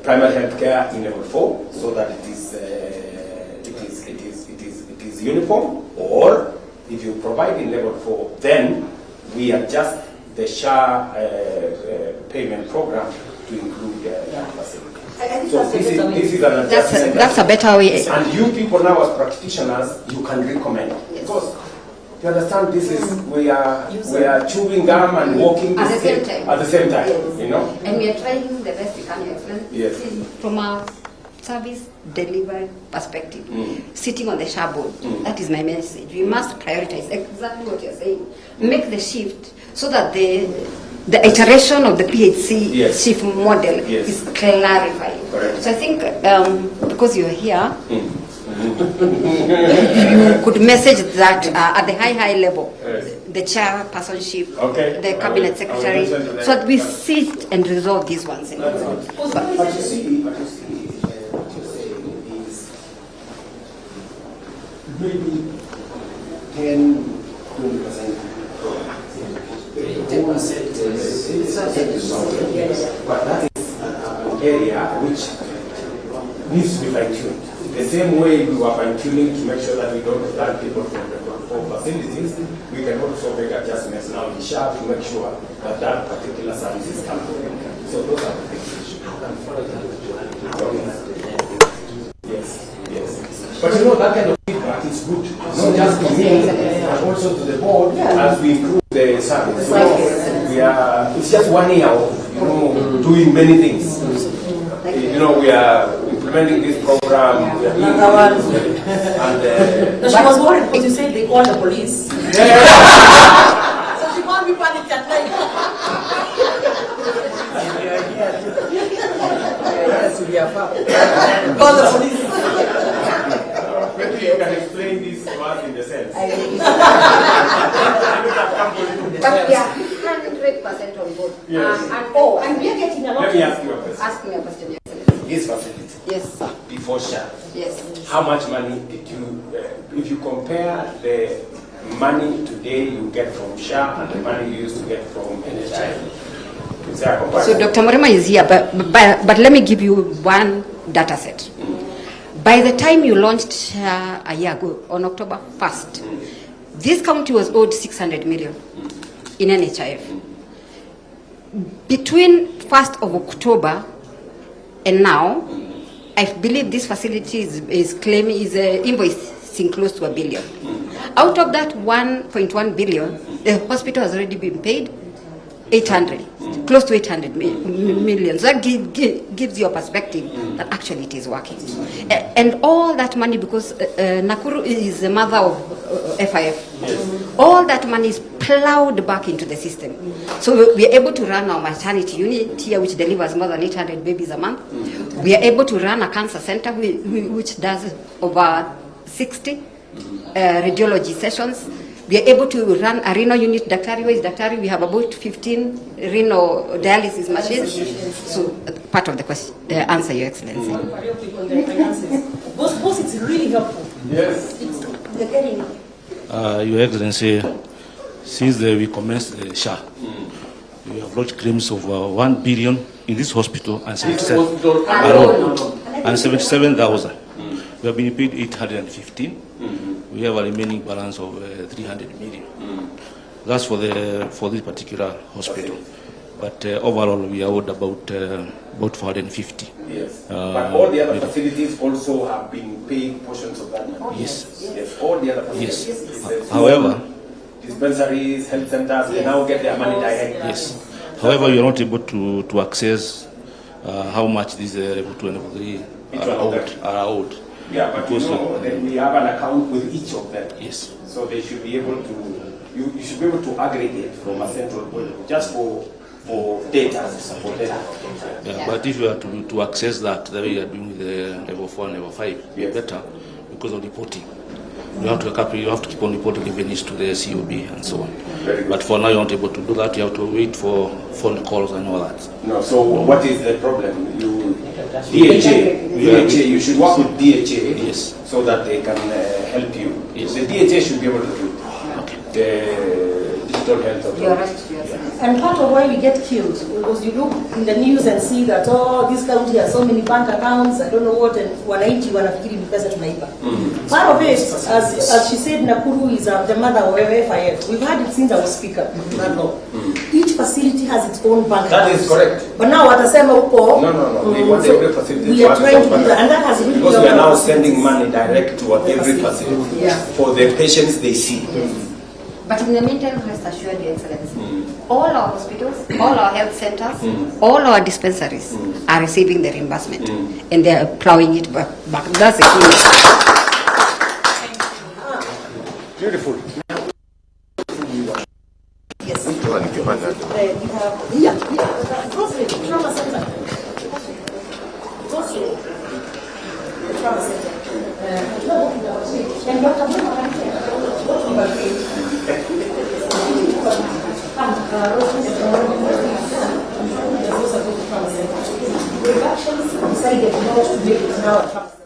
primary health care in level 4, so that it is uniform. Or if you provide in level 4, then we adjust the SHA payment program to include that facility. So this is an adjustment. That's a better way. And you people now as practitioners, you can recommend. Yes. Because you understand, this is we are chewing gum and walking at the same time. At the same time, yes. You know. And we are trying the best we can. Explain. Yes. From a service delivery perspective, sitting on the SHA board, that is my message. We must prioritize exactly what you're saying. Make the shift so that the iteration of the PHC shift model is clarified. Correct. So I think because you're here, you could message that at the high level, the chairpersonship, the cabinet secretary, so that we sit and resolve these ones. But you see, what you're saying is maybe 10-20%. 10% but that is an area which needs to be fine-tuned. The same way we were fine-tuning to make sure that we don't flag people from the facilities, we can also make adjustments now in SHA to make sure that that particular service is covered. So those are the things we should Yes. But you know, that kind of feedback is good. Not just to me, but also to the board as we improve the service. It's just 1 year of doing many things. You know, we are implementing this program. We are and no, she was worried because you said they called the police. So she can't be panicked at night. Call the police. Maybe you can explain this to us in the sense. But we are 100% on board. Yes. And we are getting a lot. Let me ask you a question. Ask me a question. This facility. Yes, sir. Before SHA. Yes. How much money did you, if you compare the money today you get from SHA and the money you used to get from NHI? Is there a comparison? So Dr. Morema is here, but let me give you one data set. By the time you launched SHA a year ago, on October 1st, this county was owed 600 million in NHIF. Between 1st of October and now, I believe this facility is claiming invoicing close to $1 billion. Out of that 1.1 billion, the hospital has already been paid 800, close to 800 million. So that gives you a perspective that actually it is working. And all that money, because Nakuru is the mother of FIF, all that money is plowed back into the system. So we are able to run our maternity unit here, which delivers more than 800 babies a month. We are able to run a cancer center, which does over 60 radiology sessions. We are able to run a renal unit. Daktari, where is Daktari? We have about 15 renal dialysis machines. So part of the question, answer, Your Excellency. Boss, it's really helpful. Yes. Your Excellency, since we commenced the SHA, we have lodged claims of 1 billion in this hospital and 77,000. We have been paid 815. We have a remaining balance of 300 million. That's for this particular hospital. But overall, we are owed about 450. Yes. But all the other facilities also have been paying portions of that money. Yes. Yes. All the other facilities. Yes. However, dispensaries, health centers, they now get their money directly. Yes. However, you are not able to access how much these level 2 and level 3 are owed. Yeah, but you know, then we have an account with each of them. Yes. So they should be able to, you should be able to aggregate from a central point, just for data. Yeah, but if you are to access that, the way you are doing with the level 4 and level 5, yes, better because of reporting. You have to keep on reporting revenues to the COB and so on. But for now, you're not able to do that. You have to wait for phone calls and all that. No. So what is the problem? DHA. You should work with DHA. Yes. So that they can help you. Yes. The DHA should be able to do it. Okay. The digital health authority. You're right, yes. And part of why we get killed, because you look in the news and see that, oh, this county has so many bank accounts, I don't know what, and wananchi wanafikiri ni pesa tunaiba. Part of it, as she said, Nakuru is the mother of FIF. We've had it since our speaker, that law. Each facility has its own bank That accounts. is correct. But now what I say, No. We want every facility we to are have trying its to own do that, and that has really because we are now facilities. sending money direct to every facility for the patients they see. But in the meantime, rest assured, Your Excellency, all our hospitals, all our health centers, all our dispensaries are receiving the reimbursement, and they are plowing it back. That's the key. Beautiful. Yes. We have grocery, trauma center. Grocery, trauma center. And what we've actually decided not to make it now a trauma center.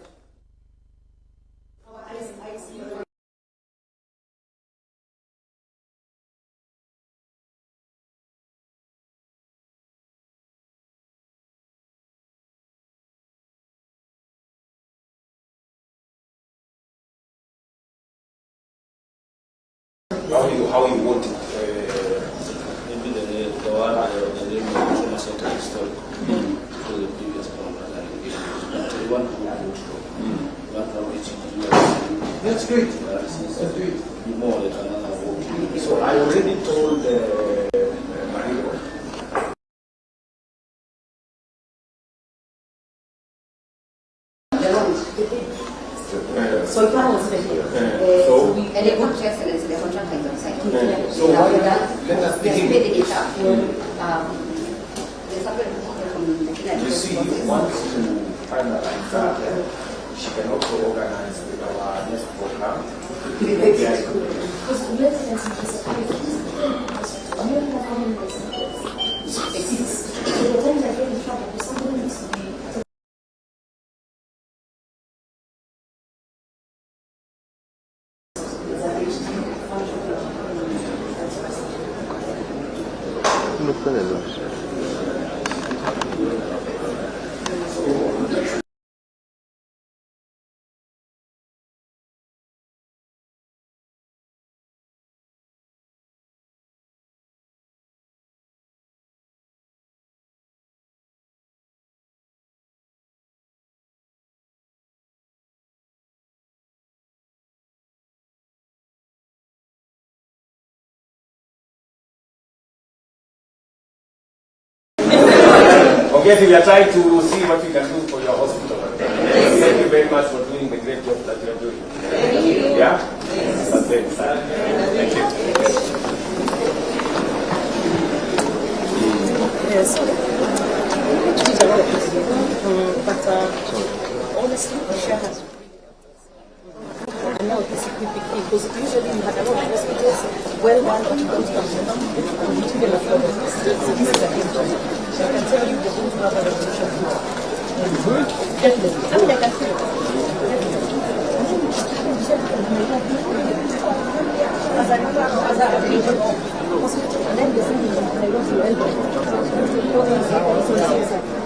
How you want it? Maybe the trauma center is still to the previous program. But one That's great. That's great. More like another work. So I already told Mario. So plan was ready. And the contract, Excellency, the contract is on site. So let us begin. The supplement from the Kenya You see, once you finalize that, she can also organize with our next program. Because Okay, we are trying to see what we can do for your hospital. Thank you very much for doing the great job that you are doing. Yeah? That's it. Thank you. yes, but honestly, the share has and now this is big thing because usually you have a lot of hospitals well run but you don't have even a floor. So this is a game changer. I can tell you they're going to have a revolution. Definitely. I mean, I can feel it.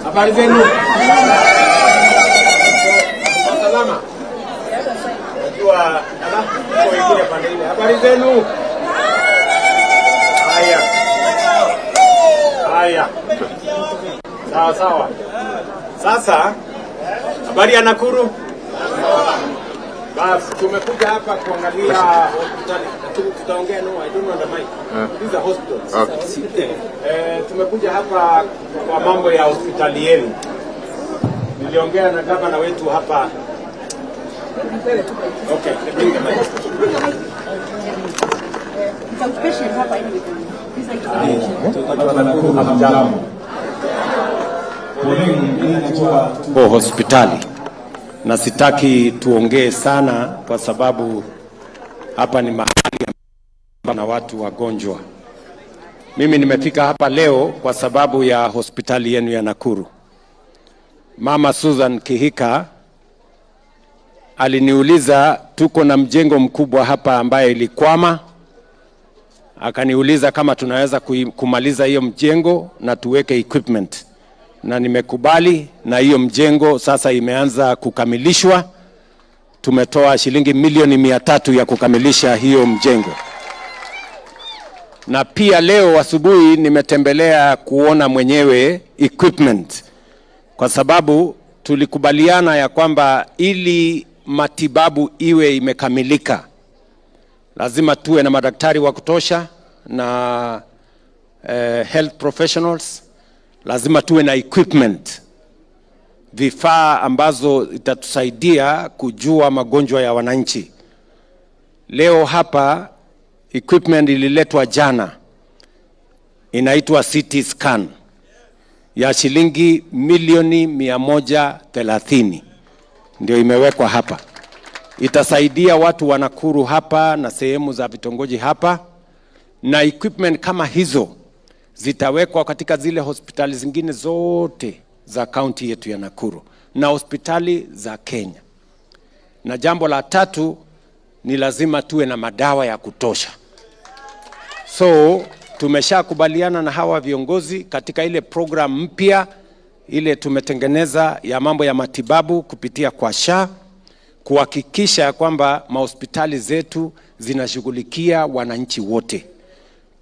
Habari zenu. Salama. Najua kwa wengine pande ile. Habari zenu. Haya. Sawa sawa. Sasa habari ya Nakuru? Basi tumekuja hapa kuangalia hospitali. Tutaongea no, I don't know the mic. These are hospitals. Okay. Tumekuja hapa kwa mambo ya hospitali yenu. Niliongea na gavana wetu hapa. Okay, bring the mic. Patient hapa hivi. Kwa hospitali na sitaki tuongee sana kwa sababu hapa ni mahali na watu wagonjwa. Mimi nimefika hapa leo kwa sababu ya hospitali yenu ya Nakuru. Mama Susan Kihika aliniuliza tuko na mjengo mkubwa hapa ambaye ilikwama, akaniuliza kama tunaweza kumaliza hiyo mjengo na tuweke equipment, na nimekubali, na hiyo mjengo sasa imeanza kukamilishwa. Tumetoa shilingi milioni 300 ya kukamilisha hiyo mjengo. Na pia leo asubuhi nimetembelea kuona mwenyewe equipment, kwa sababu tulikubaliana ya kwamba ili matibabu iwe imekamilika lazima tuwe na madaktari wa kutosha na health professionals, lazima tuwe na equipment, vifaa ambazo itatusaidia kujua magonjwa ya wananchi. Leo hapa equipment ililetwa jana, inaitwa CT scan ya shilingi milioni 130 ndio imewekwa hapa. Itasaidia watu wa Nakuru hapa na sehemu za vitongoji hapa, na equipment kama hizo zitawekwa katika zile hospitali zingine zote za kaunti yetu ya Nakuru na hospitali za Kenya. Na jambo la tatu ni lazima tuwe na madawa ya kutosha. So tumeshakubaliana na hawa viongozi katika ile program mpya ile tumetengeneza ya mambo ya matibabu kupitia kwa SHA, kuhakikisha kwamba mahospitali zetu zinashughulikia wananchi wote.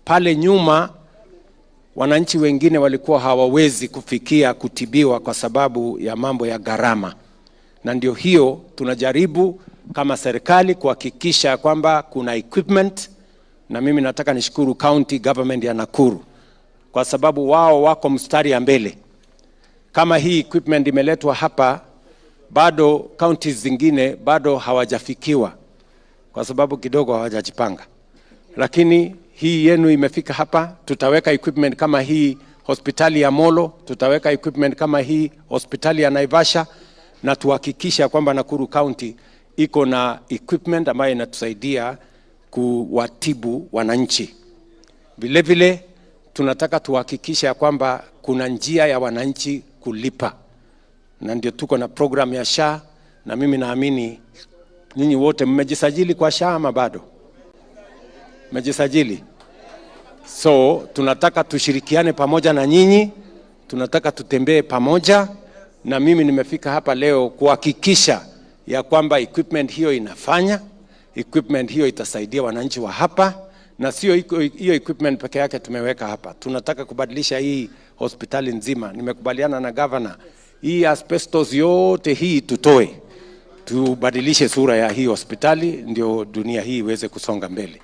Pale nyuma wananchi wengine walikuwa hawawezi kufikia kutibiwa kwa sababu ya mambo ya gharama, na ndio hiyo tunajaribu kama serikali kuhakikisha kwamba kuna equipment. Na mimi nataka nishukuru county government ya Nakuru kwa sababu wao wako mstari ya mbele. Kama hii equipment imeletwa hapa, bado counties zingine bado hawajafikiwa kwa sababu kidogo hawajajipanga, lakini hii yenu imefika hapa. Tutaweka equipment kama hii hospitali ya Molo, tutaweka equipment kama hii hospitali ya Naivasha, na tuhakikisha kwamba Nakuru County iko na equipment ambayo inatusaidia kuwatibu wananchi. Vile vile tunataka tuhakikisha kwamba kuna njia ya wananchi kulipa, na ndio tuko na program ya SHA. Na mimi naamini nyinyi wote mmejisajili kwa SHA ama bado? Mmejisajili? So tunataka tushirikiane pamoja na nyinyi, tunataka tutembee pamoja, na mimi nimefika hapa leo kuhakikisha ya kwamba equipment hiyo inafanya, equipment hiyo itasaidia wananchi wa hapa, na sio hiyo equipment peke yake tumeweka hapa. Tunataka kubadilisha hii hospitali nzima. Nimekubaliana na governor, hii asbestos yote hii tutoe, tubadilishe sura ya hii hospitali ndio dunia hii iweze kusonga mbele.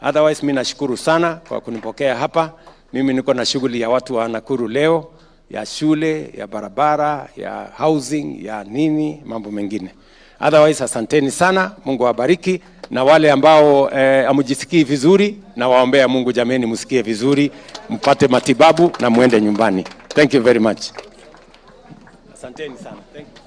Otherwise mimi nashukuru sana kwa kunipokea hapa. Mimi niko na shughuli ya watu wa Nakuru leo, ya shule, ya barabara, ya housing, ya nini, mambo mengine. Otherwise asanteni sana, Mungu awabariki. Na wale ambao hamujisikii vizuri, na waombea Mungu jameni msikie vizuri, mpate matibabu na muende nyumbani. Thank you very much. Asanteni sana. Thank you.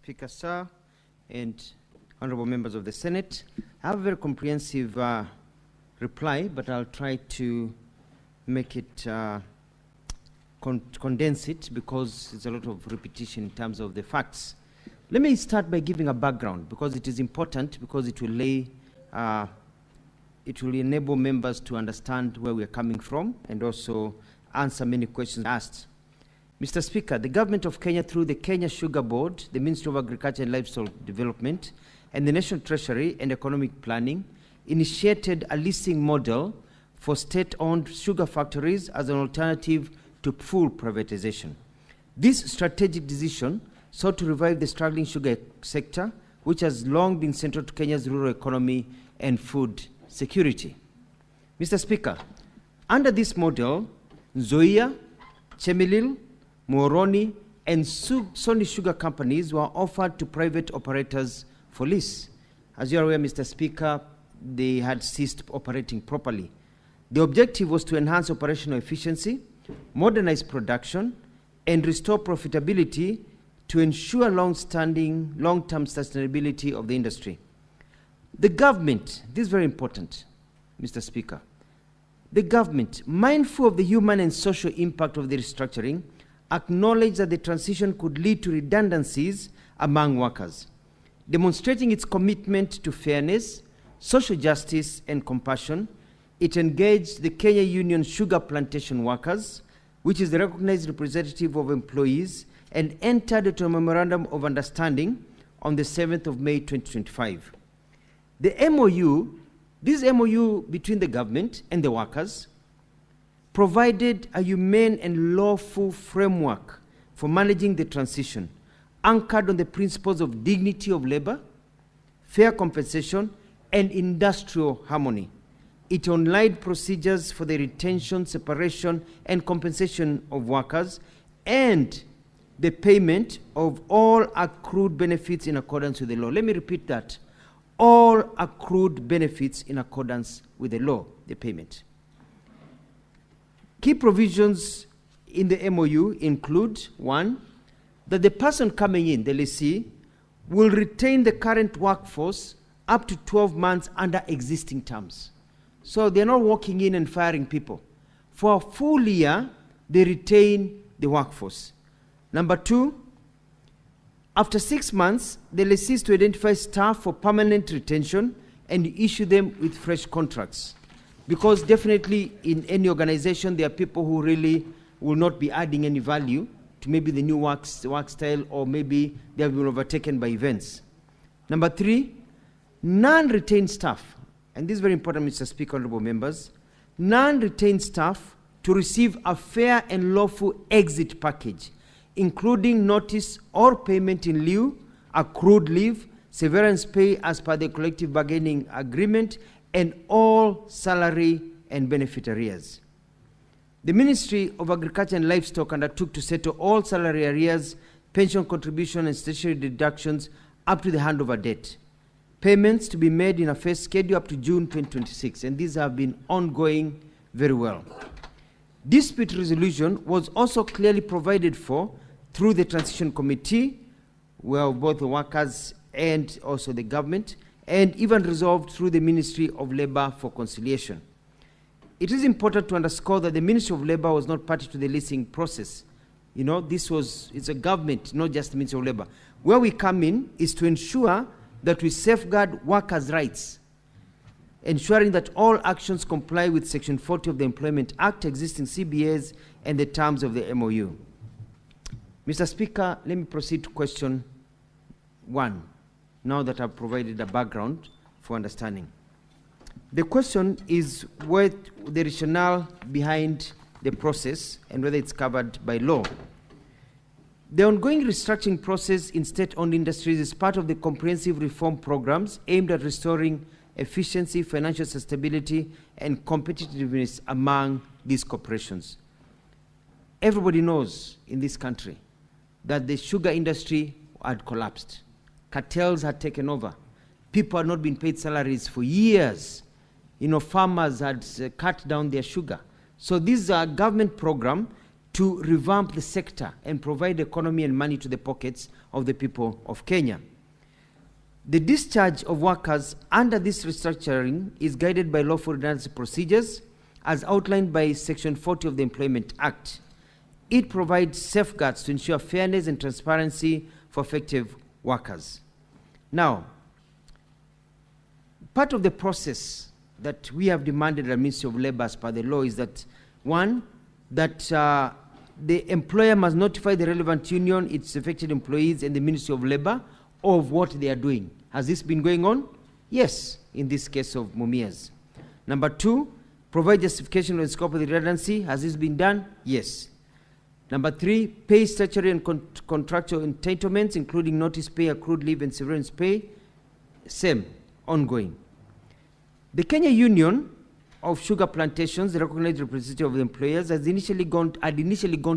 Speaker, sir, and honorable members of the Senate. I have a very comprehensive reply, but I'll try to make it, condense it, because it's a lot of repetition in terms of the facts. Let me start by giving a background, because it is important, because it will enable members to understand where we are coming from and also answer many questions asked. Mr. Speaker, the government of Kenya, through the Kenya Sugar Board, the Ministry of Agriculture and Livestock Development, and the National Treasury and Economic Planning, initiated a leasing model for state-owned sugar factories as an alternative to full privatization. This strategic decision sought to revive the struggling sugar sector, which has long been central to Kenya's rural economy and food security. Mr. Speaker, under this model, Nzoia, Chemelil, Moroni, and Sony Sugar companies were offered to private operators for lease. As you are aware, Mr. Speaker, they had ceased operating properly. The objective was to enhance operational efficiency, modernize production, and restore profitability to ensure long-term sustainability of the industry. The government, this is very important, Mr. Speaker, the government, mindful of the human and social impact of the restructuring, acknowledged that the transition could lead to redundancies among workers. Demonstrating its commitment to fairness, social justice, and compassion, it engaged the Kenya Union Sugar Plantation Workers, which is the recognized representative of employees, and entered into a memorandum of understanding on the 7th of May 2025. The MOU, this MOU between the government and the workers, provided a humane and lawful framework for managing the transition, anchored on the principles of dignity of labor, fair compensation, and industrial harmony. It outlined procedures for the retention, separation, and compensation of workers, and the payment of all accrued benefits in accordance with the law. Let me repeat that. All accrued benefits in accordance with the law, the payment. Key provisions in the MOU include, 1, that the person coming in, the lessee, will retain the current workforce up to 12 months under existing terms. So they're not walking in and firing people. For a full year, they retain the workforce. Number 2, after 6 months, the lessee is to identify staff for permanent retention and issue them with fresh contracts. Because definitely in any organization, there are people who really will not be adding any value to maybe the new work style, or maybe they have been overtaken by events. Number 3, non-retained staff, and this is very important, Mr. Speaker, honorable members, non-retained staff to receive a fair and lawful exit package, including notice or payment in lieu, accrued leave, severance pay as per the collective bargaining agreement, and all salary and benefit arrears. The Ministry of Agriculture and Livestock undertook to settle all salary arrears, pension contribution, and statutory deductions up to the handover date. Payments to be made in a phased schedule up to June 2026, and these have been ongoing very well. Dispute resolution was also clearly provided for through the Transition Committee, where both the workers and also the government, and even resolved through the Ministry of Labour for conciliation. It is important to underscore that the Ministry of Labour was not party to the leasing process. You know, it's a government, not just the Ministry of Labour. Where we come in is to ensure that we safeguard workers' rights, ensuring that all actions comply with Section 40 of the Employment Act, existing CBAs, and the terms of the MOU. Mr. Speaker, let me proceed to question 1, now that I've provided a background for understanding. The question is what the rationale behind the process and whether it's covered by law. The ongoing restructuring process in state-owned industries is part of the comprehensive reform programs aimed at restoring efficiency, financial stability, and competitiveness among these corporations. Everybody knows in this country that the sugar industry had collapsed. Cartels had taken over. People had not been paid salaries for years. You know, farmers had cut down their sugar. So this is a government program to revamp the sector and provide economy and money to the pockets of the people of Kenya. The discharge of workers under this restructuring is guided by lawful redundancy procedures as outlined by Section 40 of the Employment Act. It provides safeguards to ensure fairness and transparency for effective workers. Now, part of the process that we have demanded at the Ministry of Labour as per the law is that, one, that the employer must notify the relevant union, its affected employees, and the Ministry of Labour of what they are doing. Has this been going on? Yes, in this case of Mumias. Number two, provide justification of the scope of the redundancy. Has this been done? Yes. Number three, pay statutory and contractual entitlements, including notice pay, accrued leave, and severance pay. Same, ongoing. The Kenya Union of Sugar Plantations, the recognized representative of the employers, had initially gone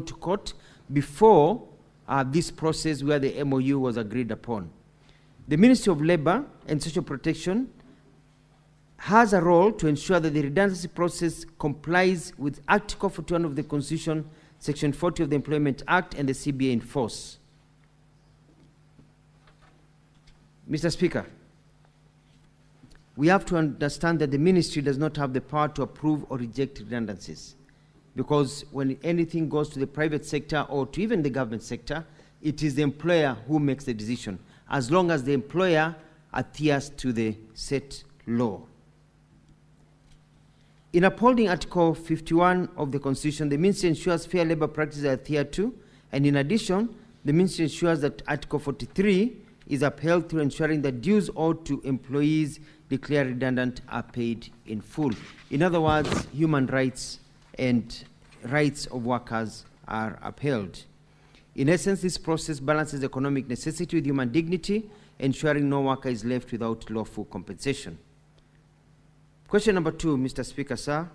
to court before this process where the MOU was agreed upon. The Ministry of Labour and Social Protection has a role to ensure that the redundancy process complies with Article 41 of the Constitution, Section 40 of the Employment Act, and the CBA in force. Mr. Speaker, we have to understand that the ministry does not have the power to approve or reject redundancies, because when anything goes to the private sector or to even the government sector, it is the employer who makes the decision, as long as the employer adheres to the set law. In upholding Article 51 of the Constitution, the ministry ensures fair labor practices are adhered to, and in addition, the ministry ensures that Article 43 is upheld through ensuring that dues owed to employees declared redundant are paid in full. In other words, human rights and rights of workers are upheld. In essence, this process balances economic necessity with human dignity, ensuring no worker is left without lawful compensation. Question number two, Mr. Speaker, sir.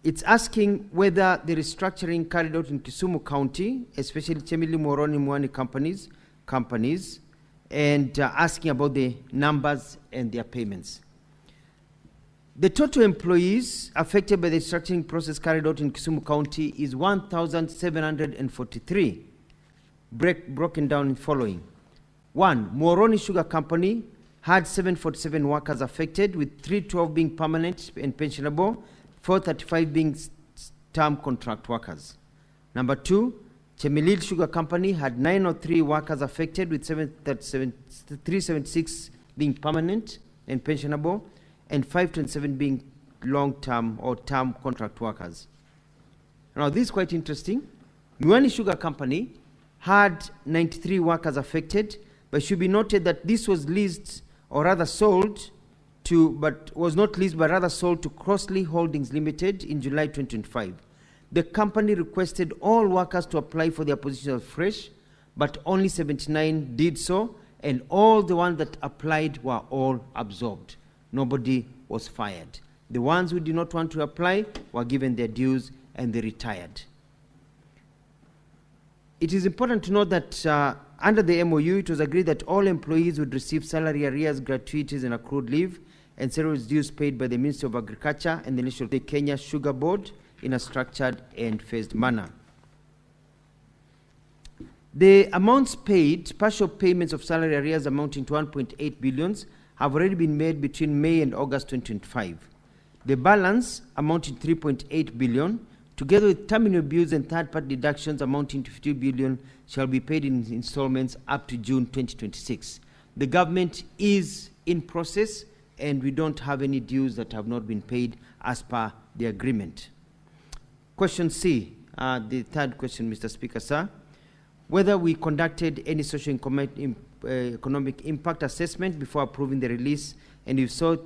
It's asking whether the restructuring carried out in Kisumu County, especially Chemili, Moroni, Mwani companies, and asking about the numbers and their payments. The total employees affected by the restructuring process carried out in Kisumu County is 1,743, broken down in following. 1. Moroni Sugar Company had 747 workers affected, with 312 being permanent and pensionable, 435 being term contract workers. Number 2, Chemelil Sugar Company had 903 workers affected, with 376 being permanent and pensionable, and 527 being long-term or term contract workers. Now, this is quite interesting. Mwani Sugar Company had 93 workers affected, but it should be noted that this was leased or rather sold to, but was not leased but rather sold to Crossley Holdings Limited in July 2025. The company requested all workers to apply for their positions fresh, but only 79 did so, and all the ones that applied were all absorbed. Nobody was fired. The ones who did not want to apply were given their dues and they retired. It is important to note that under the MOU, it was agreed that all employees would receive salary arrears, gratuities, and accrued leave, and salaries dues paid by the Ministry of Agriculture and the National Kenya Sugar Board in a structured and phased manner. The amounts paid, partial payments of salary arrears amounting to 1.8 billion, have already been made between May and August 2025. The balance, amounting to 3.8 billion, together with terminal bills and third-party deductions amounting to 50 billion, shall be paid in installments up to June 2026. The government is in process, and we don't have any dues that have not been paid as per the agreement. Question C, the third question, Mr. Speaker, sir. Whether we conducted any socio-economic impact assessment before approving the release, and if so,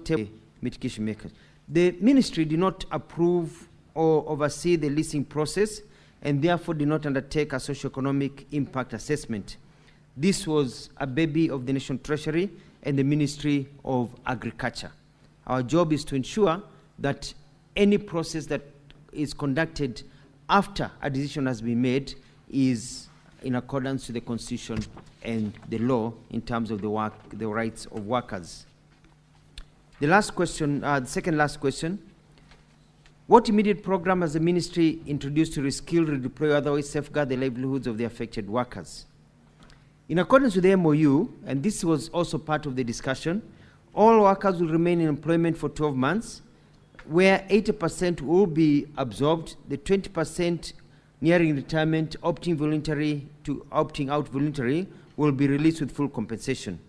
mitigation makers. The ministry did not approve or oversee the leasing process, and therefore did not undertake a socio-economic impact assessment. This was a baby of the National Treasury and the Ministry of Agriculture. Our job is to ensure that any process that is conducted after a decision has been made is in accordance with the Constitution and the law in terms of the rights of workers. The last question, the second last question. What immediate program has the ministry introduced to reskill, redeploy, or otherwise safeguard the livelihoods of the affected workers? In accordance with the MOU, and this was also part of the discussion, all workers will remain in employment for 12 months, where 80% will be absorbed, the 20% nearing retirement, opting out voluntary, will be released with full compensation.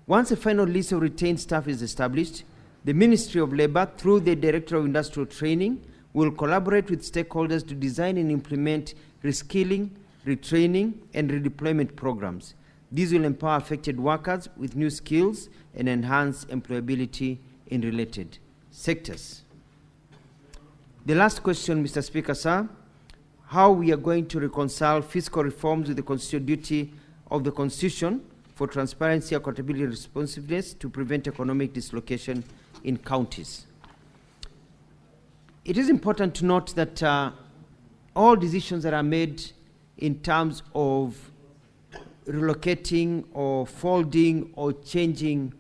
Once a final list of retained staff is established, the Ministry of Labour, through the Director of Industrial Training, will collaborate with stakeholders to design and implement reskilling, retraining, and redeployment programs. These will empower affected workers with new skills and enhance employability in related sectors. The last question, Mr. Speaker, sir, how we are going to reconcile fiscal reforms with the constitutional duty of the Constitution for transparency, accountability, and responsiveness to prevent economic dislocation in counties. It is important to note that all decisions that are made in terms of relocating or folding or changing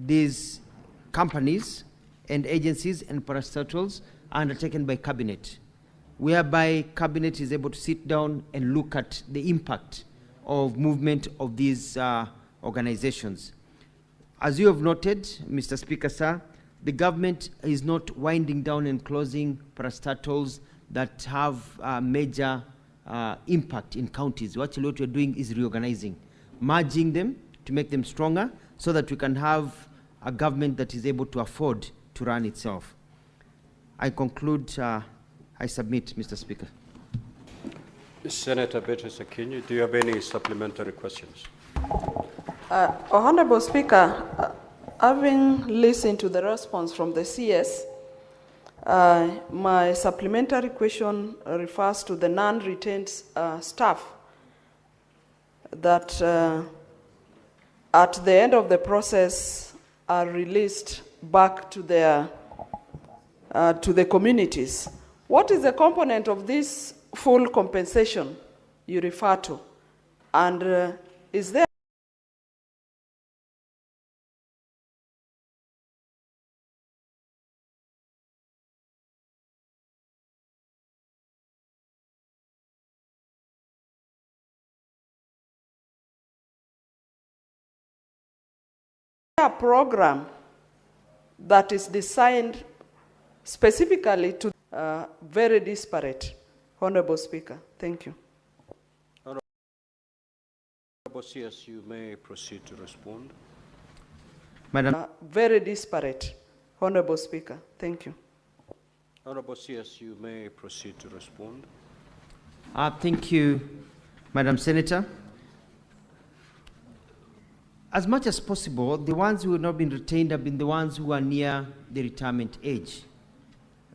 these companies and agencies and parastatals are undertaken by Cabinet, whereby Cabinet is able to sit down and look at the impact of movement of these organizations. As you have noted, Mr. Speaker, sir, the government is not winding down and closing parastatals that have major impact in counties. What we're doing is reorganizing, merging them to make them stronger so that we can have a government that is able to afford to run itself. I conclude, I submit, Mr. Speaker. Senator Beatrice Akinyi, do you have any supplementary questions? Honorable Speaker, having listened to the response from the CS, my supplementary question refers to the non-retained staff that at the end of the process are released back to their to the communities. What is the component of this full compensation you refer to? And is there a program that is designed specifically to very disparate? Honorable Speaker, thank you. Honorable CS, you may proceed to respond. Madam. Very disparate. Honorable Speaker, thank you. Honorable CS, you may proceed to respond. Thank you, Madam Senator. As much as possible, the ones who have not been retained have been the ones who are near the retirement age.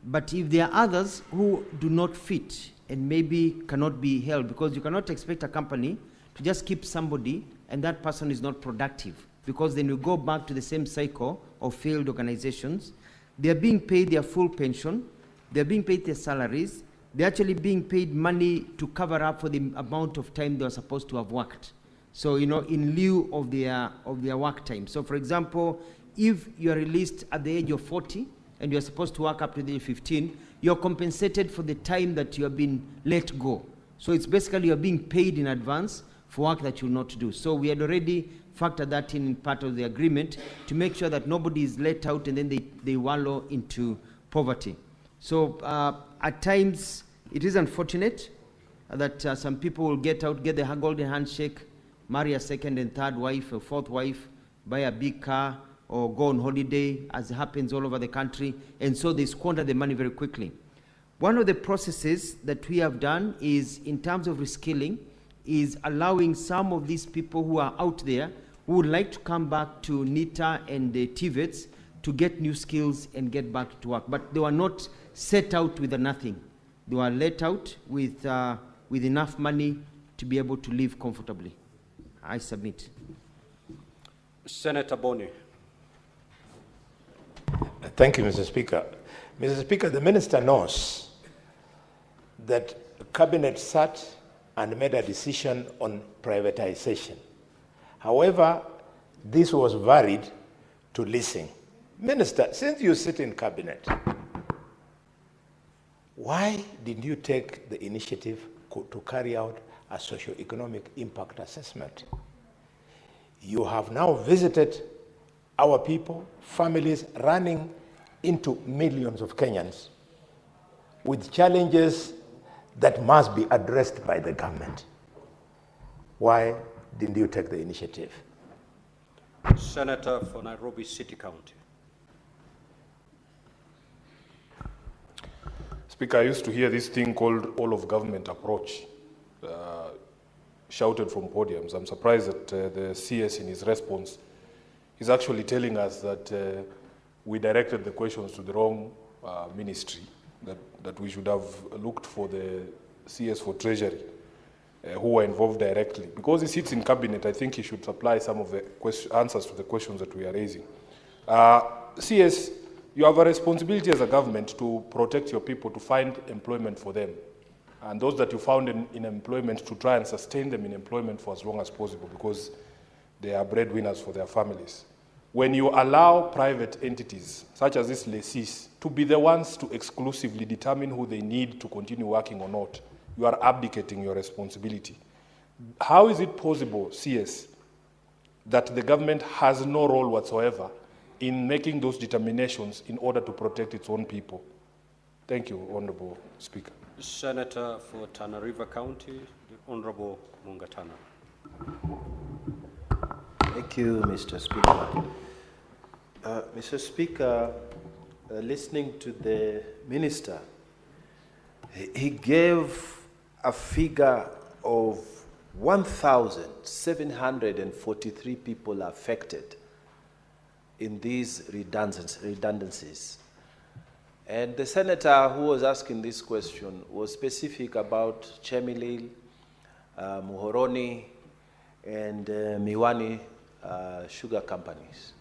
But if there are others who do not fit and maybe cannot be held, because you cannot expect a company to just keep somebody and that person is not productive, because then you go back to the same cycle of failed organizations. They are being paid their full pension, they are being paid their salaries, they're actually being paid money to cover up for the amount of time they are supposed to have worked. So, you know, in lieu of their work time. So, for example, if you are released at the age of 40 and you are supposed to work up to the age of 15, you are compensated for the time that you have been let go. So it's basically you are being paid in advance for work that you will not do. So we had already factored that in part of the agreement to make sure that nobody is let out and then they wallow into poverty. So at times it is unfortunate that some people will get out, get the golden handshake, marry a second and third wife, a fourth wife, buy a big car, or go on holiday, as happens all over the country, and so they squander the money very quickly. One of the processes that we have done is, in terms of reskilling, is allowing some of these people who are out there who would like to come back to NITA and the TVETs to get new skills and get back to work. But they were not set out with nothing. They were let out with enough money to be able to live comfortably. I submit. Senator Boni. Thank you, Mr. Speaker. Mr. Speaker, the minister knows that the cabinet sat and made a decision on privatization. However, this was varied to leasing. Minister, since you sit in cabinet, why didn't you take the initiative to carry out a socio-economic impact assessment? You have now visited our people, families running into millions of Kenyans with challenges that must be addressed by the government. Why didn't you take the initiative? Senator for Nairobi City County. Speaker, I used to hear this thing called all of government approach shouted from podiums. I'm surprised that the CS in his response is actually telling us that we directed the questions to the wrong ministry, that we should have looked for the CS for Treasury, who were involved directly. Because he sits in cabinet, I think he should supply some of the answers to the questions that we are raising. CS, you have a responsibility as a government to protect your people, to find employment for them. And those that you found in employment, to try and sustain them in employment for as long as possible, because they are breadwinners for their families. When you allow private entities, such as these lessees, to be the ones to exclusively determine who they need to continue working or not, you are abdicating your responsibility. How is it possible, CS, that the government has no role whatsoever in making those determinations in order to protect its own people? Thank you, Honorable Speaker. Senator for Tana River County, the Honorable Mungatana. Thank you, Mr. Speaker. Mr. Speaker, listening to the minister, he gave a figure of 1,743 people affected in these redundancies. And the senator who was asking this question was specific about Chemilil, Muhoroni, and Miwani sugar companies.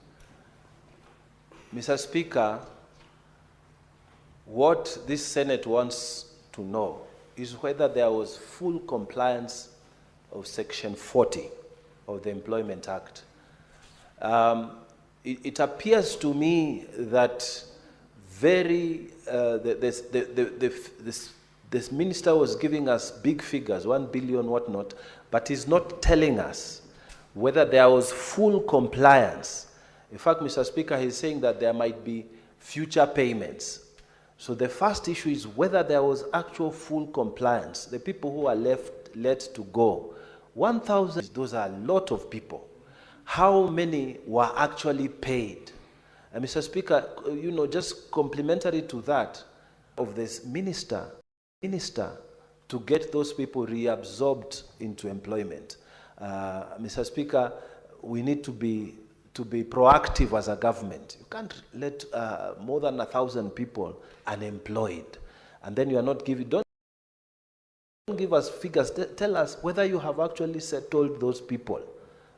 Mr. Speaker, what this Senate wants to know is whether there was full compliance of Section 40 of the Employment Act. It appears to me that this minister was giving us big figures, 1 billion, whatnot, but he's not telling us whether there was full compliance. In fact, Mr. Speaker, he's saying that there might be future payments. So the first issue is whether there was actual full compliance. The people who are let to go, 1,000, those are a lot of people. How many were actually paid? And Mr. Speaker, you know, just complementary to that, of this minister to get those people reabsorbed into employment. Mr. Speaker, we need to be proactive as a government. You can't let more than 1,000 people unemployed, and then you are not giving. Don't give us figures. Tell us whether you have actually settled those people,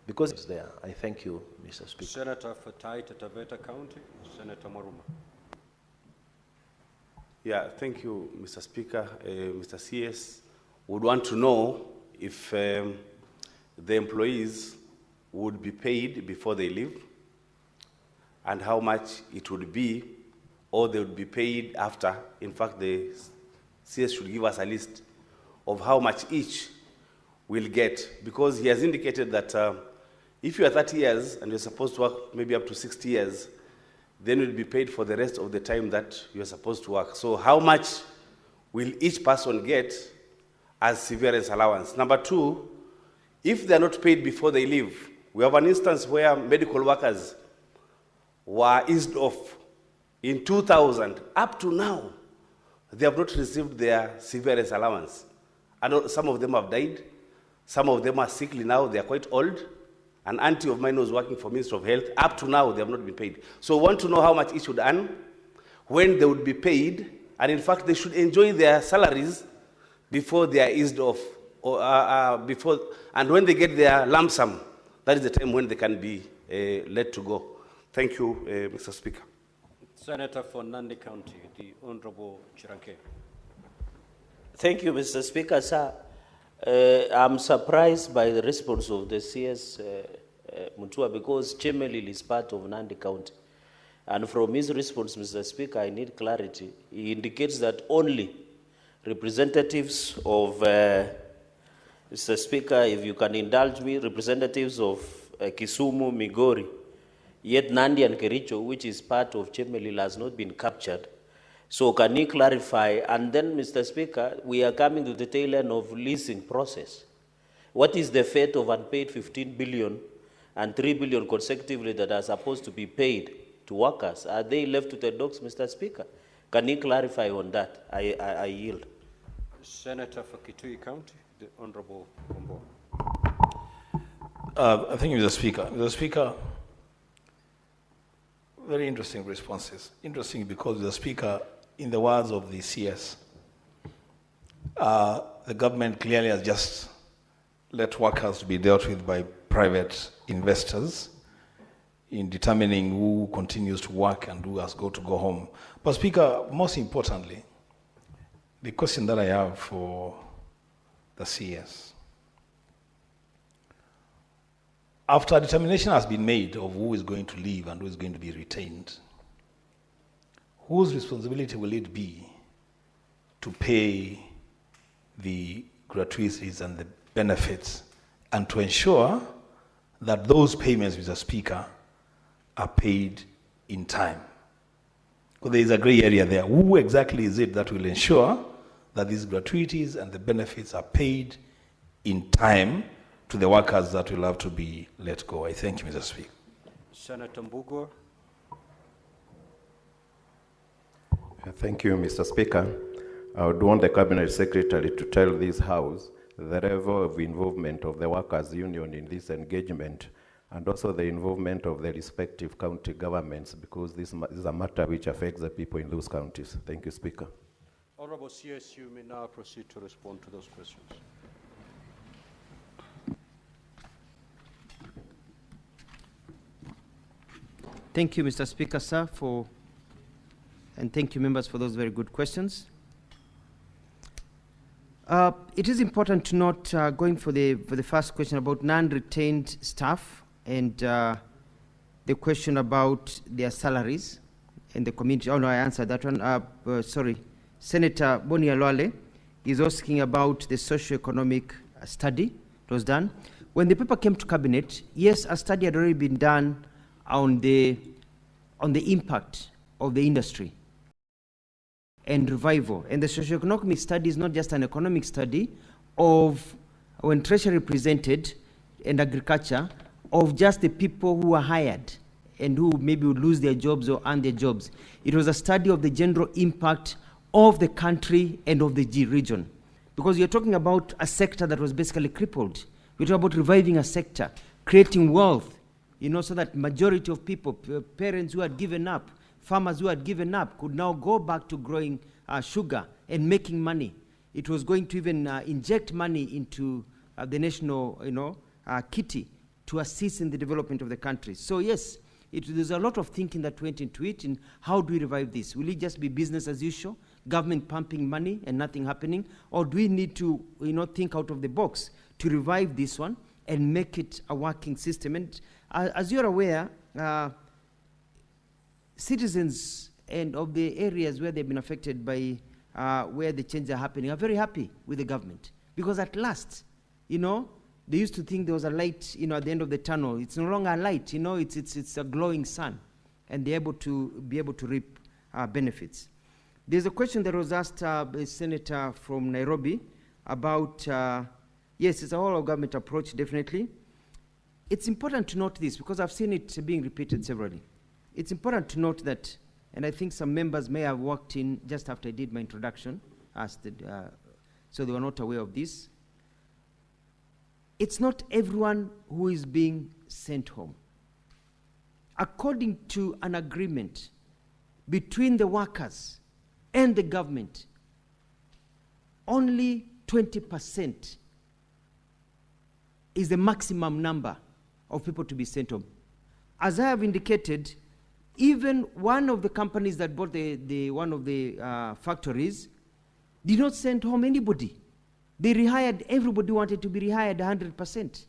because it's there. I thank you, Mr. Speaker. Senator for Taita Taveta County, Senator Maruma. Yeah, thank you, Mr. Speaker. Mr. CS would want to know if the employees would be paid before they leave, and how much it would be, or they would be paid after. In fact, the CS should give us a list of how much each will get, because he has indicated that if you are 30 years and you're supposed to work maybe up to 60 years, then you'll be paid for the rest of the time that you're supposed to work. So how much will each person get as severance allowance? Number two, if they're not paid before they leave, we have an instance where medical workers were eased off in 2000. Up to now, they have not received their severance allowance. And some of them have died. Some of them are sickly now. They are quite old. An auntie of mine was working for Ministry of Health. Up to now, they have not been paid. So we want to know how much each would earn, when they would be paid, and in fact, they should enjoy their salaries before they are eased off, or and when they get their lump sum, that is the time when they can be let to go. Thank you, Mr. Speaker. Senator for Nandi County, the Honorable Chiranke. Thank you, Mr. Speaker, sir. I'm surprised by the response of the CS Mutua, because Chemelil is part of Nandi County. And from his response, Mr. Speaker, I need clarity. He indicates that only representatives of, Mr. Speaker, if you can indulge me, representatives of Kisumu, Migori, yet Nandi and Kericho, which is part of Chemelil, has not been captured. So can you clarify? And then, Mr. Speaker, we are coming to the tail end of leasing process. What is the fate of unpaid 15 billion and 3 billion consecutively that are supposed to be paid to workers? Are they left to the dogs, Mr. Speaker? Can you clarify on that? I yield. Senator for Kitui County, the Honorable Kombo. Thank you, Mr. Speaker. Mr. Speaker, very interesting responses. Interesting because, Mr. Speaker, in the words of the CS, the government clearly has just let workers be dealt with by private investors in determining who continues to work and who has got to go home. But Speaker, most importantly, the question that I have for the CS, after a determination has been made of who is going to leave and who is going to be retained, whose responsibility will it be to pay the gratuities and the benefits and to ensure that those payments, Mr. Speaker, are paid in time? Because there is a gray area there. Who exactly is it that will ensure that these gratuities and the benefits are paid in time to the workers that will have to be let go? I thank you, Mr. Speaker. Senator Mbugua. Thank you, Mr. Speaker. I would want the Cabinet Secretary to tell this House the level of involvement of the workers' union in this engagement and also the involvement of the respective county governments, because this is a matter which affects the people in those counties. Thank you, Speaker. Honorable CS, you may now proceed to respond to those questions. Thank you, Mr. Speaker, sir, and thank you, members, for those very good questions. It is important to note, going for the first question about non-retained staff and the question about their salaries in the community. Oh no, I answered that one. Sorry, Senator Boni Alwale is asking about the socio-economic study that was done. When the paper came to cabinet, yes, a study had already been done on the impact of the industry and revival. And the socio-economic study is not just an economic study of when Treasury presented and agriculture, of just the people who are hired and who maybe would lose their jobs or earn their jobs. It was a study of the general impact of the country and of the region. Because you're talking about a sector that was basically crippled. We're talking about reviving a sector, creating wealth, so that majority of people, parents who had given up, farmers who had given up, could now go back to growing sugar and making money. It was going to even inject money into the national, kitty to assist in the development of the country. So yes, there's a lot of thinking that went into it, and how do we revive this? Will it just be business as usual, government pumping money and nothing happening? Or do we need to think out of the box to revive this one and make it a working system? And as you're aware, citizens and of the areas where they've been affected by where the changes are happening are very happy with the government, because at last, they used to think there was a light, at the end of the tunnel. It's no longer a light, it's a glowing sun, and they're able to reap benefits. There's a question that was asked by a senator from Nairobi about, yes, it's a whole of government approach, definitely. It's important to note this, because I've seen it being repeated severally. It's important to note that, and I think some members may have walked in just after I did my introduction, so they were not aware of this. It's not everyone who is being sent home. According to an agreement between the workers and the government, only 20% is the maximum number of people to be sent home. As I have indicated, even one of the companies that bought one of the factories did not send home anybody. They rehired everybody who wanted to be rehired 100%.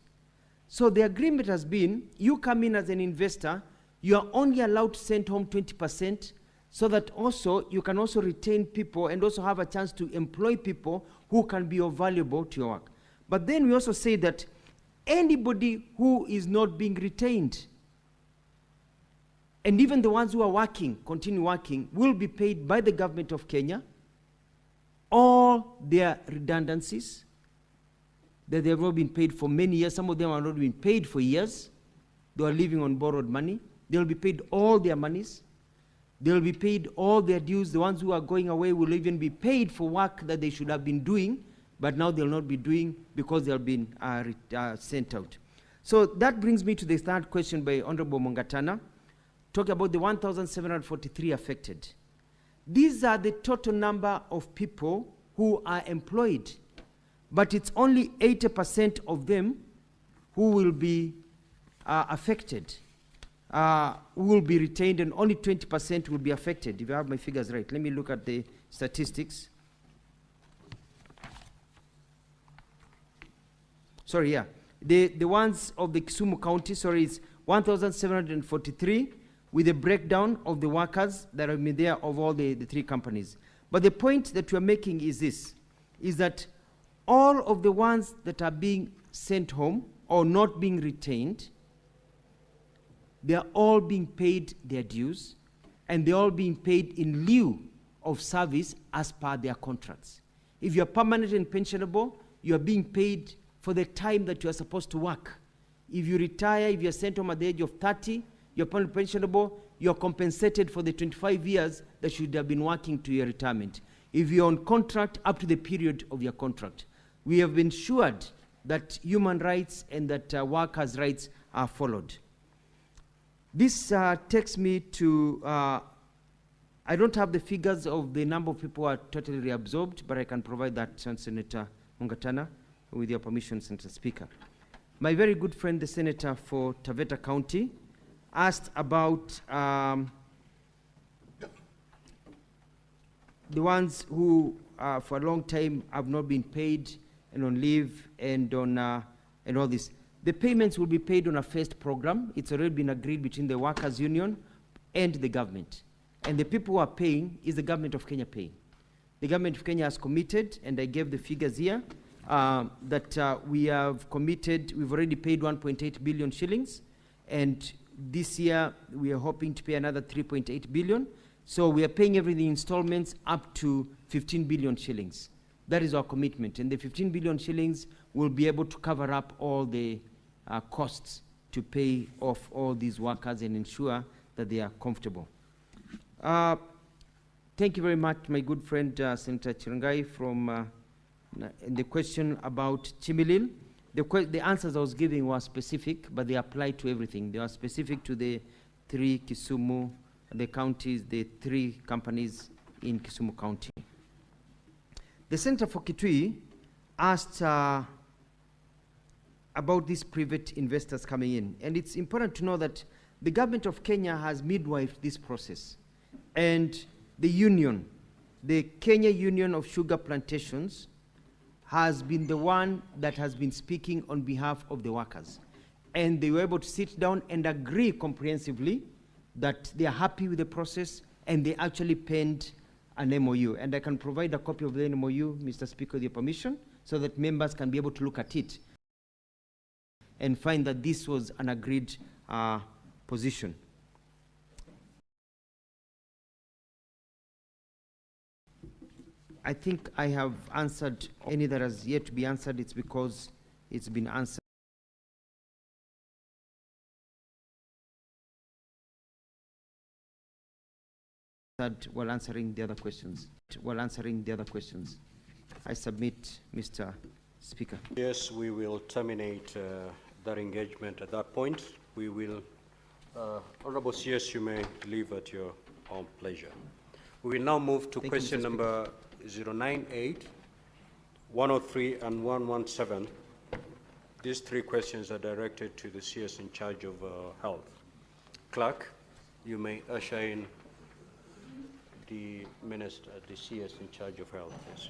So the agreement has been, you come in as an investor, you are only allowed to send home 20%, so that also you can also retain people and also have a chance to employ people who can be of valuable to your work. But then we also say that anybody who is not being retained, and even the ones who are working, continue working, will be paid by the government of Kenya all their redundancies that they have not been paid for many years. Some of them have not been paid for years. They are living on borrowed money. They will be paid all their monies. They will be paid all their dues. The ones who are going away will even be paid for work that they should have been doing, but now they'll not be doing because they've been sent out. So that brings me to the third question by Honorable Mungatana, talking about the 1,743 affected. These are the total number of people who are employed, but it's only 80% of them who will be affected, who will be retained, and only 20% will be affected, if I have my figures right. Let me look at the statistics. Sorry, yeah. The ones of the Kisumu County, sorry, is 1,743 with a breakdown of the workers that have been there of all the three companies. But the point that we're making is this, is that all of the ones that are being sent home or not being retained, they are all being paid their dues, and they're all being paid in lieu of service as per their contracts. If you're permanent and pensionable, you're being paid for the time that you're supposed to work. If you retire, if you're sent home at the age of 30, you're permanent pensionable, you're compensated for the 25 years that you should have been working to your retirement. If you're on contract, up to the period of your contract. We have ensured that human rights and that workers' rights are followed. This takes me to, I don't have the figures of the number of people who are totally reabsorbed, but I can provide that to Senator Mungatana, with your permission, Senator Speaker. My very good friend, the Senator for Taveta County, asked about the ones who for a long time have not been paid and on leave and on and all this. The payments will be paid on a phased program. It's already been agreed between the workers' union and the government. And the people who are paying is the government of Kenya paying. The government of Kenya has committed, and I gave the figures here, that we have committed, we've already paid 1.8 billion shillings, and this year we are hoping to pay another 3.8 billion. So we are paying everything in installments up to 15 billion shillings. That is our commitment, and the 15 billion shillings will be able to cover up all the costs to pay off all these workers and ensure that they are comfortable. Thank you very much, my good friend Senator Chirangai, from the question about Chimilil. The answers I was giving were specific, but they apply to everything. They are specific to the three Kisumu, the counties, the three companies in Kisumu County. The Senator for Kitui asked about these private investors coming in. And it's important to know that the government of Kenya has midwifed this process. And the union, the Kenya Union of Sugar Plantations, has been the one that has been speaking on behalf of the workers. And they were able to sit down and agree comprehensively that they are happy with the process, and they actually penned an MOU. And I can provide a copy of the MOU, Mr. Speaker, with your permission, so that members can be able to look at it and find that this was an agreed position. I think I have answered any that has yet to be answered. It's because it's been answered while answering the other questions. I submit, Mr. Speaker. Yes, we will terminate that engagement at that point. We will, Honorable CS, you may leave at your own pleasure. We will now move to question number 098, 103, and 117. These three questions are directed to the CS in charge of health. Clerk, you may usher in the Minister, the CS in charge of health, please.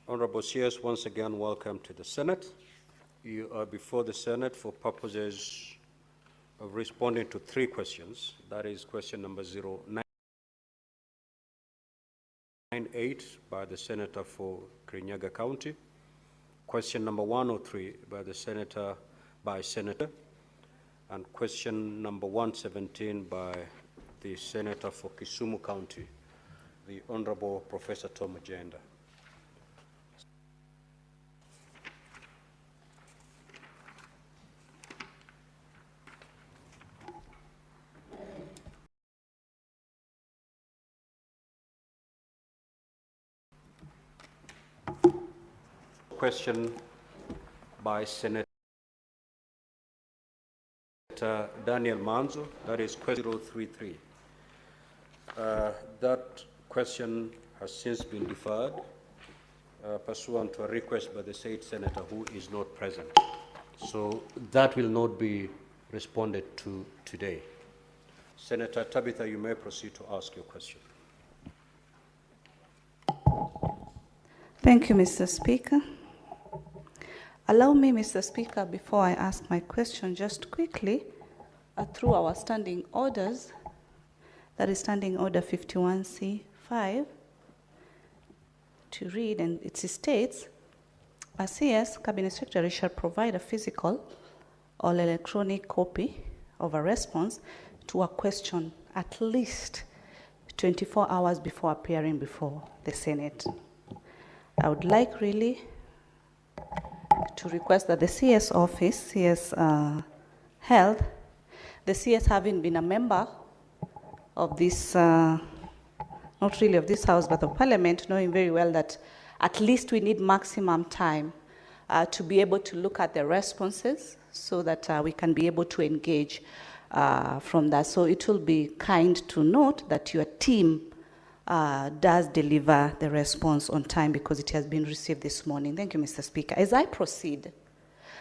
Honorable CS, once again, welcome to the Senate. You are before the Senate for purposes of responding to 3 questions. That is question number 0998 by the Senator for Kirinyaga County, question number 103 by the Senator, and question number 117 by the Senator for Kisumu County, the Honorable Professor Tom Agenda. Question by Senator Daniel Manzo, that is question 033. That question has since been deferred pursuant to a request by the said senator who is not present. So that will not be responded to today. Senator Tabitha, you may proceed to ask your question. Thank you, Mr. Speaker. Allow me, Mr. Speaker, before I ask my question, just quickly, through our standing orders, that is Standing Order 51C5, to read, and it states, a CS, Cabinet Secretary, shall provide a physical or electronic copy of a response to a question at least 24 hours before appearing before the Senate. I would like really to request that the CS office, CS Health, the CS having been a member of this, not really of this House, but of Parliament, knowing very well that at least we need maximum time to be able to look at the responses so that we can be able to engage from that. So it will be kind to note that your team does deliver the response on time because it has been received this morning. Thank you, Mr. Speaker. As I proceed,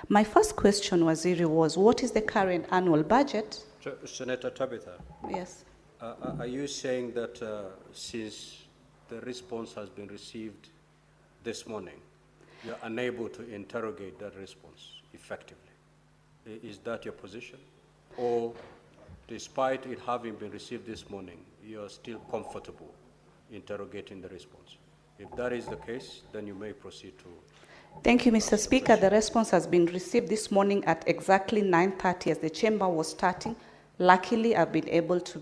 my first question, Waziri, was what is the current annual budget? Senator Tabitha. Yes. Are you saying that since the response has been received this morning, you're unable to interrogate that response effectively? Is that your position? Or despite it having been received this morning, you're still comfortable interrogating the response? If that is the case, then you may proceed to... Thank you, Mr. Speaker. The response has been received this morning at exactly 9:30 as the chamber was starting. Luckily, I've been able to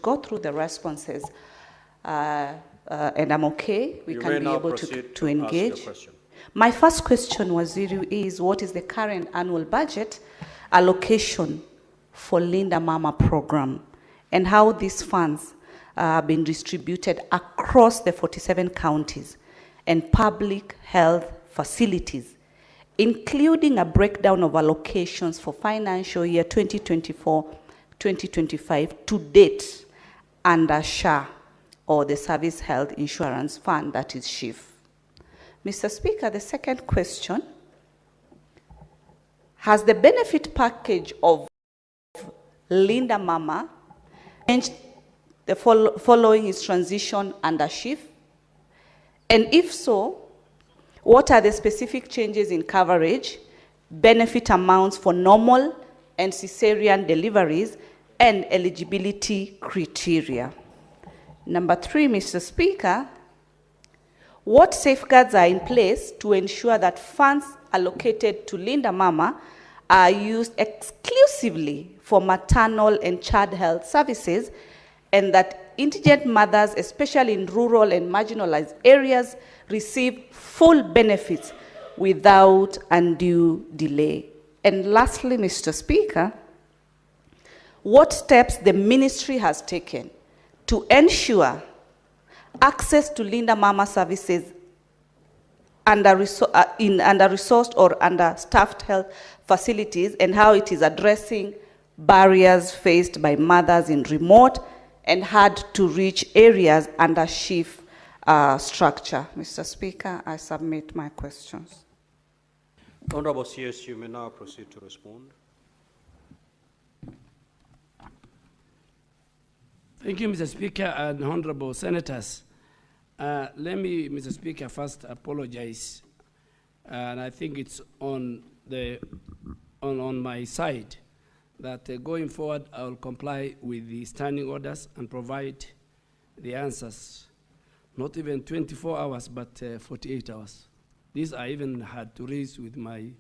go through the responses, and I'm okay. We can be able to engage. My first question, Waziri, is what is the current annual budget allocation for Linda Mama program and how these funds have been distributed across the 47 counties and public health facilities, including a breakdown of allocations for financial year 2024-2025 to date under SHA, or the Service Health Insurance Fund, that is SHIF. Mr. Speaker, the second question, has the benefit package of Linda Mama changed the following its transition under SHIF? And if so, what are the specific changes in coverage, benefit amounts for normal and cesarean deliveries, and eligibility criteria? Number 3, Mr. Speaker, what safeguards are in place to ensure that funds allocated to Linda Mama are used exclusively for maternal and child health services, and that indigent mothers, especially in rural and marginalized areas, receive full benefits without undue delay? And lastly, Mr. Speaker, what steps the ministry has taken to ensure access to Linda Mama services in under-resourced or understaffed health facilities, and how it is addressing barriers faced by mothers in remote and hard-to-reach areas under SHIF structure? Mr. Speaker, I submit my questions. Honorable CS, you may now proceed to respond. Thank you, Mr. Speaker and honorable senators. Let me, Mr. Speaker, first apologize, and I think it's on my side that going forward I will comply with the standing orders and provide the answers, not even 24 hours, but 48 hours. This I even had to raise with my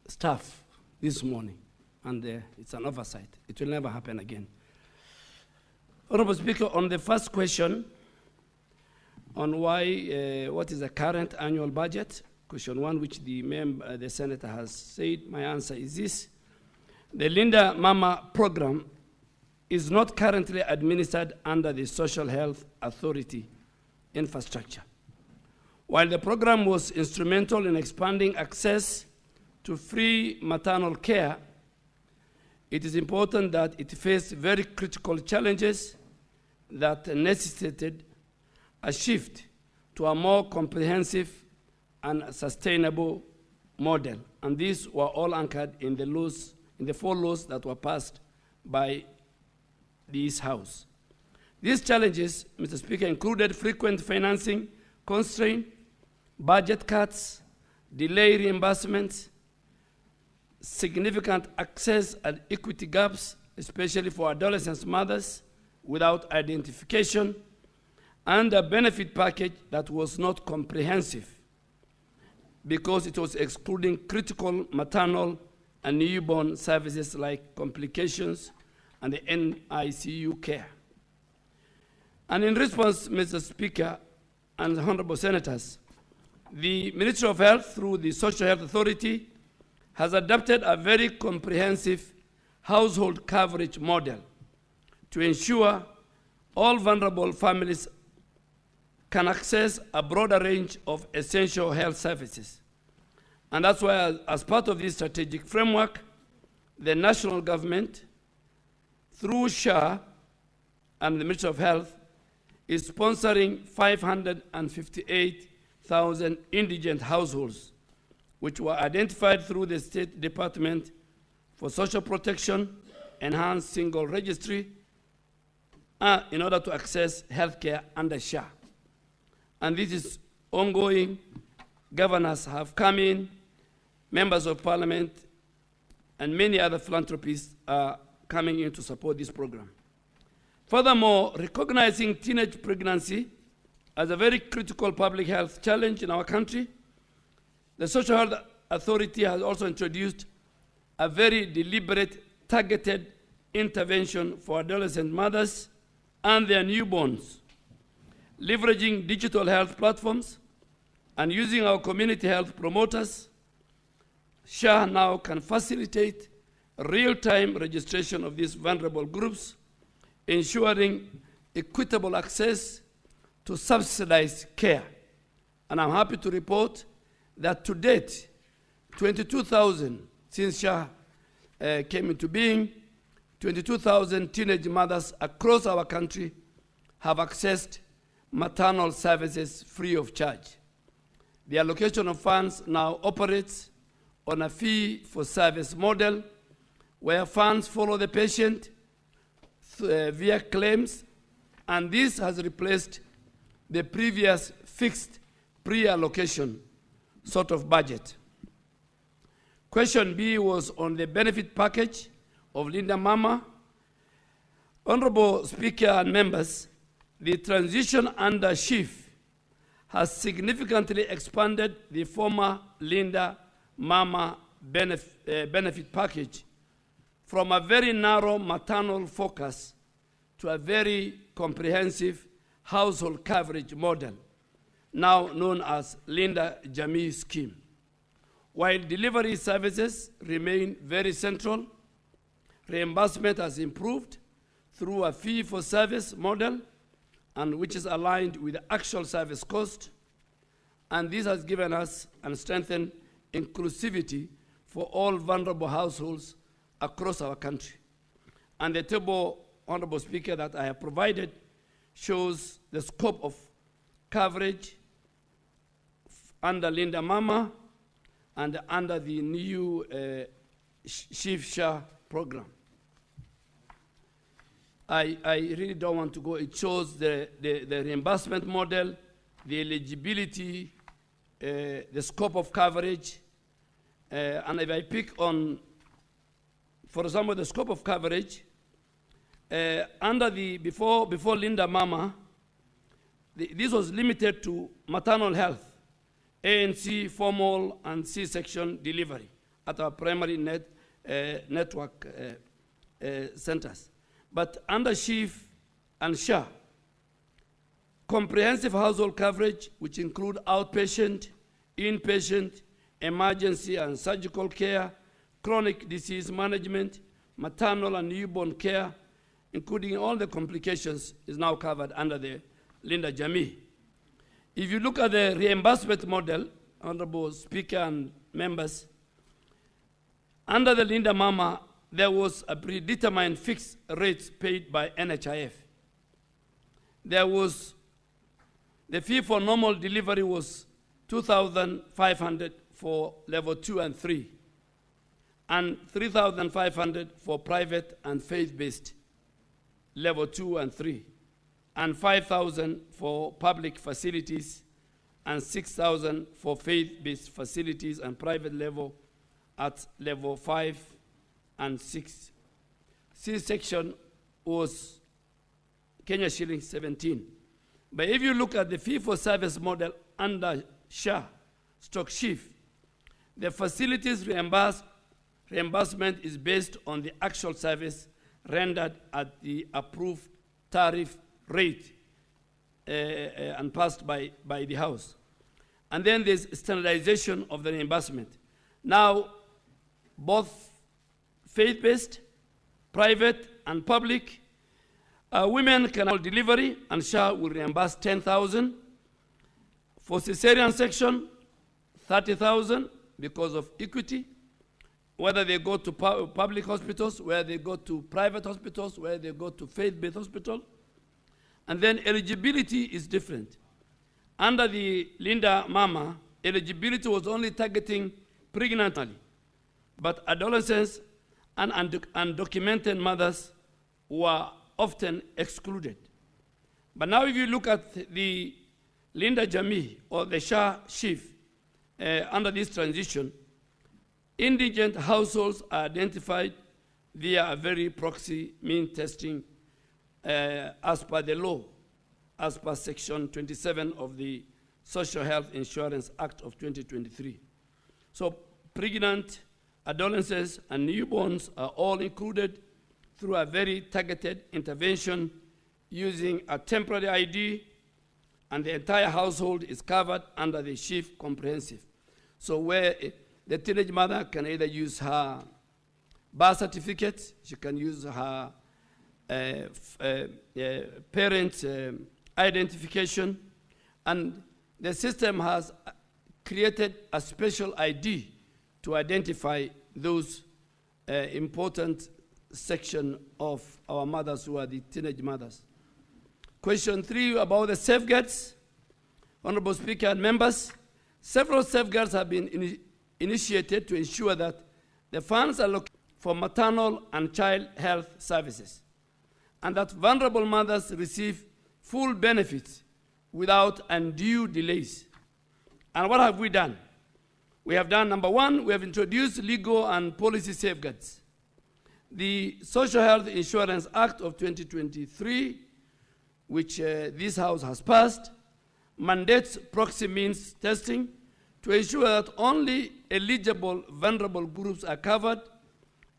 staff this morning, and it's an oversight. It will never happen again. Honorable Speaker, on the first question, on why, what is the current annual budget, question one, which the senator has said, my answer is this. The Linda Mama program is not currently administered under the Social Health Authority infrastructure. While the program was instrumental in expanding access to free maternal care, it is important that it faced very critical challenges that necessitated a shift to a more comprehensive and sustainable model. And these were all anchored in the 4 laws that were passed by this House. These challenges, Mr. Speaker, included frequent financing constraints, budget cuts, delay reimbursements, significant access and equity gaps, especially for adolescent mothers without identification, and a benefit package that was not comprehensive because it was excluding critical maternal and newborn services like complications and the NICU care. And in response, Mr. Speaker and honorable senators, the Ministry of Health, through the Social Health Authority, has adopted a very comprehensive household coverage model to ensure all vulnerable families can access a broader range of essential health services. And that's why, as part of this strategic framework, the national government, through SHA and the Ministry of Health, is sponsoring 558,000 indigent households, which were identified through the State Department for Social Protection Enhanced Single Registry in order to access healthcare under SHA. And this is ongoing. Governors have come in, members of parliament, and many other philanthropists are coming in to support this program. Furthermore, recognizing teenage pregnancy as a very critical public health challenge in our country, the Social Health Authority has also introduced a very deliberate, targeted intervention for adolescent mothers and their newborns, leveraging digital health platforms and using our community health promoters. SHA now can facilitate real-time registration of these vulnerable groups, ensuring equitable access to subsidized care. And I'm happy to report that to date, 22,000, since SHA came into being, 22,000 teenage mothers across our country have accessed maternal services free of charge. The allocation of funds now operates on a fee-for-service model where funds follow the patient via claims, and this has replaced the previous fixed pre-allocation sort of budget. Question B was on the benefit package of Linda Mama. Honorable Speaker and members, the transition under SHIF has significantly expanded the former Linda Mama benefit package from a very narrow maternal focus to a very comprehensive household coverage model, now known as Linda Jamii Scheme. While delivery services remain very central, reimbursement has improved through a fee-for-service model, and which is aligned with the actual service cost, and this has given us and strengthened inclusivity for all vulnerable households across our country. And the table, Honorable Speaker, that I have provided shows the scope of coverage under Linda Mama and under the new SHA program. I really don't want to go. It shows the reimbursement model, the eligibility, the scope of coverage. And if I pick on, for example, the scope of coverage, under the, before Linda Mama, this was limited to maternal health, ANC, formal, and C-section delivery at our primary network centers. But under SHIF and SHA, comprehensive household coverage, which include outpatient, inpatient, emergency and surgical care, chronic disease management, maternal and newborn care, including all the complications, is now covered under the Linda Jamii. If you look at the reimbursement model, Honorable Speaker and members, under the Linda Mama, there was a predetermined fixed rates paid by NHIF. There was, the fee for normal delivery was 2,500 for level 2 and 3, and 3,500 for private and faith-based level 2 and 3, and 5,000 for public facilities, and 6,000 for faith-based facilities and private level at level 5 and 6. C-section was Kenya shilling 17. But if you look at the fee-for-service model under SHA, SHIF, the facilities reimbursement is based on the actual service rendered at the approved tariff rate and passed by the House. And then there's standardization of the reimbursement. Now, both faith-based, private, and public, women can have delivery, and SHA will reimburse 10,000. For cesarean section, 30,000 because of equity, whether they go to public hospitals, whether they go to private hospitals, whether they go to faith-based hospital. And then eligibility is different. Under the Linda Mama, eligibility was only targeting pregnant, but adolescents and undocumented mothers were often excluded. But now if you look at the Linda Jamii or the SHA SHIF, under this transition, indigent households are identified via a very proxy mean testing as per the law, as per Section 27 of the Social Health Insurance Act of 2023. So pregnant, adolescents, and newborns are all included through a very targeted intervention using a temporary ID, and the entire household is covered under the SHIF comprehensive. So where the teenage mother can either use her birth certificate, she can use her parent identification, and the system has created a special ID to identify those important section of our mothers who are the teenage mothers. Question 3 about the safeguards. Honorable Speaker and members, several safeguards have been initiated to ensure that the funds are allocated for maternal and child health services, and that vulnerable mothers receive full benefits without undue delays. And what have we done? We have done, number one, we have introduced legal and policy safeguards. The Social Health Insurance Act of 2023, which this House has passed, mandates proxy means testing to ensure that only eligible vulnerable groups are covered,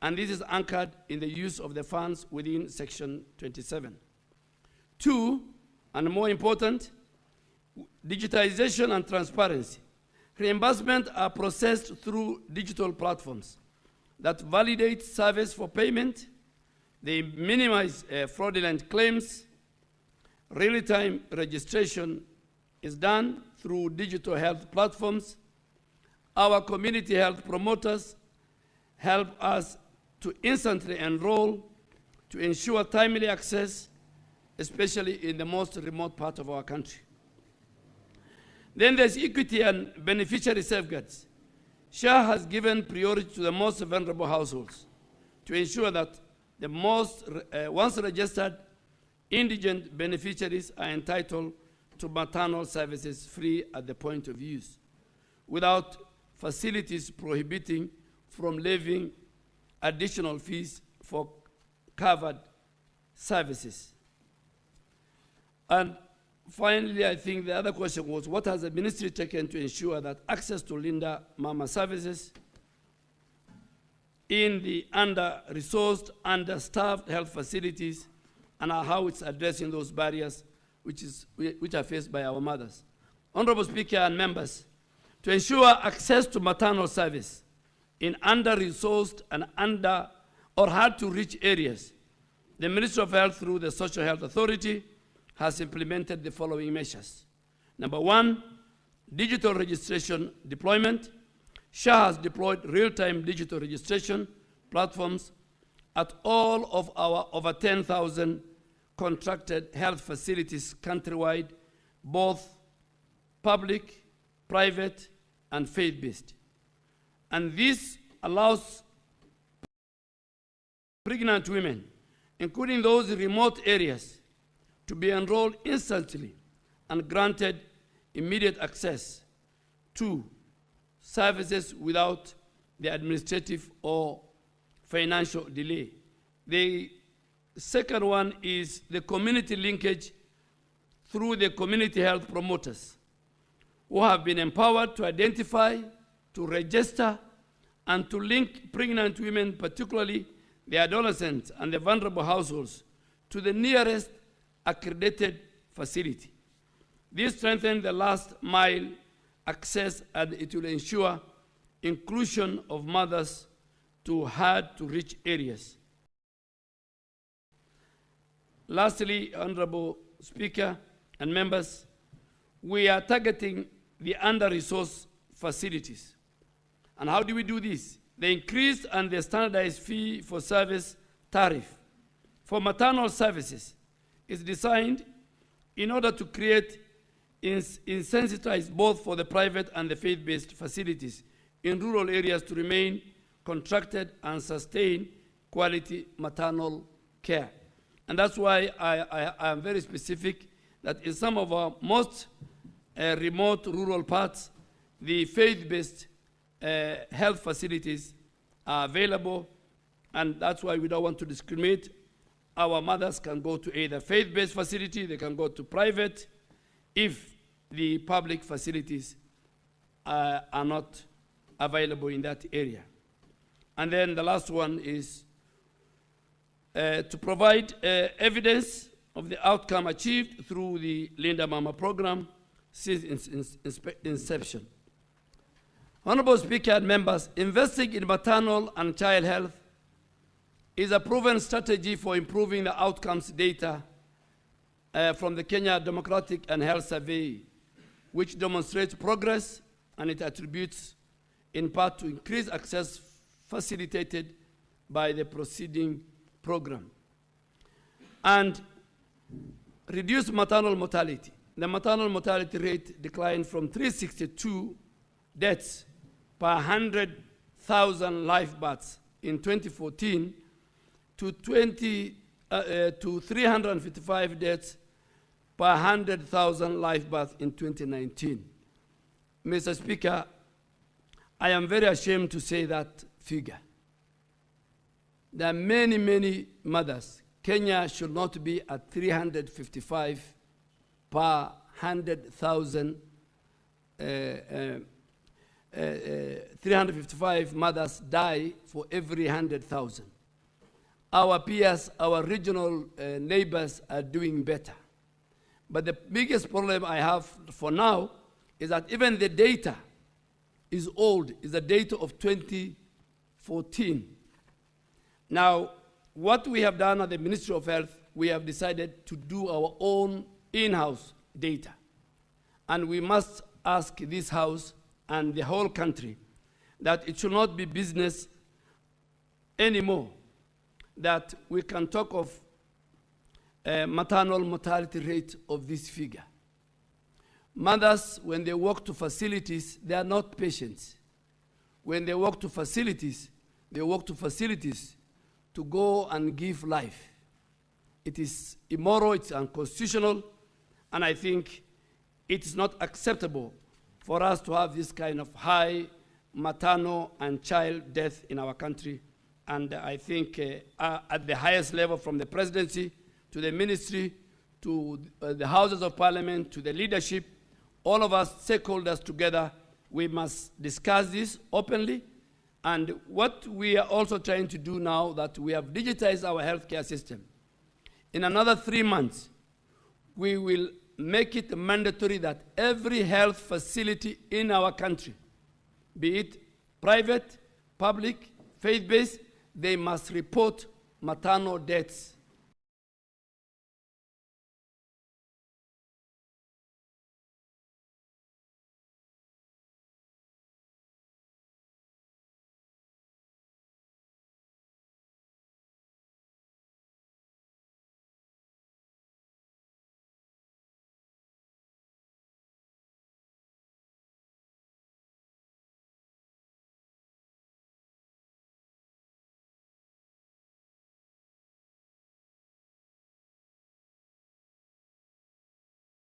and this is anchored in the use of the funds within Section 27. 2, and more important, digitization and transparency. Reimbursement are processed through digital platforms that validate service for payment. They minimize fraudulent claims. Real-time registration is done through digital health platforms. Our community health promoters help us to instantly enroll to ensure timely access, especially in the most remote part of our country. Then there's equity and beneficiary safeguards. SHA has given priority to the most vulnerable households to ensure that The once registered indigent beneficiaries are entitled to maternal services free at the point of use, without facilities prohibiting from levying additional fees for covered services. And finally, I think the other question was, what has the ministry taken to ensure that access to Linda Mama services in the under-resourced, understaffed health facilities, and how it's addressing those barriers which are faced by our mothers? Honorable Speaker and members, to ensure access to maternal service in under-resourced and hard-to-reach areas, the Ministry of Health, through the Social Health Authority, has implemented the following measures. Number one, digital registration deployment. SHA has deployed real-time digital registration platforms at all of our over 10,000 contracted health facilities countrywide, both public, private, and faith-based. And this allows pregnant women, including those in remote areas, to be enrolled instantly and granted immediate access to services without the administrative or financial delay. The second one is the community linkage through the community health promoters, who have been empowered to identify, to register, and to link pregnant women, particularly the adolescents and the vulnerable households, to the nearest accredited facility. This strengthens the last mile access, and it will ensure inclusion of mothers to hard-to-reach areas. Lastly, Honorable Speaker and members, we are targeting the under-resourced facilities. And how do we do this? The increased and the standardized fee for service tariff for maternal services is designed in order to create insensitize both for the private and the faith-based facilities in rural areas to remain contracted and sustain quality maternal care. And that's why I am very specific that in some of our most remote rural parts, the faith-based health facilities are available, and that's why we don't want to discriminate. Our mothers can go to either faith-based facility, they can go to private, if the public facilities are not available in that area. And then the last one is to provide evidence of the outcome achieved through the Linda Mama program since inception. Honorable Speaker and members, investing in maternal and child health is a proven strategy for improving the outcomes data from the Kenya Demographic and Health Survey, which demonstrates progress, and it attributes in part to increased access facilitated by the preceding program. And reduced maternal mortality. The maternal mortality rate declined from 362 deaths per 100,000 live births in 2014 to 355 deaths per 100,000 live births in 2019. Mr. Speaker, I am very ashamed to say that figure. There are many, many mothers. Kenya should not be at 355 per 100,000, 355 mothers die for every 100,000. Our peers, our regional neighbors are doing better. But the biggest problem I have for now is that even the data is old, is the data of 2014. Now, what we have done at the Ministry of Health, we have decided to do our own in-house data. And we must ask this House and the whole country that it should not be business anymore, that we can talk of maternal mortality rate of this figure. Mothers, when they walk to facilities, they are not patients. When they walk to facilities, they walk to facilities to go and give life. It is immoral, it's unconstitutional, and I think it is not acceptable for us to have this kind of high maternal and child death in our country. And I think at the highest level, from the presidency to the ministry, to the houses of parliament, to the leadership, all of us stakeholders together, we must discuss this openly. And what we are also trying to do now, that we have digitized our healthcare system. In another 3 months, we will make it mandatory that every health facility in our country, be it private, public, faith-based, they must report maternal deaths.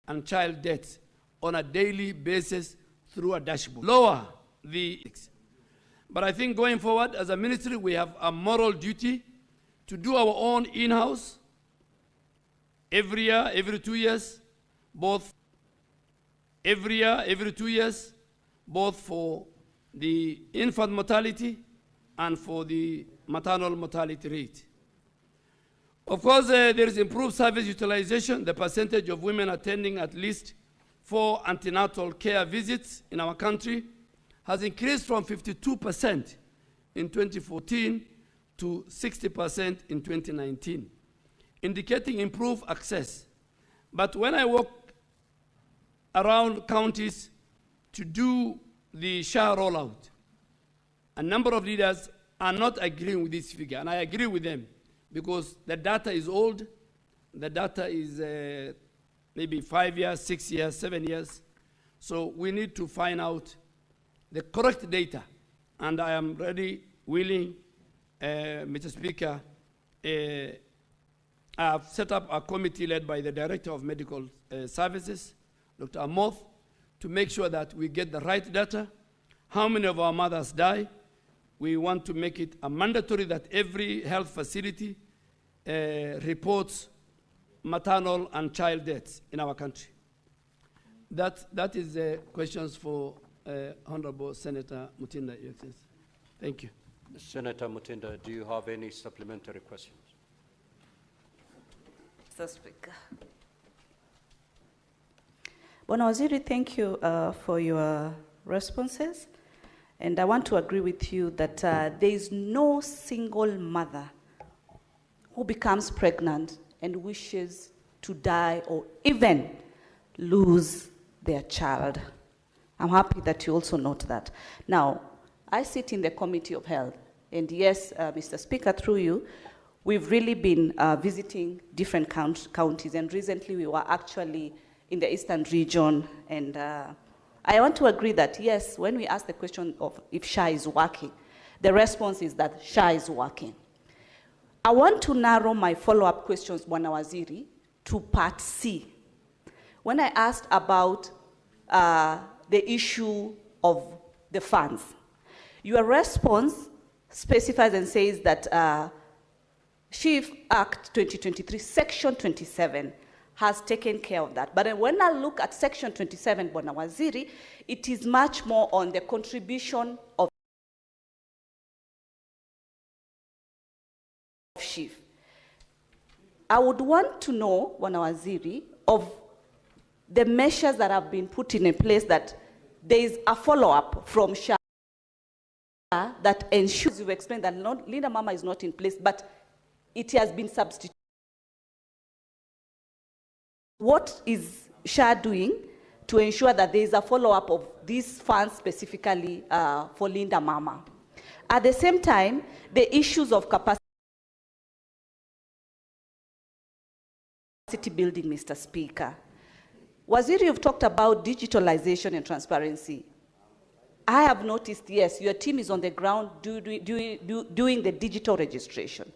And child deaths on a daily basis through a dashboard. Lower the... But I think going forward, as a ministry, we have a moral duty to do our own in-house every year, every 2 years, both every year, every 2 years, both for the infant mortality and for the maternal mortality rate. Of course, there is improved service utilization. The percentage of women attending at least 4 antenatal care visits in our country has increased from 52% in 2014 to 60% in 2019, indicating improved access. But when I walk around counties to do the SHA rollout, a number of leaders are not agreeing with this figure, and I agree with them, because the data is old. The data is maybe 5 years, 6 years, 7 years. So we need to find out the correct data. And I am ready, willing, Mr. Speaker, I have set up a committee led by the Director of Medical Services, Dr. Amoth, to make sure that we get the right data. How many of our mothers die? We want to make it a mandatory that every health facility reports maternal and child deaths in our country. That is the questions for Honorable Senator Mutinda, Your Excellency. Thank you. Senator Mutinda, do you have any supplementary questions? Mr. Speaker. Bwana Waziri, thank you for your responses. And I want to agree with you that there is no single mother who becomes pregnant and wishes to die or even lose their child. I'm happy that you also note that. Now, I sit in the Committee of Health, and yes, Mr. Speaker, through you, we've really been visiting different counties, and recently we were actually in the Eastern region, and I want to agree that, yes, when we ask the question of if SHA is working, the response is that SHA is working. I want to narrow my follow-up questions, Bwana Waziri, to part C. When I asked about the issue of the funds, your response specifies and says that Chief Act 2023, Section 27, has taken care of that. But when I look at Section 27, Bwana Waziri, it is much more on the contribution of chief. I would want to know, Bwana Waziri, of the measures that have been put in place, that there is a follow-up from SHA that ensures, you've explained that Linda Mama is not in place, but it has been substituted. What is SHA doing to ensure that there is a follow-up of these funds specifically for Linda Mama? At the same time, the issues of capacity building, Mr. Speaker. Waziri, you've talked about digitalization and transparency. I have noticed, yes, your team is on the ground doing the digital registration.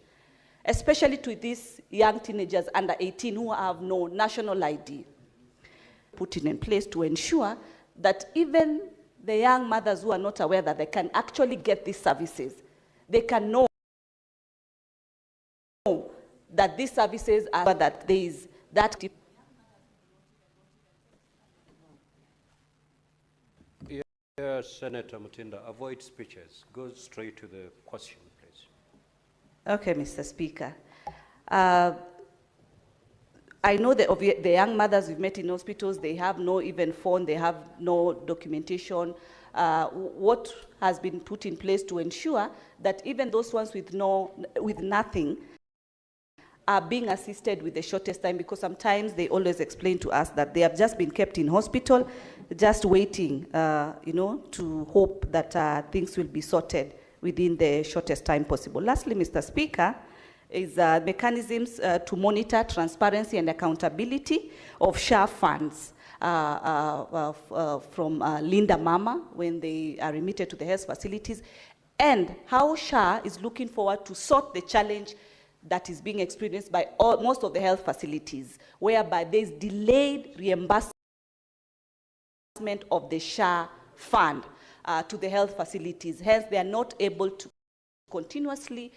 especially to these young teenagers under 18 who have no national ID, put in place to ensure that even the young mothers who are not aware that they can actually get these services, they can know that these services are, that there is that. Senator Mutinda, avoid speeches. Go straight to the question, please. Okay, Mr. Speaker. I know that of the young mothers we've met in hospitals, they have no even phone, they have no documentation. What has been put in place to ensure that even those ones with nothing are being assisted with the shortest time, because sometimes they always explain to us that they have just been kept in hospital, just waiting, to hope that things will be sorted within the shortest time possible. Lastly, Mr. Speaker, is mechanisms to monitor transparency and accountability of SHA funds from Linda Mama when they are remitted to the health facilities, and how SHA is looking forward to sort the challenge that is being experienced by most of the health facilities, whereby there's delayed reimbursement of the SHA fund to the health facilities. Hence, they are not able to continuously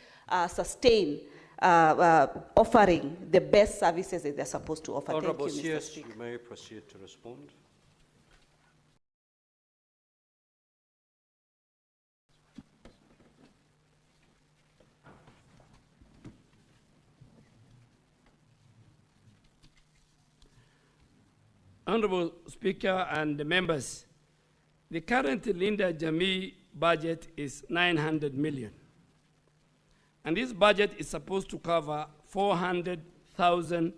sustain offering the best services that they're supposed to offer. Honorable Thank you, Mr. CS, Speaker. you may proceed to respond. Honorable Speaker and the members, the current Linda Jamii budget is 900 million. And this budget is supposed to cover 400,000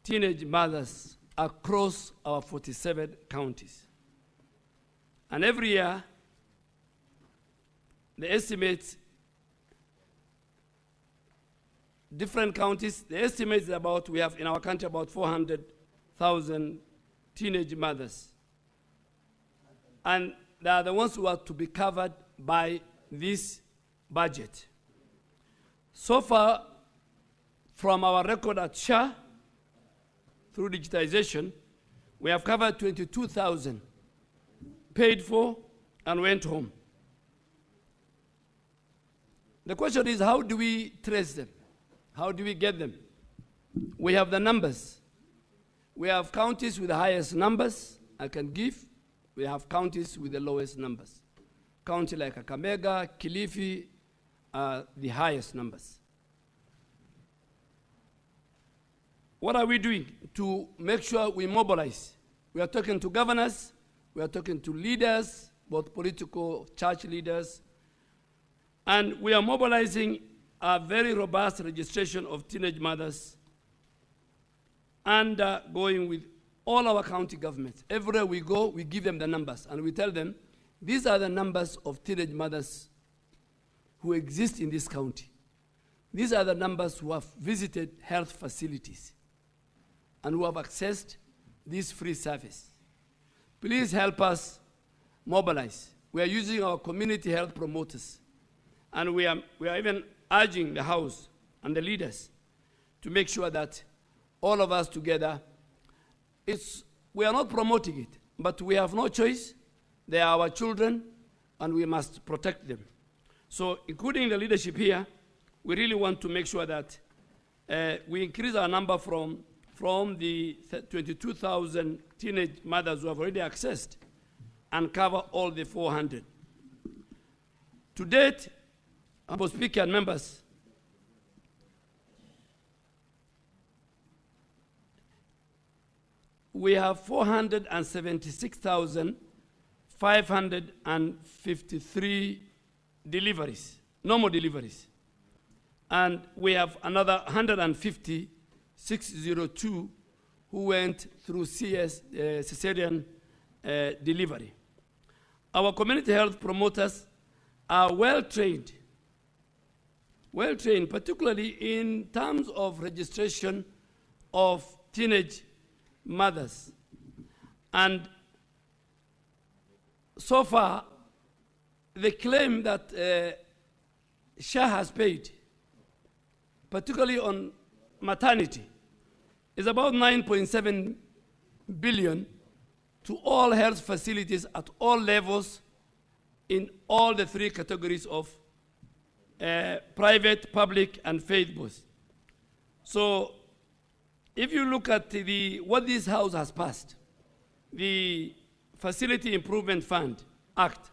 teenage mothers across our 47 counties. And every year, the estimates, different counties, the estimate is about, we have in our country about 400,000 teenage mothers. And they are the ones who are to be covered by this budget. So far, from our record at SHA, through digitization, we have covered 22,000, paid for and went home. The question is, how do we trace them? How do we get them? We have the numbers. We have counties with the highest numbers I can give. We have counties with the lowest numbers. County like Kakamega, Kilifi, the highest numbers. What are we doing to make sure we mobilize? We are talking to governors, we are talking to leaders, both political, church leaders, and we are mobilizing a very robust registration of teenage mothers and going with all our county governments. Everywhere we go, we give them the numbers, and we tell them, these are the numbers of teenage mothers who exist in this county. These are the numbers who have visited health facilities and who have accessed this free service. Please help us mobilize. We are using our community health promoters, and we are even urging the House and the leaders to make sure that all of us together, we are not promoting it, but we have no choice. They are our children, and we must protect them. So, including the leadership here, we really want to make sure that we increase our number from the 22,000 teenage mothers who have already accessed and cover all the 400. To date, Honorable Speaker and members, we have 476,553 deliveries, normal deliveries. And we have another 150,602 who went through cesarean delivery. Our community health promoters are well-trained, particularly in terms of registration of teenage mothers. And so far, the claim that SHA has paid particularly on maternity, is about 9.7 billion to all health facilities at all levels in all the three categories of private, public, and faith-based. So if you look at what this House has passed, the Facility Improvement Fund Act,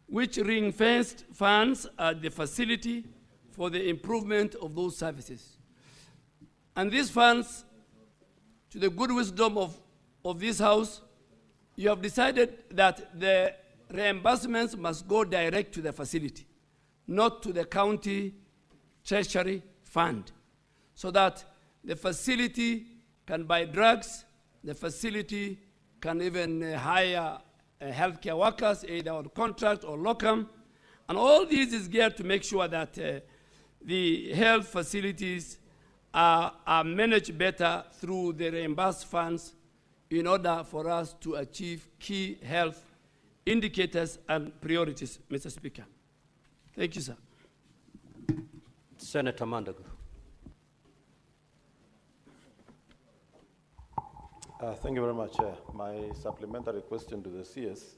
which ring-fenced funds at the facility for the improvement of those services. And these funds, to the good wisdom of this House, you have decided that the reimbursements must go direct to the facility, not to the county treasury fund, so that the facility can buy drugs, the facility can even hire healthcare workers, either on contract or locum. And all this is geared to make sure that the health facilities are managed better through the reimbursed funds in order for us to achieve key health indicators and priorities, Mr. Speaker. Thank you, sir. Senator Mandago. Thank you very much. My supplementary question to the CS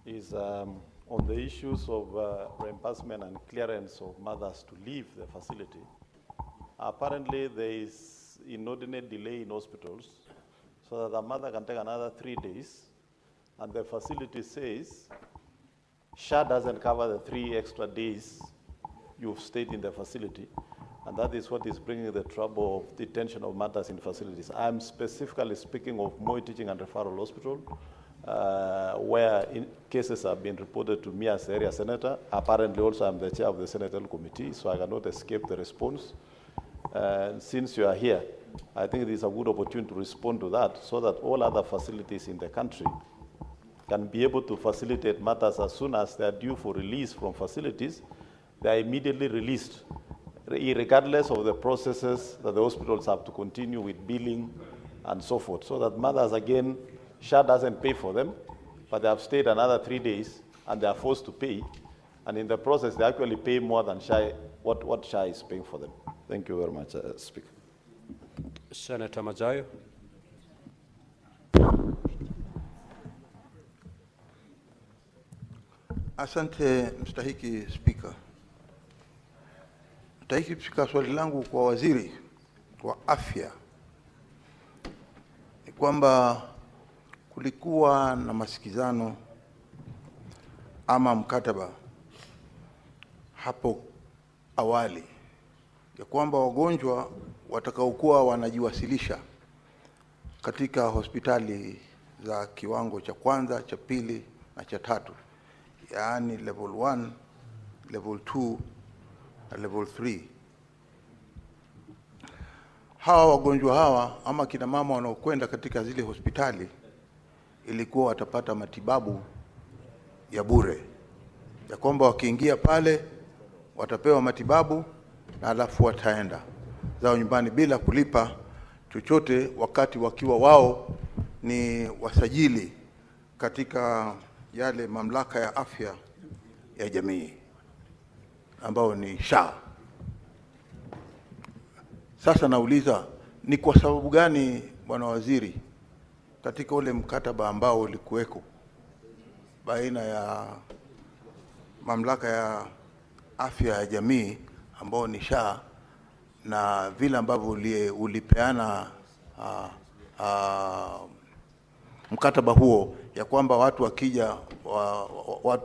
is on the issues of reimbursement and clearance of mothers to leave the facility. Apparently, there is inordinate delay in hospitals, so that the mother can take another 3 days, and the facility says SHA doesn't cover the 3 extra days you've stayed in the facility, and that is what is bringing the trouble of detention of mothers in facilities. I'm specifically speaking of Moi Teaching and Referral Hospital, where cases have been reported to me as area senator. Apparently also I'm the chair of the senatorial committee, so I cannot escape the response. Since you are here, I think it is a good opportunity to respond to that, so that all other facilities in the country can be able to facilitate matters as soon as they are due for release from facilities. They are immediately released, regardless of the processes that the hospitals have to continue with billing and so forth, so that mothers, again, SHA doesn't pay for them, but they have stayed another 3 days and they are forced to pay, and in the process they actually pay more than SHA, what SHA is paying for them. Thank you very much, Speaker. Senator Mazayo. Asante mstahiki Spika. Mstahiki Spika, swali langu kwa waziri wa afya ni kwamba kulikuwa na masikizano ama mkataba hapo awali ya kwamba wagonjwa watakaokuwa wanajiwasilisha katika hospitali za kiwango cha kwanza, cha pili na cha tatu, yaani level 1, level 2 na level 3. Hawa wagonjwa hawa ama kina mama wanaokwenda katika zile hospitali ilikuwa watapata matibabu ya bure, ya kwamba wakiingia pale watapewa matibabu na alafu wataenda zao nyumbani bila kulipa chochote, wakati wakiwa wao ni wasajili katika yale mamlaka ya afya ya jamii ambao ni SHA. Sasa nauliza, ni kwa sababu gani bwana waziri, katika ule mkataba ambao ulikuweko baina ya mamlaka ya afya ya jamii ambao ni SHA na vile ambavyo ulipeana mkataba huo, ya kwamba watu wakija,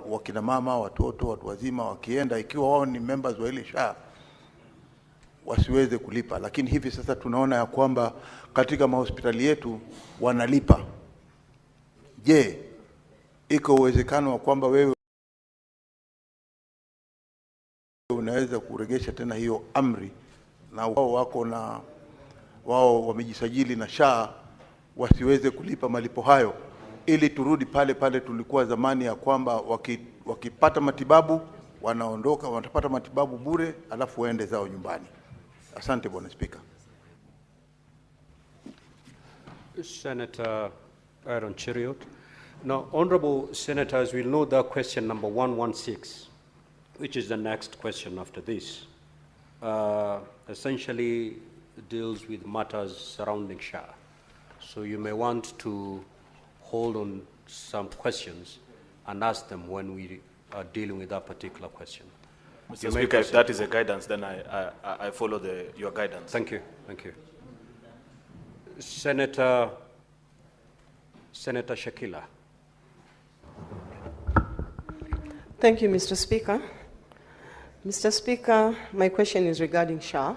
wakina mama, watoto, watu wazima wakienda, ikiwa wao ni members wa ile SHA, wasiweze kulipa, lakini hivi sasa tunaona ya kwamba katika mahospitali yetu wanalipa. Je, iko uwezekano wa kwamba wewe unaweza kuregesha tena hiyo amri, na wao wamejisajili na SHA wasiweze kulipa malipo hayo, ili turudi pale pale tulikuwa zamani, ya kwamba wakipata matibabu wanaondoka, watapata matibabu bure alafu waende zao nyumbani? Asante bwana Speaker. Senator Aaron Cheriot. Now, honorable senators will know that question number 116, which is the next question after this. essentially deals with matters surrounding SHA. So you may want to hold on some questions and ask them when we are dealing with that particular question. Mr. Speaker, if that is a guidance, then I follow your guidance. Thank you. Thank you. Senator Shakila. Thank you, Mr. Speaker. Mr. Speaker, my question is regarding SHA.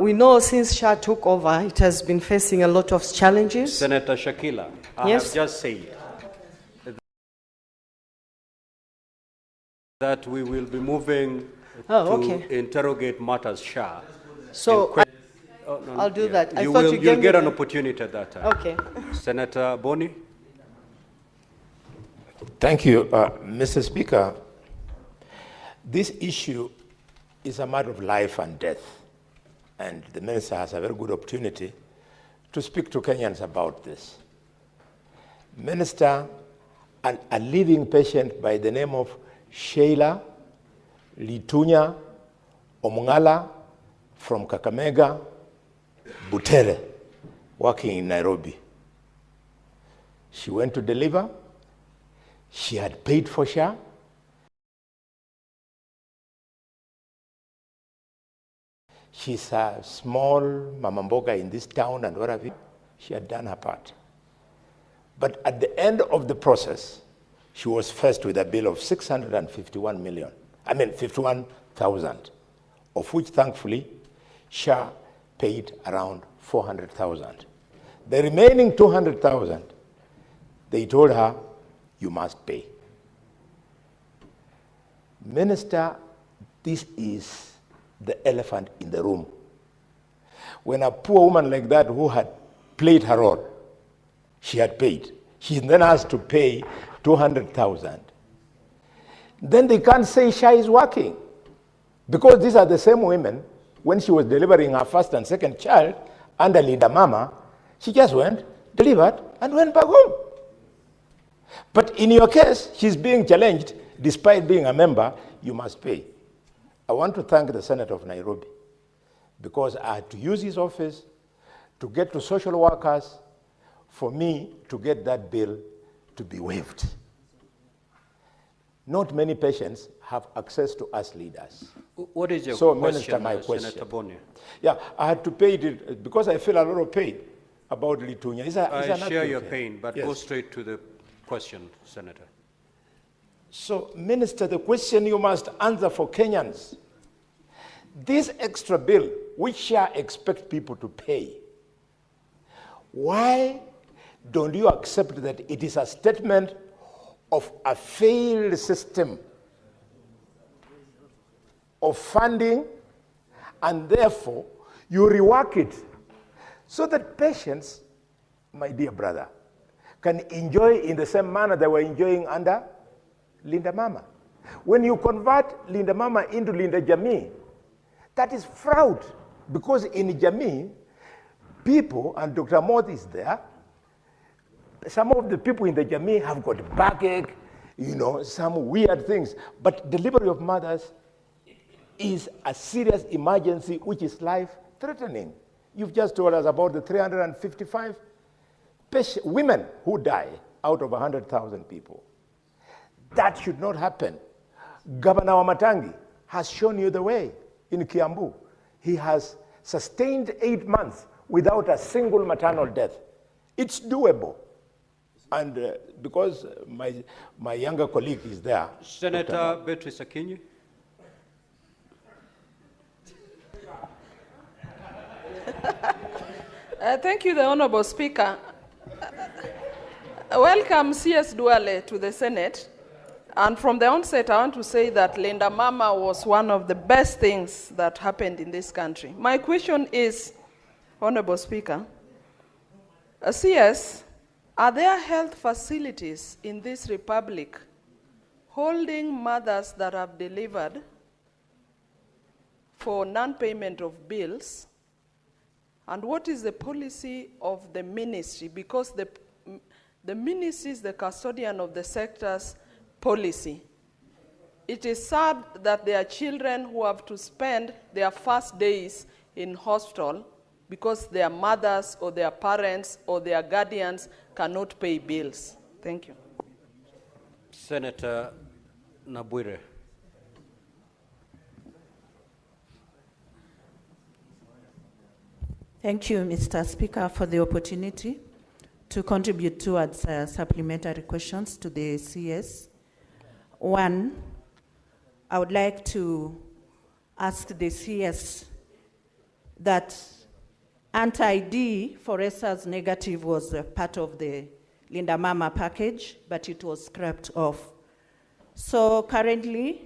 We know since SHA took over, it has been facing a lot of challenges. Senator Shakila, I Yes. have just said that we will be moving to interrogate matters SHA. So I'll do that. I thought you You'll gave get me an the- opportunity at that time. Okay. Senator Boni. Thank you, Mr. Speaker. This issue is a matter of life and death, and the minister has a very good opportunity to speak to Kenyans about this. Minister, a living patient by the name of Sheila Litunya Omungala from Kakamega, Butere, working in Nairobi. She went to deliver. She had paid for SHA. She's a small mamamboga in this town and whatever. She had done her part. But at the end of the process, she was faced with a bill of 51,000, of which thankfully SHA paid around 400,000. The remaining 200,000, they told her, you must pay. Minister, this is the elephant in the room. When a poor woman like that who had played her role, she had paid. She then has to pay 200,000. Then they can't say SHA is working. Because these are the same women, when she was delivering her first and second child under Linda Mama, she just went, delivered, and went back home. But in your case, she's being challenged, despite being a member, you must pay. I want to thank the Senator of Nairobi, because I had to use his office to get to social workers for me to get that bill to be waived. Not many patients have access to us leaders. What is your so, question, Minister, my question. Senator Boni? Yeah, I had to pay it because I feel a lot of pain about Litunya. I share your pain, but yes. Go straight to the question, Senator. So, Minister, the question you must answer for Kenyans, this extra bill, which SHA expect people to pay, why don't you accept that it is a statement of a failed system of funding, and therefore you rework it so that patients, my dear brother, can enjoy in the same manner they were enjoying under Linda Mama. When you convert Linda Mama into Linda Jamii, that is fraud, because in Jamii, people, and Dr. Moth is there, some of the people in the Jamii have got backache, some weird things, but delivery of mothers is a serious emergency which is life-threatening. You've just told us about the 355 women who die out of 100,000 people. That should not happen. Governor Wamatangi has shown you the way in Kiambu. He has sustained 8 months without a single maternal death. It's doable. And because my younger colleague is there. Senator Beatrice Akinyi. Thank you, the Honorable Speaker. Welcome, CS Duale, to the Senate. And from the onset, I want to say that Linda Mama was one of the best things that happened in this country. My question is, Honorable Speaker, CS, are there health facilities in this republic holding mothers that have delivered for non-payment of bills? And what is the policy of the ministry? Because the ministry is the custodian of the sector's policy. It is sad that there are children who have to spend their first days in hospital because their mothers or their parents or their guardians cannot pay bills. Thank you. Senator Nabwire. Thank you, Mr. Speaker, for the opportunity to contribute towards supplementary questions to the CS. One, I would like to ask the CS that anti-D for ESA's negative was a part of the Linda Mama package, but it was scrapped off. So currently,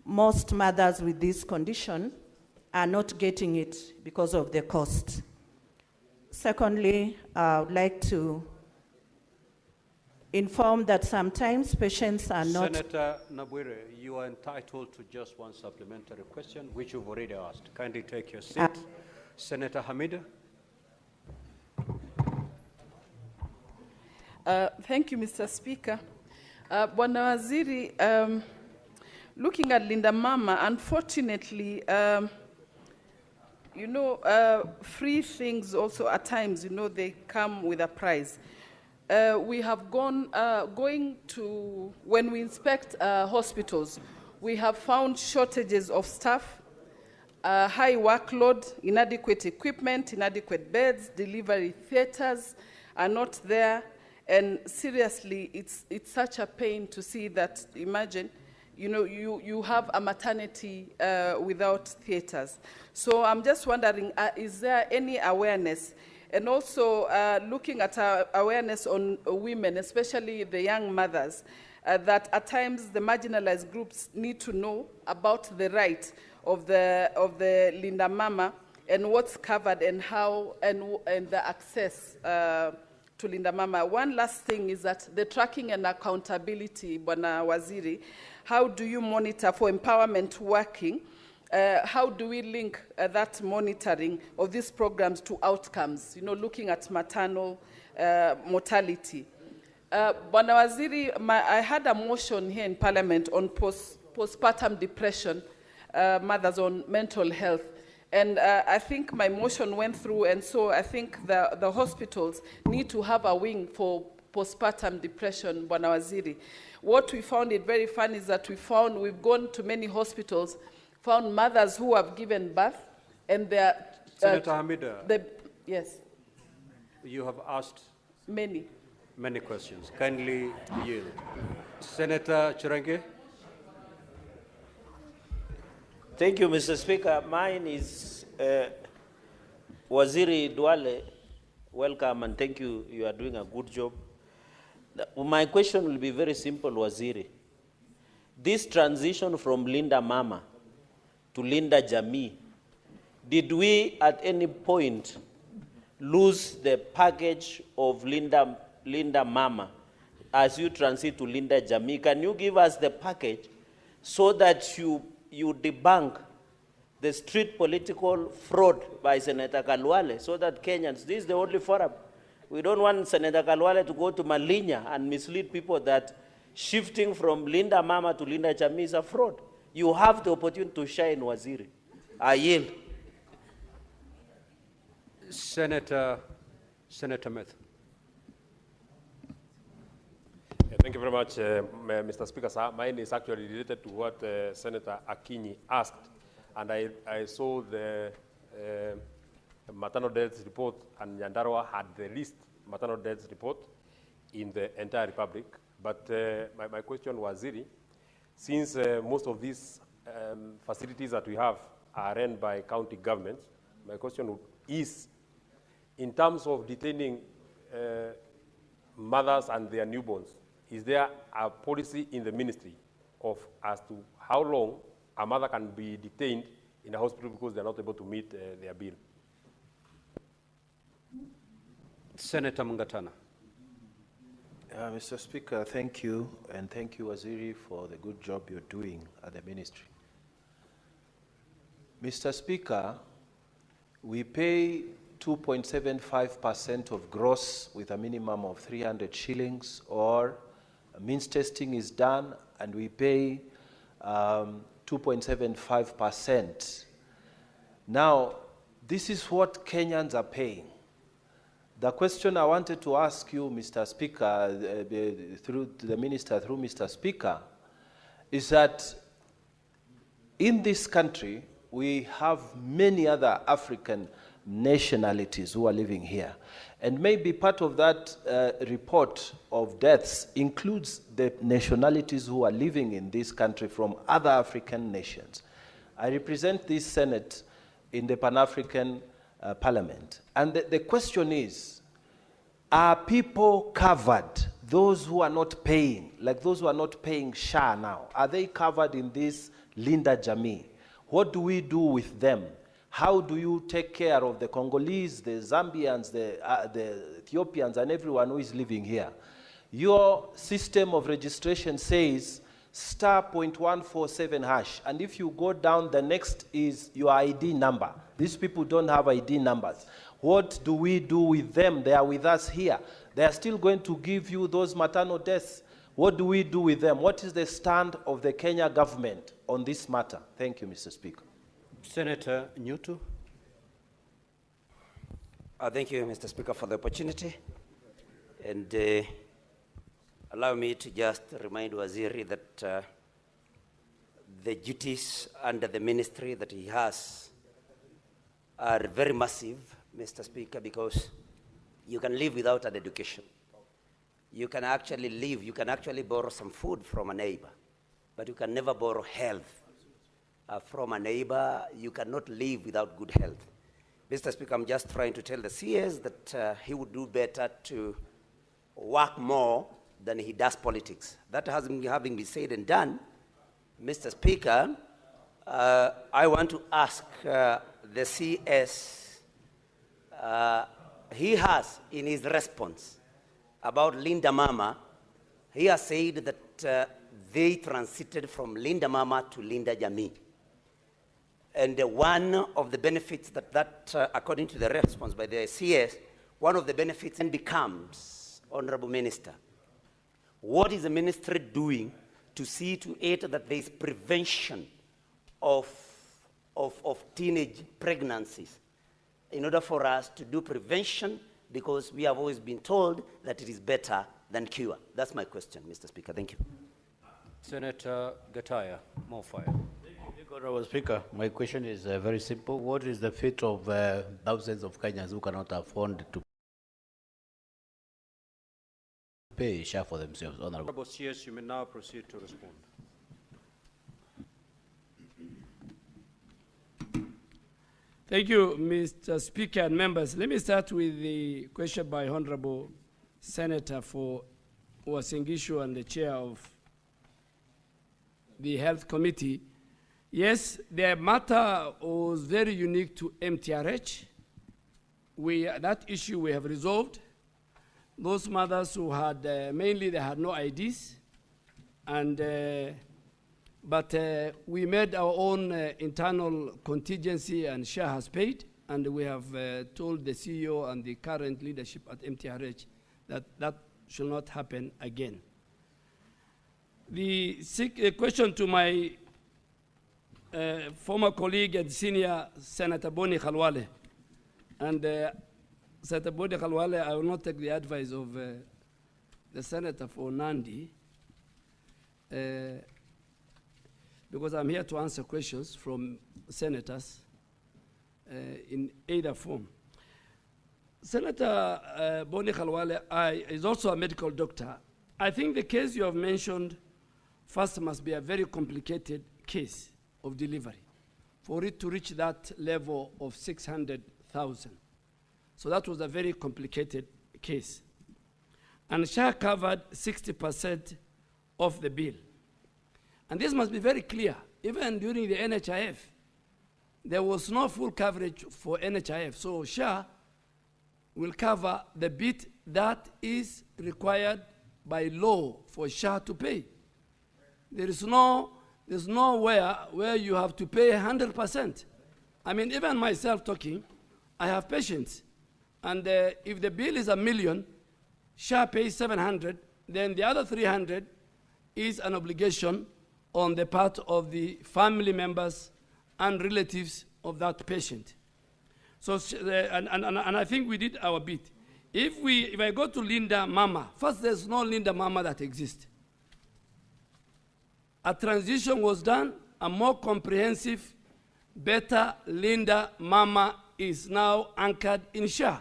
most mothers with this condition are not getting it because of the cost. Secondly, I would like to inform that sometimes patients are not... Senator Nabwire, you are entitled to just one supplementary question, which you've already asked. Kindly take your seat. Senator Hamida. Thank you, Mr. Speaker. Bwana Waziri, looking at Linda Mama, unfortunately, free things also at times, they come with a price. We have going to, when we inspect hospitals, we have found shortages of staff, high workload, inadequate equipment, inadequate beds, delivery theaters are not there. And seriously, it's such a pain to see that, imagine, you have a maternity without theaters. So I'm just wondering, is there any awareness? And also looking at awareness on women, especially the young mothers, that at times the marginalized groups need to know about the right of the Linda Mama and what's covered and how and the access to Linda Mama. One last thing is that the tracking and accountability, Bwana Waziri, how do you monitor for empowerment working? How do we link that monitoring of these programs to outcomes, looking at maternal mortality? Bwana Waziri, I had a motion here in Parliament on postpartum depression, mothers on mental health. And I think my motion went through, and so I think the hospitals need to have a wing for postpartum depression, Bwana Waziri. What we found it very fun is that we've gone to many hospitals, found mothers who have given birth, and they're... Senator Hamida. Yes. You have asked... Many questions. Kindly yield. Senator Chirenge. Thank you, Mr. Speaker. Mine is Waziri Duale. Welcome and thank you. You are doing a good job. My question will be very simple, Waziri. This transition from Linda Mama to Linda Jamii, did we at any point lose the package of Linda Mama as you transit to Linda Jamii? Can you give us the package so that you debunk the street political fraud by Senator Kalwale so that Kenyans, this is the only forum. We don't want Senator Kalwale to go to Malinya and mislead people that shifting from Linda Mama to Linda Jamii is a fraud. You have the opportunity to shine, Waziri. I yield. Senator Meth. Thank you very much, Mr. Speaker. Sir, mine is actually related to what Senator Akinyi asked. And I saw the maternal deaths report, and Nyandarua had the least maternal deaths report in the entire Republic. But my question was, Waziri, since most of these facilities that we have are run by county governments, my question is, in terms of detaining mothers and their newborns, is there a policy in the ministry as to how long a mother can be detained in a hospital because they're not able to meet their bill? Senator Mungatana. Mr. Speaker, thank you, and thank you, Waziri, for the good job you're doing at the ministry. Mr. Speaker, we pay 2.75% of gross with a minimum of 300 shillings, or means testing is done, and we pay 2.75%. Now, this is what Kenyans are paying. The question I wanted to ask you, Mr. Speaker, through the Minister, through Mr. Speaker, is that in this country, we have many other African nationalities who are living here. And maybe part of that report of deaths includes the nationalities who are living in this country from other African nations. I represent this Senate in the Pan-African Parliament. And the question is, are people covered, those who are not paying, like those who are not paying SHA now, are they covered in this Linda Jamii? What do we do with them? How do you take care of the Congolese, the Zambians, the Ethiopians, and everyone who is living here? Your system of registration says *.147#, and if you go down, the next is your ID number. These people don't have ID numbers. What do we do with them? They are with us here. They are still going to give you those maternal deaths. What do we do with them? What is the stand of the Kenya government on this matter? Thank you, Mr. Speaker. Senator Nyutu. Thank you, Mr. Speaker, for the opportunity. And allow me to just remind Waziri that the duties under the ministry that he has are very massive, Mr. Speaker, because you can live without an education. You can actually live, you can actually borrow some food from a neighbor, but you can never borrow health from a neighbor. You cannot live without good health. Mr. Speaker, I'm just trying to tell the CS that he would do better to work more than he does politics. That having been said and done, Mr. Speaker, I want to ask the CS, he has in his response about Linda Mama, he has said that they transited from Linda Mama to Linda Jamii. And one of the benefits that according to the response by the CS, one of the benefits then becomes, Honorable Minister, what is the ministry doing to see to it that there is prevention of teenage pregnancies in order for us to do prevention, because we have always been told that it is better than cure? That's my question, Mr. Speaker. Thank you. Senator Gataya, more fire. Honorable Speaker, my question is very simple. What is the fate of thousands of Kenyans who cannot afford to pay SHA for themselves? Honorable CS, you may now proceed to respond. Thank you, Mr. Speaker and members. Let me start with the question by Honorable Senator for Uasin-Gishu and the chair of the Health Committee. Yes, the matter was very unique to MTRH. That issue we have resolved. Those mothers who had, mainly they had no IDs, and but we made our own internal contingency, and SHA has paid, and we have told the CEO and the current leadership at MTRH that that should not happen again. The question to my former colleague and senior Senator Boni Khalwale, and Senator Boni Khalwale, I will not take the advice of the Senator for Nandi, because I'm here to answer questions from senators in either form. Senator Boni Khalwale is also a medical doctor. I think the case you have mentioned first must be a very complicated case of delivery for it to reach that level of 600,000. So that was a very complicated case. And SHA covered 60% of the bill. And this must be very clear. Even during the NHIF, there was no full coverage for NHIF. So SHA will cover the bit that is required by law for SHA to pay. There's nowhere where you have to pay 100%. I mean, even myself talking, I have patients. And if the bill is $1 million, SHA pays 700, then the other 300 is an obligation on the part of the family members and relatives of that patient. So, and I think we did our bit. If I go to Linda Mama, first there's no Linda Mama that exists. A transition was done, a more comprehensive, better Linda Mama is now anchored in SHA.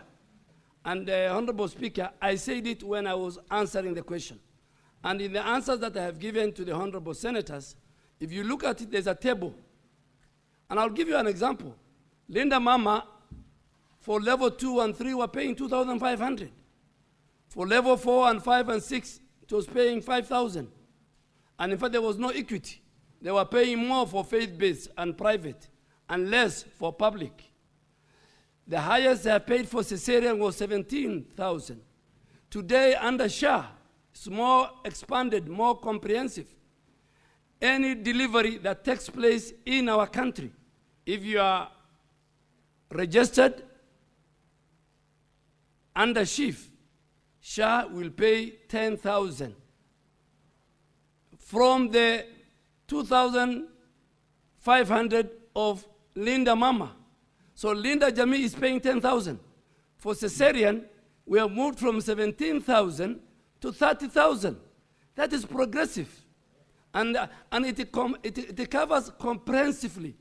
And Honorable Speaker, I said it when I was answering the question. And in the answers that I have given to the Honorable Senators, if you look at it, there's a table. And I'll give you an example. Linda Mama, for level 2 and 3, were paying 2,500. For level 4 and 5 and 6, it was paying 5,000. And in fact, there was no equity. They were paying more for faith-based and private, and less for public. The highest they have paid for cesarean was 17,000. Today, under SHA, it's more expanded, more comprehensive. Any delivery that takes place in our country, if you are registered under SHIF, SHA will pay 10,000 from the 2,500 of Linda Mama. So Linda Jamii is paying 10,000. For cesarean, we have moved from 17,000 to 30,000. That is progressive. And it covers comprehensively.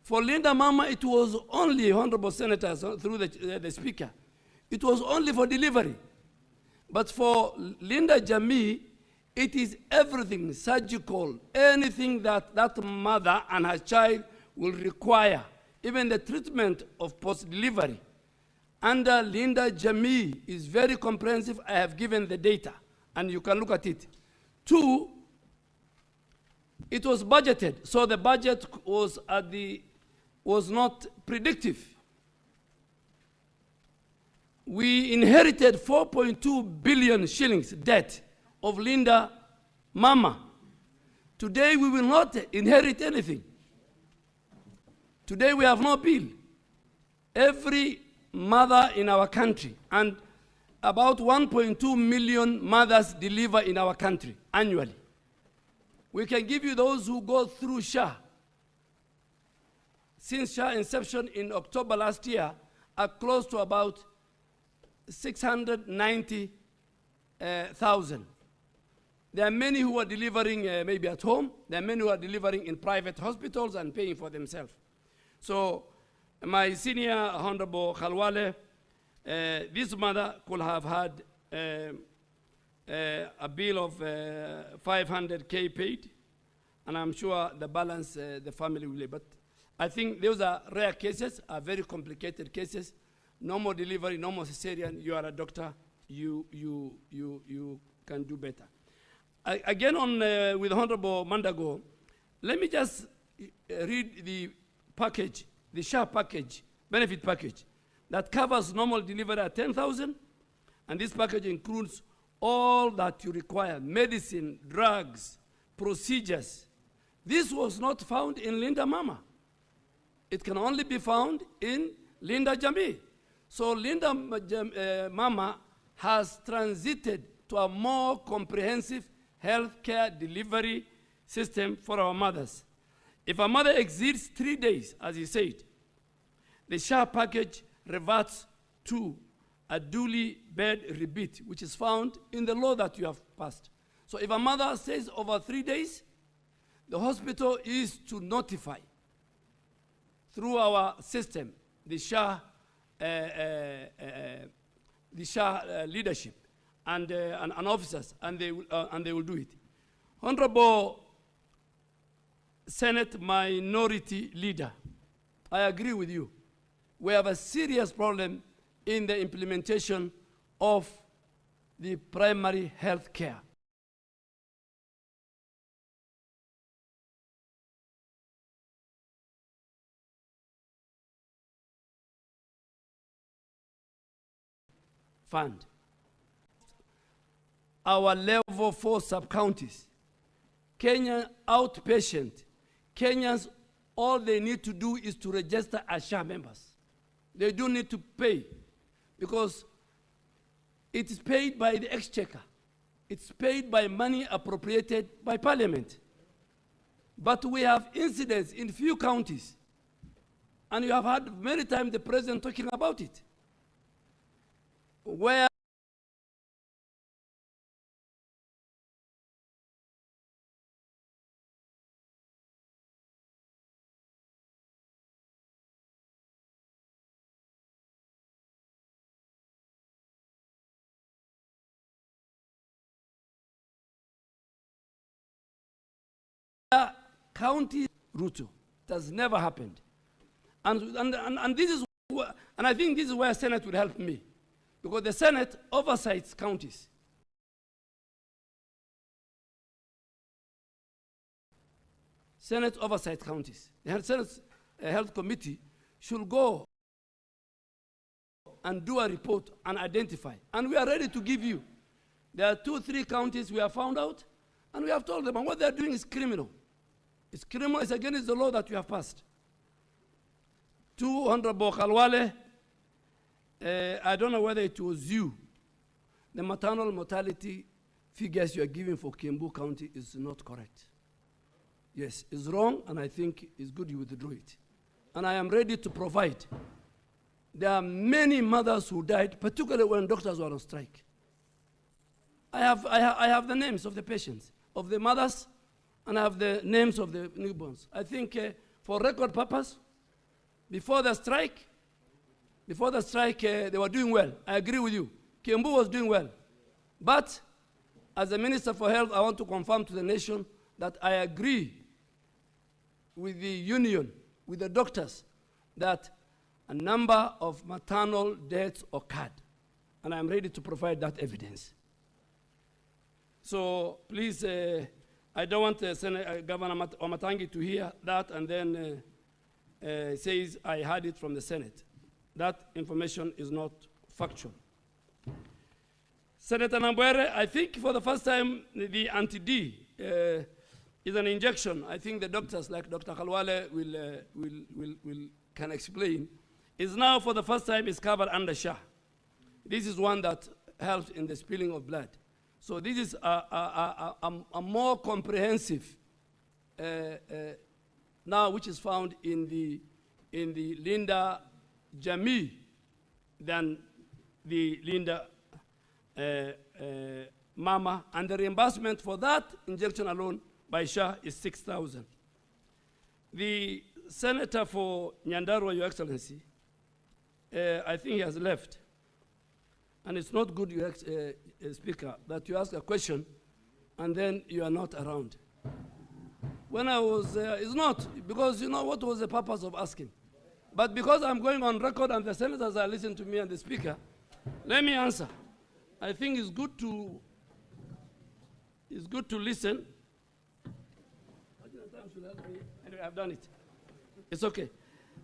For Linda Mama, it was only, Honorable Senators, through the Speaker, it was only for delivery. But for Linda Jamii, it is everything, surgical, anything that that mother and her child will require, even the treatment of post-delivery. Under Linda Jamii is very comprehensive. I have given the data, and you can look at it. 2, it was budgeted, so the budget was not predictive. We inherited 4.2 billion shillings debt of Linda Mama. Today we will not inherit anything. Today we have no bill. Every mother in our country, and about 1.2 million mothers deliver in our country annually. We can give you those who go through SHA. Since SHA inception in October last year, are close to about 690,000. There are many who are delivering maybe at home. There are many who are delivering in private hospitals and paying for themselves. So my senior Honorable Khalwale, this mother could have had a bill of 500K paid, and I'm sure the balance the family will. But I think those are rare cases, are very complicated cases. No more delivery, no more cesarean. You are a doctor. You can do better. Again, with Honorable Mandago, let me just read the package, the SHA package, benefit package, that covers normal delivery at 10,000, and this package includes all that you require: medicine, drugs, procedures. This was not found in Linda Mama. It can only be found in Linda Jamii. So Linda Mama has transited to a more comprehensive healthcare delivery system for our mothers. If a mother exceeds 3 days, as he said, the SHA package reverts to a duly bed rebate, which is found in the law that you have passed. So if a mother stays over 3 days, the hospital is to notify through our system, the SHA leadership and officers, and they will do it. Honorable Senate Minority Leader, I agree with you. We have a serious problem in the implementation of the primary health care. Fund. Our level 4 sub-counties, Kenya outpatient, Kenyans, all they need to do is to register as SHA members. They don't need to pay, because it is paid by the exchequer. It's paid by money appropriated by Parliament. But we have incidents in few counties, and you have heard many times the president talking about it, where county Ruto. It has never happened. And this is and I think this is where Senate will help me, because the Senate oversights counties. Senate oversights counties. The Senate Health Committee should go and do a report and identify. And we are ready to give you. There are 2-3 counties we have found out, and we have told them, and what they're doing is criminal. It's criminal, it's against the law that you have passed. To Honorable Kalwale, I don't know whether it was you. The maternal mortality figures you are giving for Kiambu County is not correct. Yes, it's wrong, and I think it's good you withdraw it. And I am ready to provide. There are many mothers who died, particularly when doctors were on strike. I have the names of the patients, of the mothers, and I have the names of the newborns. I think for record purpose, before the strike, they were doing well. I agree with you. Kiambu was doing well. But as a Minister for Health, I want to confirm to the nation that I agree with the union, with the doctors, that a number of maternal deaths occurred. And I'm ready to provide that evidence. So please, I don't want Governor Omatangi to hear that and then says I heard it from the Senate. That information is not factual. Senator Nambwere, I think for the first time the anti-D is an injection. I think the doctors like Dr. Kalwale can explain. Is now for the first time is covered under SHA. This is one that helps in the spilling of blood. So this is a more comprehensive now, which is found in the Linda Jamii than the Linda Mama, and the reimbursement for that injection alone by SHA is 6,000. The senator for Nyandarua, Your Excellency, I think he has left. And it's not good, Your Speaker, that you ask a question and then you are not around. When I was there, it's not, because you know what was the purpose of asking. But because I'm going on record and the senators are listening to me and the Speaker, let me answer. I think it's good to listen. Anyway, I've done it. It's okay.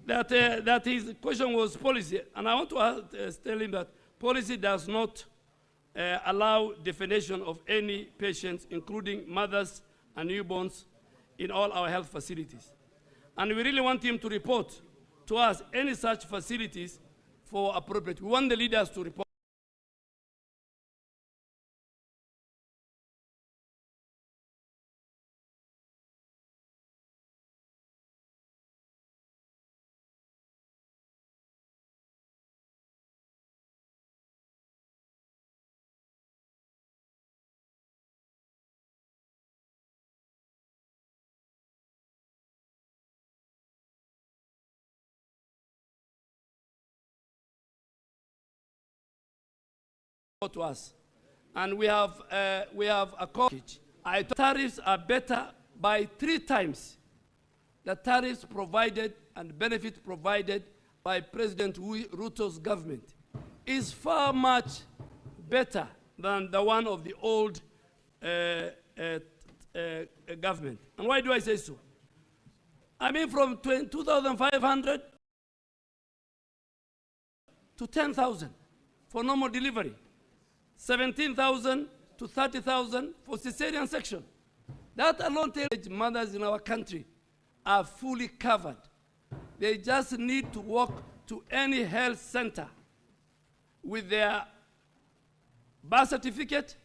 That his question was policy, and I want to tell him that policy does not allow definition of any patients, including mothers and newborns, in all our health facilities. And we really want him to report to us any such facilities for appropriate. We want the leaders to report. To us, and we have a package. Tariffs are better by 3 times the tariffs provided and benefit provided by President Ruto's government is far much better than the one of the old government. And why do I say so? I mean, from 2,500 to 10,000 for normal delivery. 17,000 to 30,000 for cesarean section. That alone tells mothers in our country are fully covered. They just need to walk to any health center with their birth certificate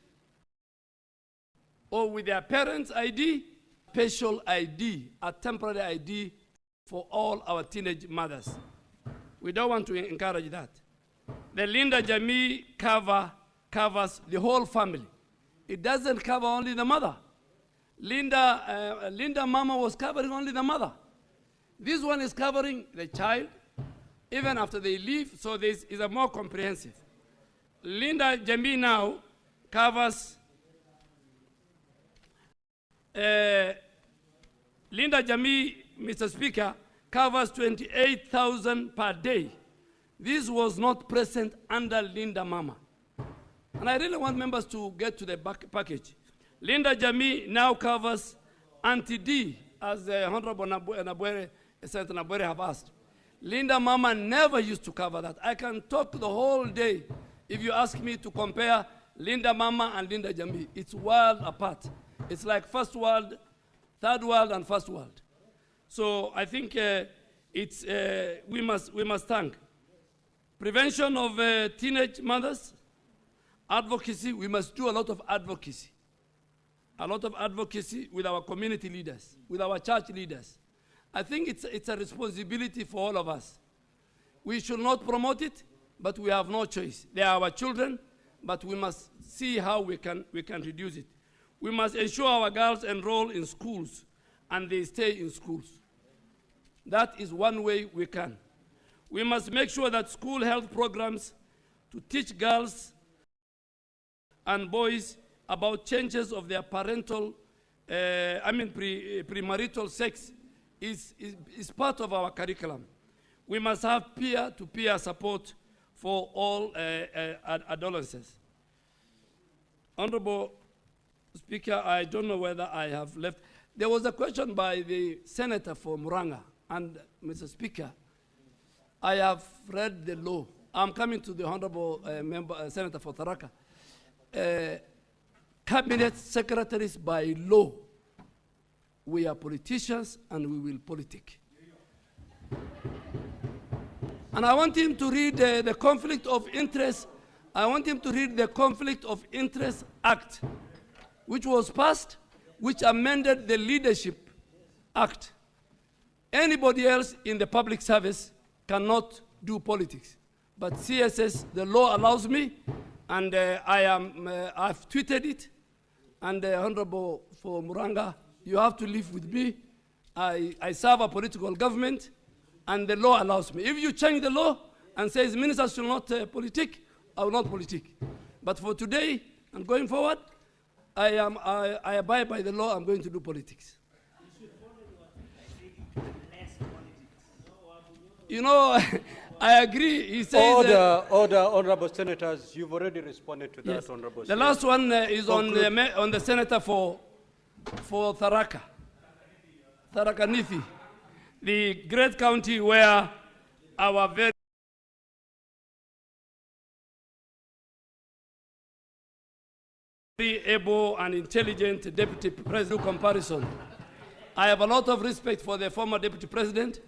or with their parents' ID, special ID, a temporary ID for all our teenage mothers. We don't want to encourage that. The Linda Jamii covers the whole family. It doesn't cover only the mother. Linda Mama was covering only the mother. This one is covering the child, even after they leave, so this is a more comprehensive. Linda Jamii now covers, Linda Jamii, Mr. Speaker, covers 28,000 per day. This was not present under Linda Mama. And I really want members to get to the back package. Linda Jamii now covers Auntie D, as the Honorable Senator Nabwere have asked. Linda Mama never used to cover that. I can talk the whole day if you ask me to compare Linda Mama and Linda Jamii. It's world apart. It's like first world, third world, and first world. So I think we must thank. Prevention of teenage mothers, advocacy, we must do a lot of advocacy. A lot of advocacy with our community leaders, with our church leaders. I think it's a responsibility for all of us. We should not promote it, but we have no choice. They are our children, but we must see how we can reduce it. We must ensure our girls enroll in schools and they stay in schools. That is one way we can. We must make sure that school health programs to teach girls and boys about changes of their parental, premarital sex is part of our curriculum. We must have peer-to-peer support for all adolescents. Honorable Speaker, I don't know whether I have left. There was a question by the Senator for Muranga, and Mr. Speaker, I have read the law. I'm coming to the Honorable Senator for Tharaka. Cabinet secretaries by law, we are politicians and we will politic. And I want him to read the Conflict of Interest. I want him to read the Conflict of Interest Act, which was passed, which amended the Leadership Act. Anybody else in the public service cannot do politics. But CSS, the law allows me, and I've tweeted it, and Honorable for Muranga, you have to live with me. I serve a political government, and the law allows me. If you change the law and says ministers should not politic, I will not politic. But for today and going forward, I abide by the law. I'm going to do politics. You know, I agree. He says order, honorable senators. You've already responded to that, yes. honorable. The last one is on the senator for Tharaka Nithi, the great county where our very able and intelligent deputy president comparison. I have a lot of respect for the former deputy president,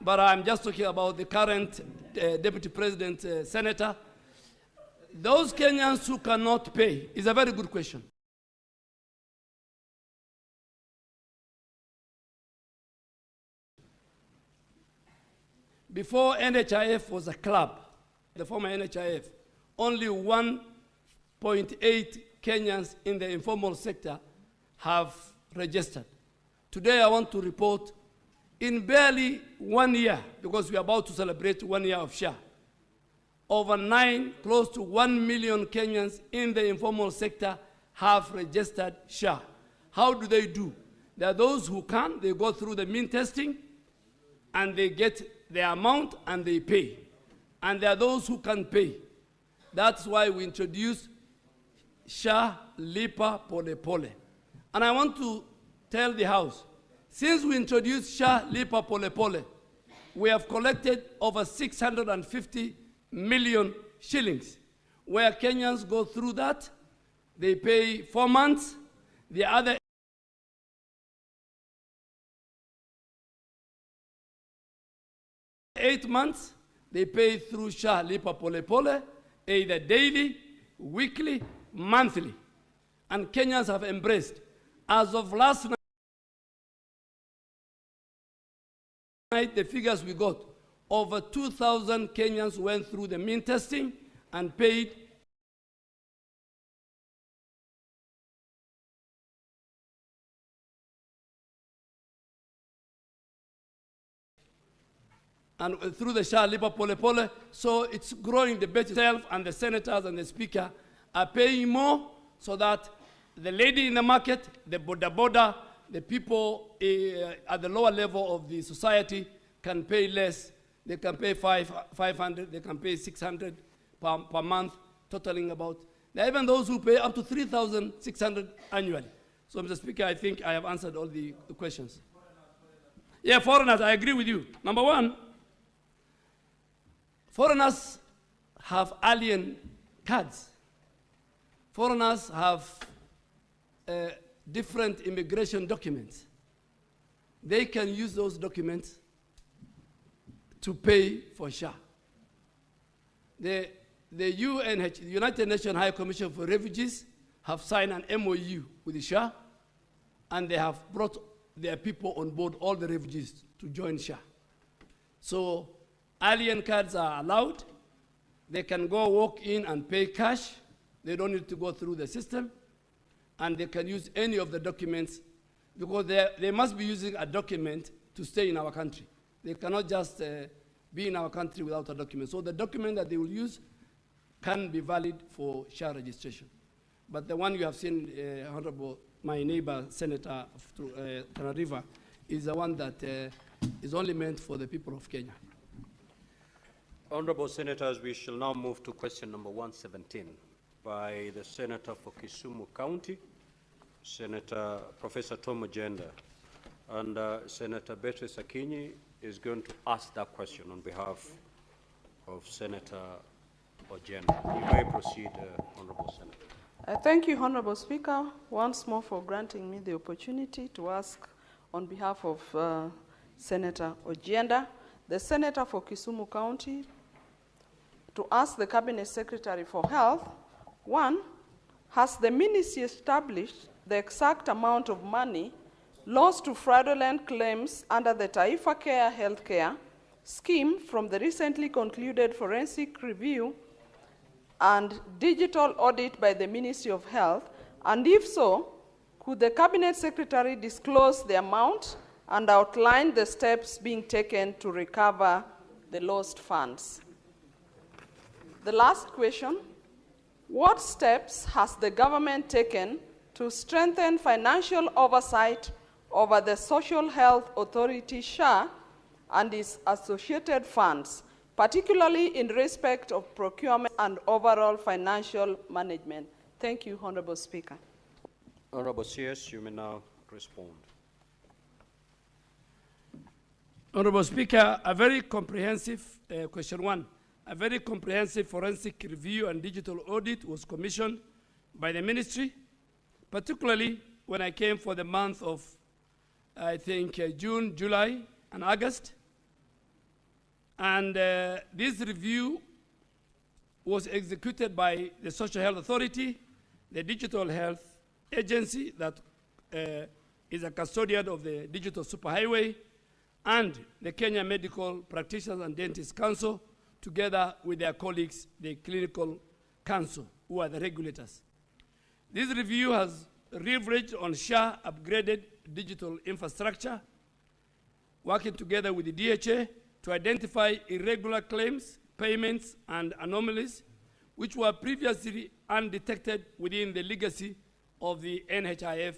but I'm just talking about the current deputy president senator. Those Kenyans who cannot pay is a very good question. Before NHIF was a club, the former NHIF, only 1.8 Kenyans in the informal sector have registered. Today I want to report in barely 1 year, because we are about to celebrate 1 year of SHA, over close to 1 million Kenyans in the informal sector have registered SHA. How do they do? There are those who can, they go through the mean testing, and they get the amount and they pay. And there are those who can pay. That's why we introduced SHA Lipa Pole Pole. And I want to tell the House, since we introduced SHA Lipa Pole Pole, we have collected over 650 million shillings, where Kenyans go through that. They pay 4 months. The other 8 months, they pay through SHA Lipa Pole Pole, either daily, weekly, monthly. And Kenyans have embraced. As of last night, the figures we got, over 2,000 Kenyans went through the mean testing and paid and through the SHA Lipa Pole Pole. So it's growing. The budget itself and the senators and the speaker are paying more so that the lady in the market, the boda, the people at the lower level of the society can pay less. They can pay 500, they can pay 600 per month, totaling about. There are even those who pay up to 3,600 annually. So, Mr. Speaker, I think I have answered all the questions. Yeah, foreigners, I agree with you. Number one, foreigners have alien cards. Foreigners have different immigration documents. They can use those documents to pay for SHA. The United Nations High Commission for Refugees have signed an MOU with the SHA, and they have brought their people on board, all the refugees, to join SHA. So alien cards are allowed. They can go walk in and pay cash. They don't need to go through the system. And they can use any of the documents, because they must be using a document to stay in our country. They cannot just be in our country without a document. So the document that they will use can be valid for SHA registration. But the one you have seen, Honorable, my neighbor, Senator Tana River, is the one that is only meant for the people of Kenya. Honorable Senators, we shall now move to question number 117 by the Senator for Kisumu County, Senator Professor Tom Ojenda, and Senator Beatrice Akinyi is going to ask that question on behalf of Senator Ojenda. You may proceed, Honorable Senator. Thank you, Honorable Speaker, once more for granting me the opportunity to ask on behalf of Senator Ojenda, the Senator for Kisumu County, to ask the Cabinet Secretary for Health, one, has the ministry established the exact amount of money lost to fraudulent claims under the Taifa Care Healthcare scheme from the recently concluded forensic review and digital audit by the Ministry of Health? And if so, could the Cabinet Secretary disclose the amount and outline the steps being taken to recover the lost funds? The last question, what steps has the government taken to strengthen financial oversight over the Social Health Authority, SHA, and its associated funds, particularly in respect of procurement and overall financial management? Thank you, Honorable Speaker. Honorable CS, you may now respond. Honorable Speaker, a very comprehensive, question one, a very comprehensive forensic review and digital audit was commissioned by the ministry, particularly when I came for the month of, I think, June, July, and August. And this review was executed by the Social Health Authority, the Digital Health Agency that is a custodian of the Digital Superhighway, and the Kenya Medical Practitioners and Dentists Council, together with their colleagues, the Clinical Council, who are the regulators. This review has leveraged on SHA upgraded digital infrastructure, working together with the DHA to identify irregular claims, payments, and anomalies, which were previously undetected within the legacy of the NHIF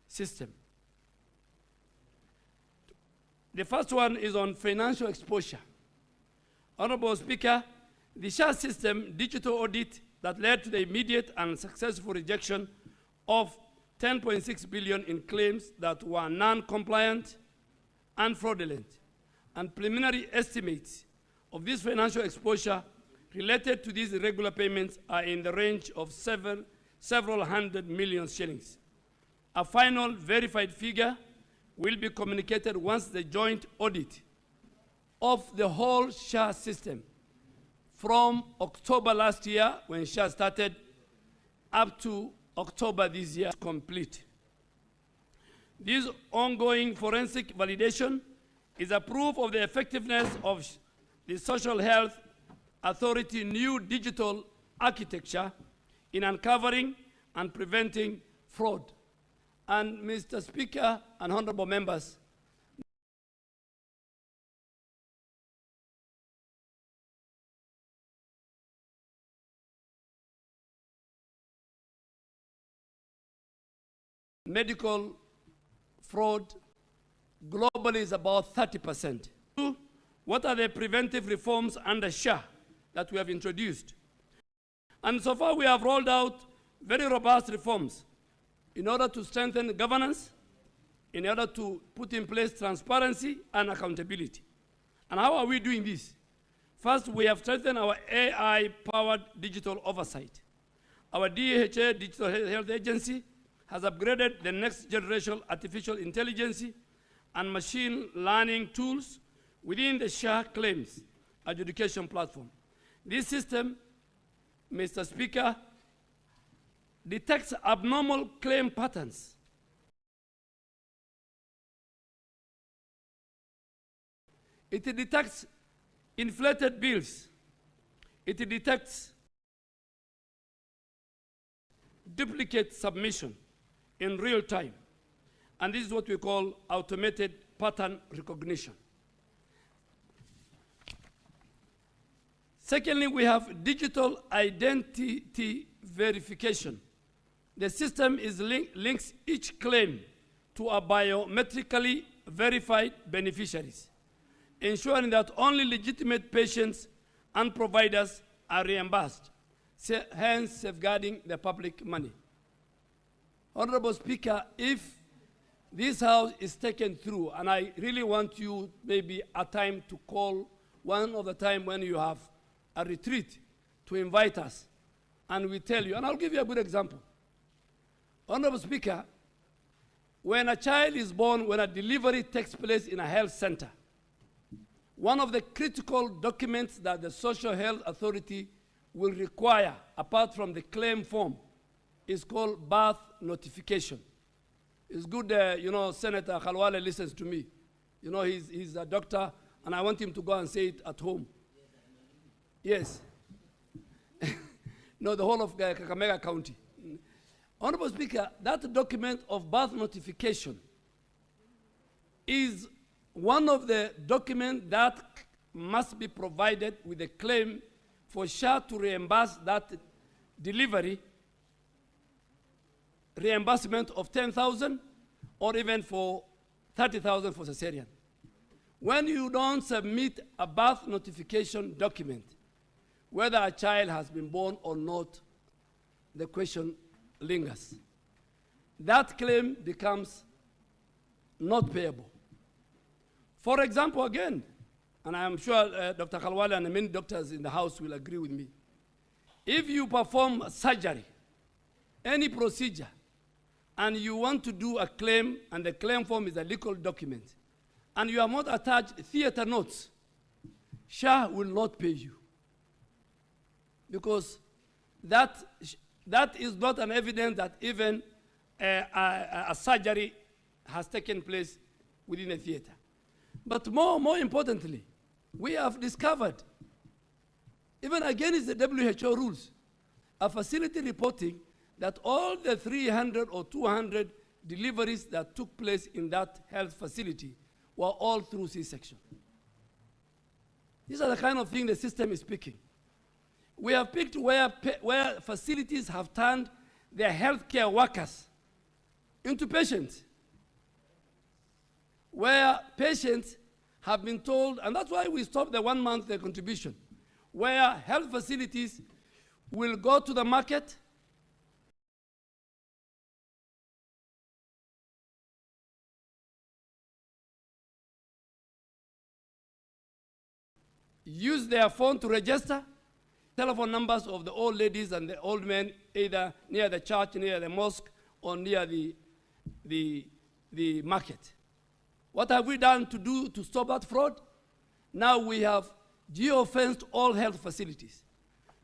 system. The first one is on financial exposure. Honorable Speaker, the SHA system digital audit that led to the immediate and successful rejection of 10.6 billion in claims that were non-compliant and fraudulent, and preliminary estimates of this financial exposure related to these irregular payments are in the range of several hundred million shillings. A final verified figure will be communicated once the joint audit of the whole SHA system from October last year, when SHA started, up to October this year is complete. This ongoing forensic validation is a proof of the effectiveness of the Social Health Authority new digital architecture in uncovering and preventing fraud. And Mr. Speaker and honorable members, medical fraud globally is about 30%. What are the preventive reforms under SHA that we have introduced? And so far we have rolled out very robust reforms in order to strengthen governance, in order to put in place transparency and accountability. And how are we doing this? First, we have strengthened our AI-powered digital oversight. Our DHA, Digital Health Agency, has upgraded the next generation artificial intelligence and machine learning tools within the SHA claims adjudication platform. This system, Mr. Speaker, detects abnormal claim patterns. It detects inflated bills. It detects duplicate submission in real time. And this is what we call automated pattern recognition. Secondly, we have digital identity verification. The system links each claim to a biometrically verified beneficiaries, ensuring that only legitimate patients and providers are reimbursed, hence safeguarding the public money. Honorable Speaker, if this House is taken through, and I really want you maybe a time to call one of the time when you have a retreat to invite us, and we tell you, and I'll give you a good example. Honorable Speaker, when a child is born, when a delivery takes place in a health center, one of the critical documents that the Social Health Authority will require, apart from the claim form, is called birth notification. It's good, Senator Khalwale listens to me. You know, he's a doctor, and I want him to go and say it at home. Yes. No, the whole of Kakamega County. Honorable Speaker, that document of birth notification is one of the documents that must be provided with a claim for SHA to reimburse that delivery, reimbursement of 10,000 or even for 30,000 for cesarean. When you don't submit a birth notification document, whether a child has been born or not, the question lingers. That claim becomes not payable. For example, again, and I am sure Dr. Khalwale and many doctors in the House will agree with me, if you perform surgery, any procedure, and you want to do a claim, and the claim form is a legal document, and you have not attached theater notes, SHA will not pay you. Because that is not an evidence that even a surgery has taken place within a theater. But more importantly, we have discovered, even against the WHO rules, a facility reporting that all the 300 or 200 deliveries that took place in that health facility were all through C-section. These are the kind of things the system is picking. We have picked where facilities have turned their healthcare workers into patients, where patients have been told, and that's why we stopped the 1 month contribution, where health facilities will go to the market, use their phone to register telephone numbers of the old ladies and the old men, either near the church, near the mosque, or near the market. What have we done to stop that fraud? Now we have geo-fenced all health facilities.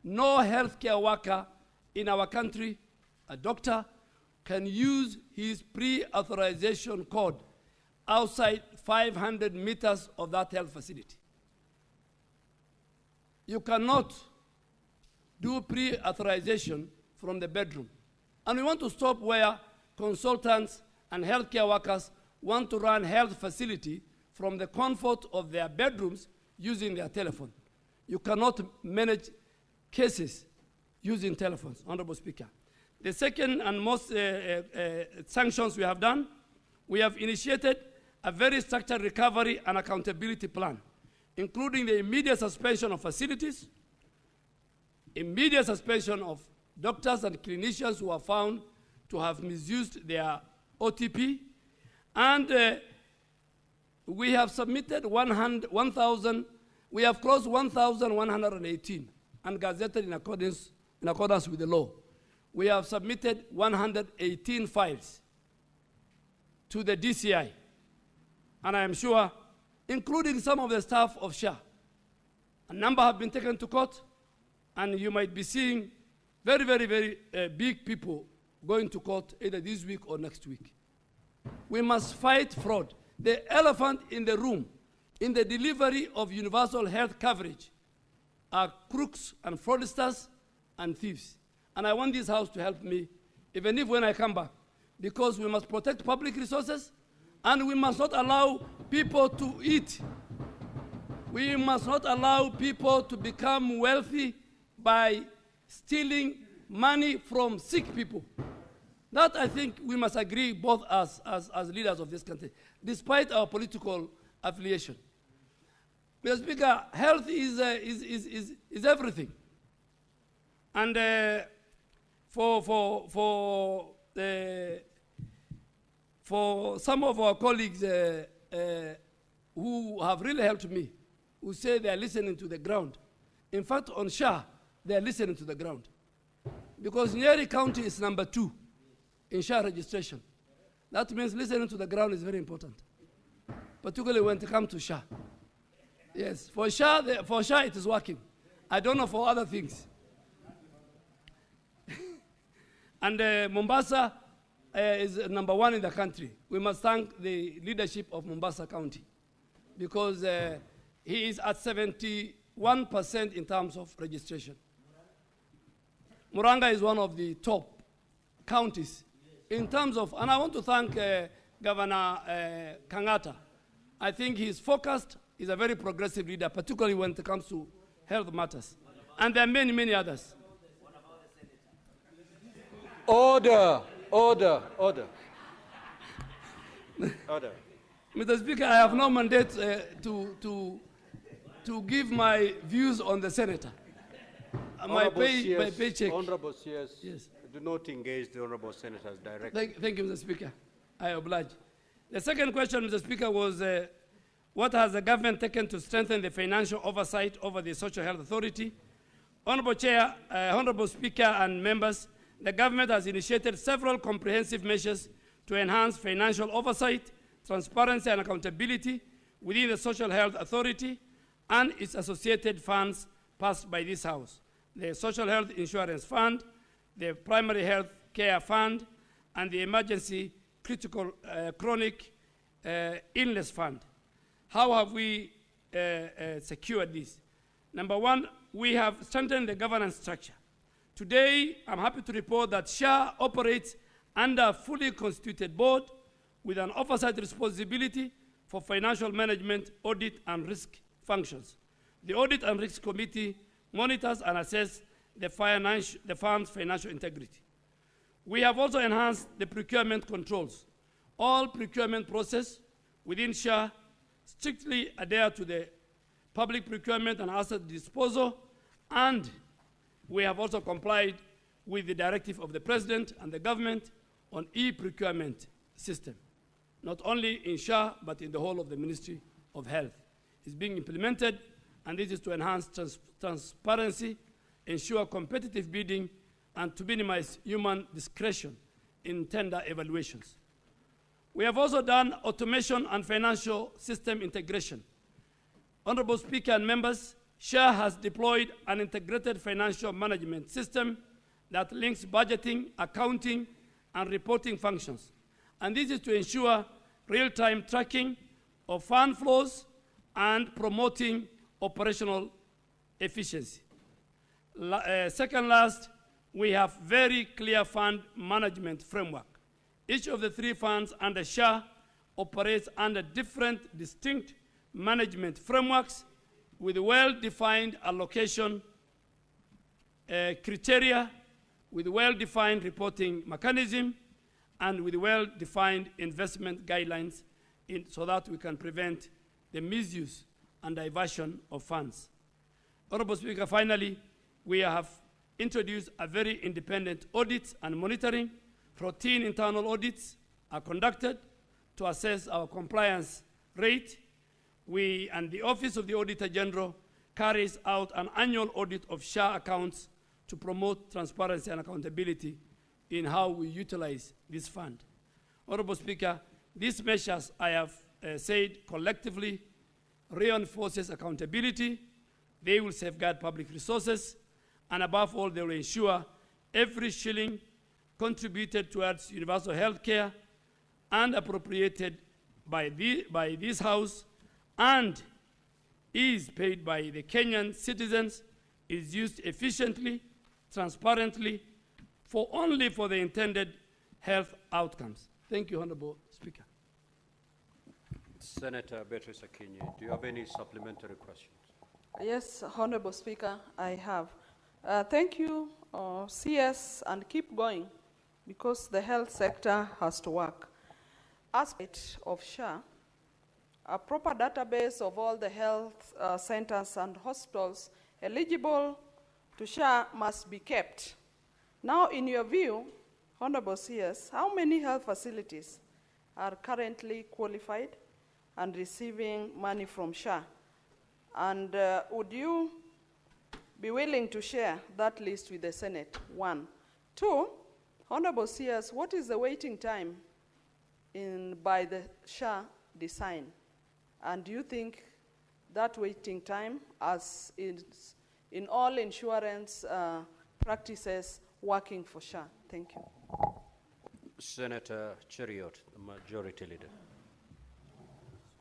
No healthcare worker in our country, a doctor, can use his pre-authorization code outside 500 meters of that health facility. You cannot do pre-authorization from the bedroom. And we want to stop where consultants and healthcare workers want to run health facility from the comfort of their bedrooms using their telephone. You cannot manage cases using telephones, Honorable Speaker. The second and most sanctions we have done, we have initiated a very structured recovery and accountability plan, including the immediate suspension of facilities, immediate suspension of doctors and clinicians who are found to have misused their OTP, and we have submitted 1,000, we have closed 1,118 and gazetted in accordance with the law. We have submitted 118 files to the DCI, and I am sure, including some of the staff of SHA, a number have been taken to court, and you might be seeing very, very, very big people going to court either this week or next week. We must fight fraud. The elephant in the room in the delivery of universal health coverage are crooks and fraudsters and thieves. And I want this House to help me, even if when I come back, because we must protect public resources and we must not allow people to eat. We must not allow people to become wealthy by stealing money from sick people. That, I think, we must agree, both as leaders of this country, despite our political affiliation. Mr. Speaker, health is everything. And for some of our colleagues who have really helped me, who say they are listening to the ground. In fact, on SHA, they are listening to the ground. Because Nyeri County is number 2 in SHA registration. That means listening to the ground is very important, particularly when it comes to SHA. Yes, for SHA it is working. I don't know for other things. And Mombasa is number 1 in the country. We must thank the leadership of Mombasa County because he is at 71% in terms of registration. Muranga is one of the top counties in terms of, and I want to thank Governor Kenyatta. I think he's focused, he's a very progressive leader, particularly when it comes to health matters. And there are many, many others. Order, order, order. Order. Mr. Speaker, I have no mandate to give my views on the senator. My paycheck. Honorable CS, yes. Do not engage the honorable senators directly. Thank you, Mr. Speaker. I oblige. The second question, Mr. Speaker, was what has the government taken to strengthen the financial oversight over the Social Health Authority? Honorable Chair, Honorable Speaker and members, the government has initiated several comprehensive measures to enhance financial oversight, transparency and accountability within the Social Health Authority and its associated funds passed by this House. The Social Health Insurance Fund, the Primary Health Care Fund, and the Emergency Critical Chronic Illness Fund. How have we secured this? Number 1, we have strengthened the governance structure. Today, I'm happy to report that SHA operates under a fully constituted board with an oversight responsibility for financial management, audit, and risk functions. The Audit and Risk Committee monitors and assesses the firm's financial integrity. We have also enhanced the procurement controls. All procurement process within SHA strictly adhere to the public procurement and asset disposal, and we have also complied with the directive of the President and the government on e-procurement system, not only in SHA, but in the whole of the Ministry of Health. It's being implemented, and this is to enhance transparency, ensure competitive bidding, and to minimize human discretion in tender evaluations. We have also done automation and financial system integration. Honorable Speaker and members, SHA has deployed an integrated financial management system that links budgeting, accounting, and reporting functions. And this is to ensure real-time tracking of fund flows and promoting operational efficiency. Second last, we have very clear fund management framework. Each of the 3 funds under SHA operates under different distinct management frameworks with well-defined allocation criteria, with well-defined reporting mechanism, and with well-defined investment guidelines so that we can prevent the misuse and diversion of funds. Honorable Speaker, finally, we have introduced a very independent audit and monitoring. Routine internal audits are conducted to assess our compliance rate. We and the Office of the Auditor General carries out an annual audit of SHA accounts to promote transparency and accountability in how we utilize this fund. Honorable Speaker, these measures I have said collectively reinforces accountability. They will safeguard public resources, and above all, they will ensure every shilling contributed towards universal health care and appropriated by this House and is paid by the Kenyan citizens is used efficiently, transparently, only for the intended health outcomes. Thank you, Honorable Speaker. Senator Beatrice Akinyi, do you have any supplementary questions? Yes, Honorable Speaker, I have. Thank you, CS, and keep going, because the health sector has to work. Aspect of SHA, a proper database of all the health centers and hospitals eligible to SHA must be kept. Now, in your view, Honorable CS, how many health facilities are currently qualified and receiving money from SHA? And would you be willing to share that list with the Senate? 1. 2, Honorable CS, what is the waiting time by the SHA design? And do you think that waiting time, as in all insurance practices, working for SHA? Thank you. Senator Cheriot, the Majority Leader.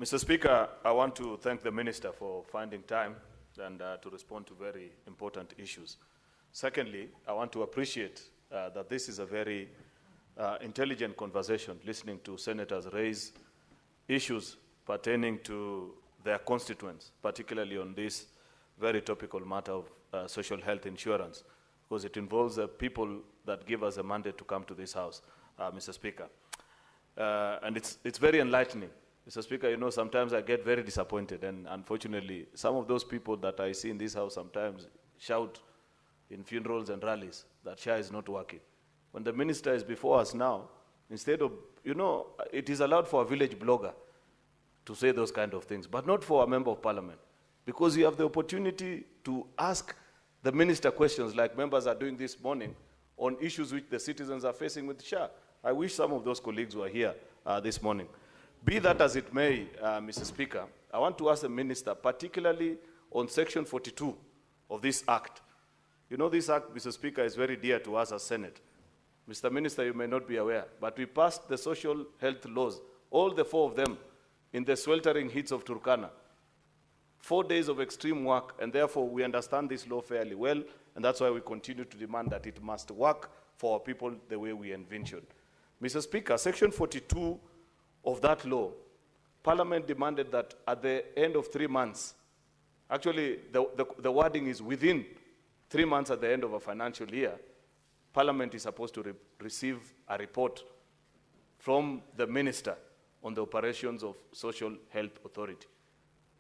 Mr. Speaker, I want to thank the Minister for finding time and to respond to very important issues. Secondly, I want to appreciate that this is a very intelligent conversation, listening to senators raise issues pertaining to their constituents, particularly on this very topical matter of social health insurance, because it involves the people that give us a mandate to come to this House, Mr. Speaker. And it's very enlightening. Mr. Speaker, you know, sometimes I get very disappointed, and unfortunately, some of those people that I see in this House sometimes shout in funerals and rallies that SHA is not working. When the Minister is before us now, instead of, you know, it is allowed for a village blogger to say those kind of things, but not for a member of parliament, because you have the opportunity to ask the Minister questions like members are doing this morning on issues which the citizens are facing with SHA. I wish some of those colleagues were here this morning. Be that as it may, Mr. Speaker, I want to ask the Minister, particularly on Section 42 of this Act. You know, this Act, Mr. Speaker, is very dear to us as Senate. Mr. Minister, you may not be aware, but we passed the social health laws, all the 4 of them, in the sweltering heats of Turkana. 4 days of extreme work, and therefore we understand this law fairly well, and that's why we continue to demand that it must work for our people the way we envisioned. Mr. Speaker, Section 42 of that law, Parliament demanded that at the end of 3 months, actually the wording is within 3 months at the end of a financial year, Parliament is supposed to receive a report from the Minister on the operations of Social Health Authority.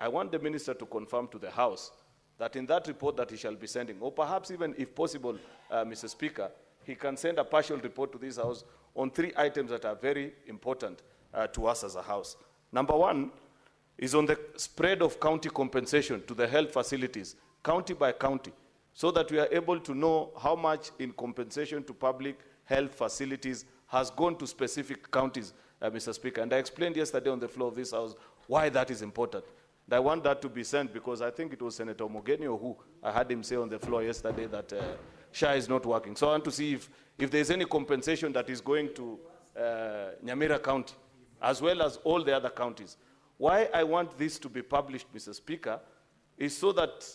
I want the Minister to confirm to the House that in that report that he shall be sending, or perhaps even if possible, Mr. Speaker, he can send a partial report to this House on 3 items that are very important to us as a House. Number 1 is on the spread of county compensation to the health facilities, county by county, so that we are able to know how much in compensation to public health facilities has gone to specific counties, Mr. Speaker. And I explained yesterday on the floor of this House why that is important. And I want that to be sent because I think it was Senator Mogeni who I had him say on the floor yesterday that SHA is not working. So I want to see if there's any compensation that is going to Nyamira County, as well as all the other counties, Why I want this to be published, Mr. Speaker, is so that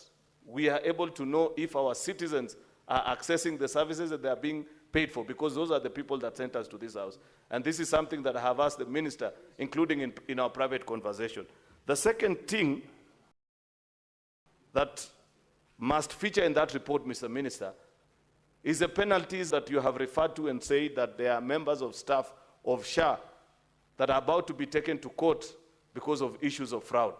we are able to know if our citizens are accessing the services that they are being paid for, because those are the people that sent us to this house. And this is something that I have asked the minister, including in our private conversation. The second thing that must feature in that report, Mr. Minister, is the penalties that you have referred to and say that there are members of staff of SHA that are about to be taken to court because of issues of fraud.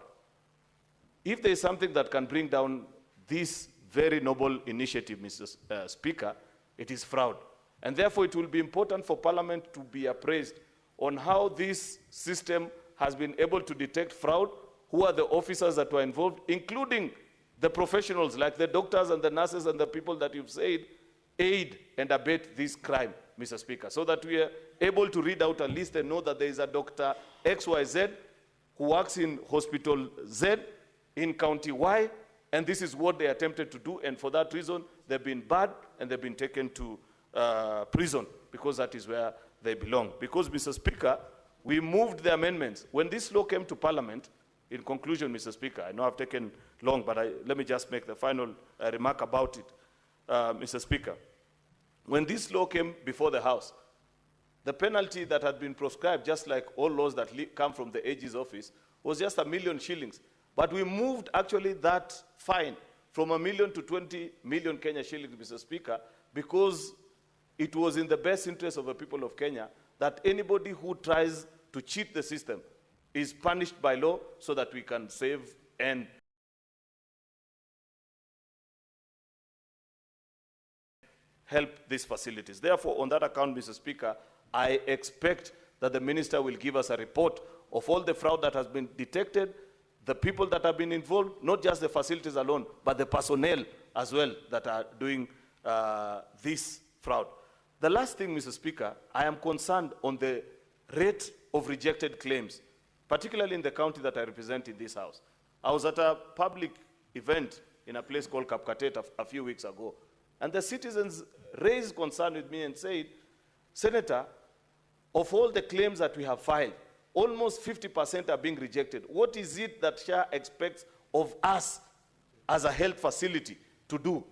If there is something that can bring down this very noble initiative, Mr. Speaker, it is fraud. And therefore, it will be important for Parliament to be appraised on how this system has been able to detect fraud, who are the officers that were involved, including the professionals like the doctors and the nurses and the people that you've said aid and abet this crime, Mr. Speaker, so that we are able to read out a list and know that there is a Dr. XYZ who works in Hospital Z in County Y, and this is what they attempted to do, and for that reason, they've been barred and they've been taken to prison, because that is where they belong. Because, Mr. Speaker, we moved the amendments. When this law came to Parliament, in conclusion, Mr. Speaker, I know I've taken long, but let me just make the final remark about it, Mr. Speaker. When this law came before the House, the penalty that had been prescribed, just like all laws that come from the AG's office, was just 1 million shillings. But we moved actually that fine from 1 million to 20 million Kenya shillings, Mr. Speaker, because it was in the best interest of the people of Kenya that anybody who tries to cheat the system is punished by law, so that we can save and help these facilities. Therefore, on that account, Mr. Speaker, I expect that the minister will give us a report of all the fraud that has been detected, the people that have been involved, not just the facilities alone, but the personnel as well that are doing this fraud. The last thing, Mr. Speaker, I am concerned on the rate of rejected claims, particularly in the county that I represent in this house. I was at a public event in a place called Kapkatet a few weeks ago, and the citizens raised concern with me and said, Senator, of all the claims that we have filed, almost 50% are being rejected. What is it that SHA expects of us as a health facility to do?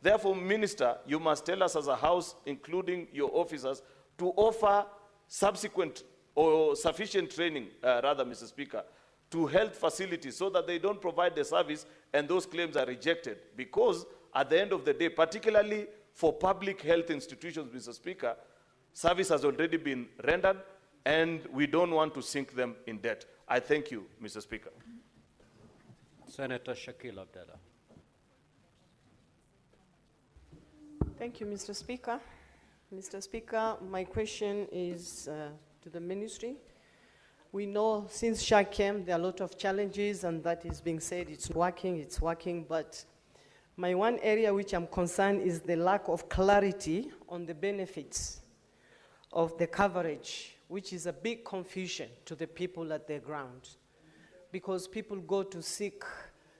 Therefore, Minister, you must tell us as a house, including your officers, to offer subsequent or sufficient training, Mr. Speaker, to health facilities so that they don't provide the service and those claims are rejected. Because at the end of the day, particularly for public health institutions, Mr. Speaker, service has already been rendered and we don't want to sink them in debt. I thank you, Mr. Speaker. Senator Shakil Abdallah. Thank you, Mr. Speaker. Mr. Speaker, my question is to the ministry. We know since SHA came, there are a lot of challenges, and that is being said, it's working, but my one area which I'm concerned is the lack of clarity on the benefits of the coverage, which is a big confusion to the people at the ground. Because people go to seek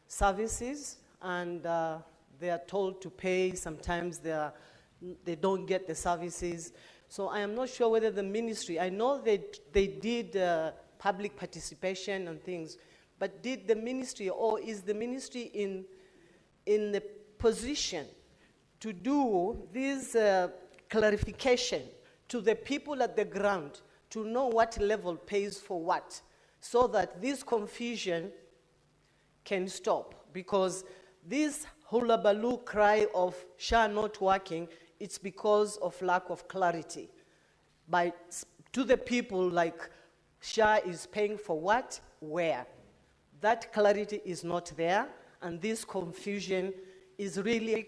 services and they are told to pay, sometimes they don't get the services. So I am not sure whether the ministry, I know they did public participation and things, but did the ministry, or is the ministry in the position to do this clarification to the people at the ground to know what level pays for what, so that this confusion can stop? Because this hullabaloo cry of SHA not working, it's because of lack of clarity to the people, like SHA is paying for what, where. That clarity is not there, and this confusion is really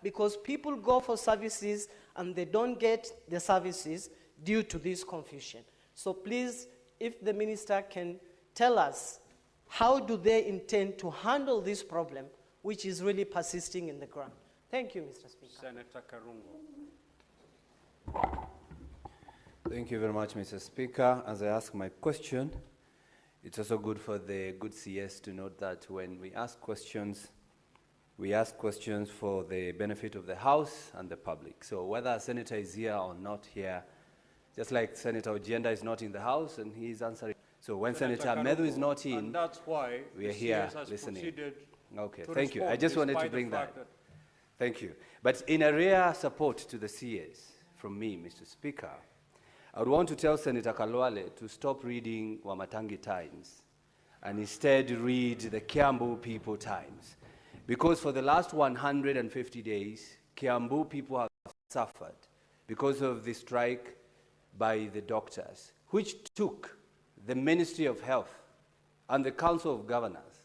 because people go for services and they don't get the services due to this confusion. So please, if the minister can tell us, how do they intend to handle this problem, which is really persisting in the ground? Thank you, Mr. Speaker. Senator Karungo. Thank you very much, Mr. Speaker. As I ask my question, it's also good for the good CS to note that when we ask questions for the benefit of the House and the public. So whether a senator is here or not here, just like Senator Ojenda is not in the House and he is answering. So when Senator Senator Medu is not in, and that's why we are the here CS has listening. proceeded Okay, to thank you. I respond, just wanted to despite the bring fact that. Thank you. But in a rare support to the CS from me, Mr. Speaker, I would want to tell Senator Kalwale to stop reading Wamatangi Times and instead read the Kiambu People Times. Because for the last 150 days, Kiambu people have suffered because of the strike by the doctors, which took the Ministry of Health and the Council of Governors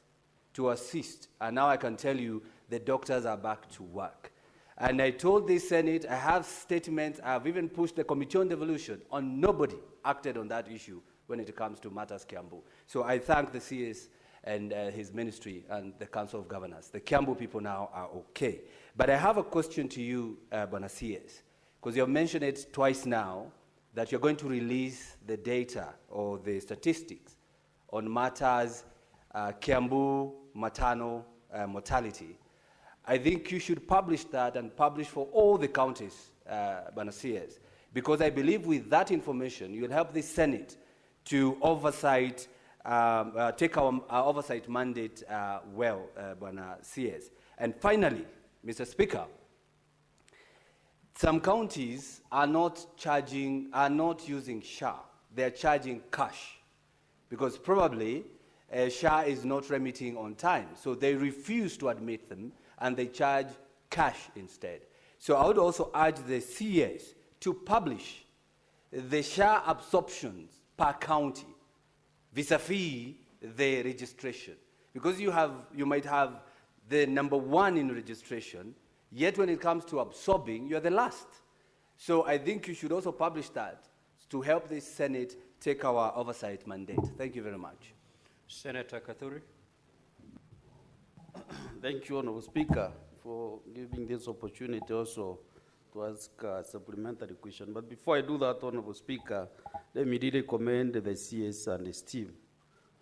to assist. And now I can tell you the doctors are back to work. And I told the Senate, I have statements, I have even pushed the Committee on Devolution on nobody acted on that issue when it comes to matters Kiambu. So I thank the CS and his ministry and the Council of Governors. The Kiambu people now are okay. But I have a question to you, Bwana CS, because you have mentioned it twice now, that you're going to release the data or the statistics on matters Kiambu maternal mortality. I think you should publish that and publish for all the counties, Bwana CS, because I believe with that information, you'll help the Senate to oversight, take our oversight mandate well, Bwana CS. And finally, Mr. Speaker, some counties are not using SHA. They're charging cash because probably SHA is not remitting on time. So they refuse to admit them and they charge cash instead. So I would also urge the CS to publish the SHA absorptions per county vis-a-vis the registration. Because you might have the #1 in registration, yet when it comes to absorbing, you're the last. So I think you should also publish that to help the Senate take our oversight mandate. Thank you very much. Senator Kathuri. Thank you, Honorable Speaker, for giving this opportunity also to ask a supplementary question. But before I do that, Honorable Speaker, let me really commend the CS and his team.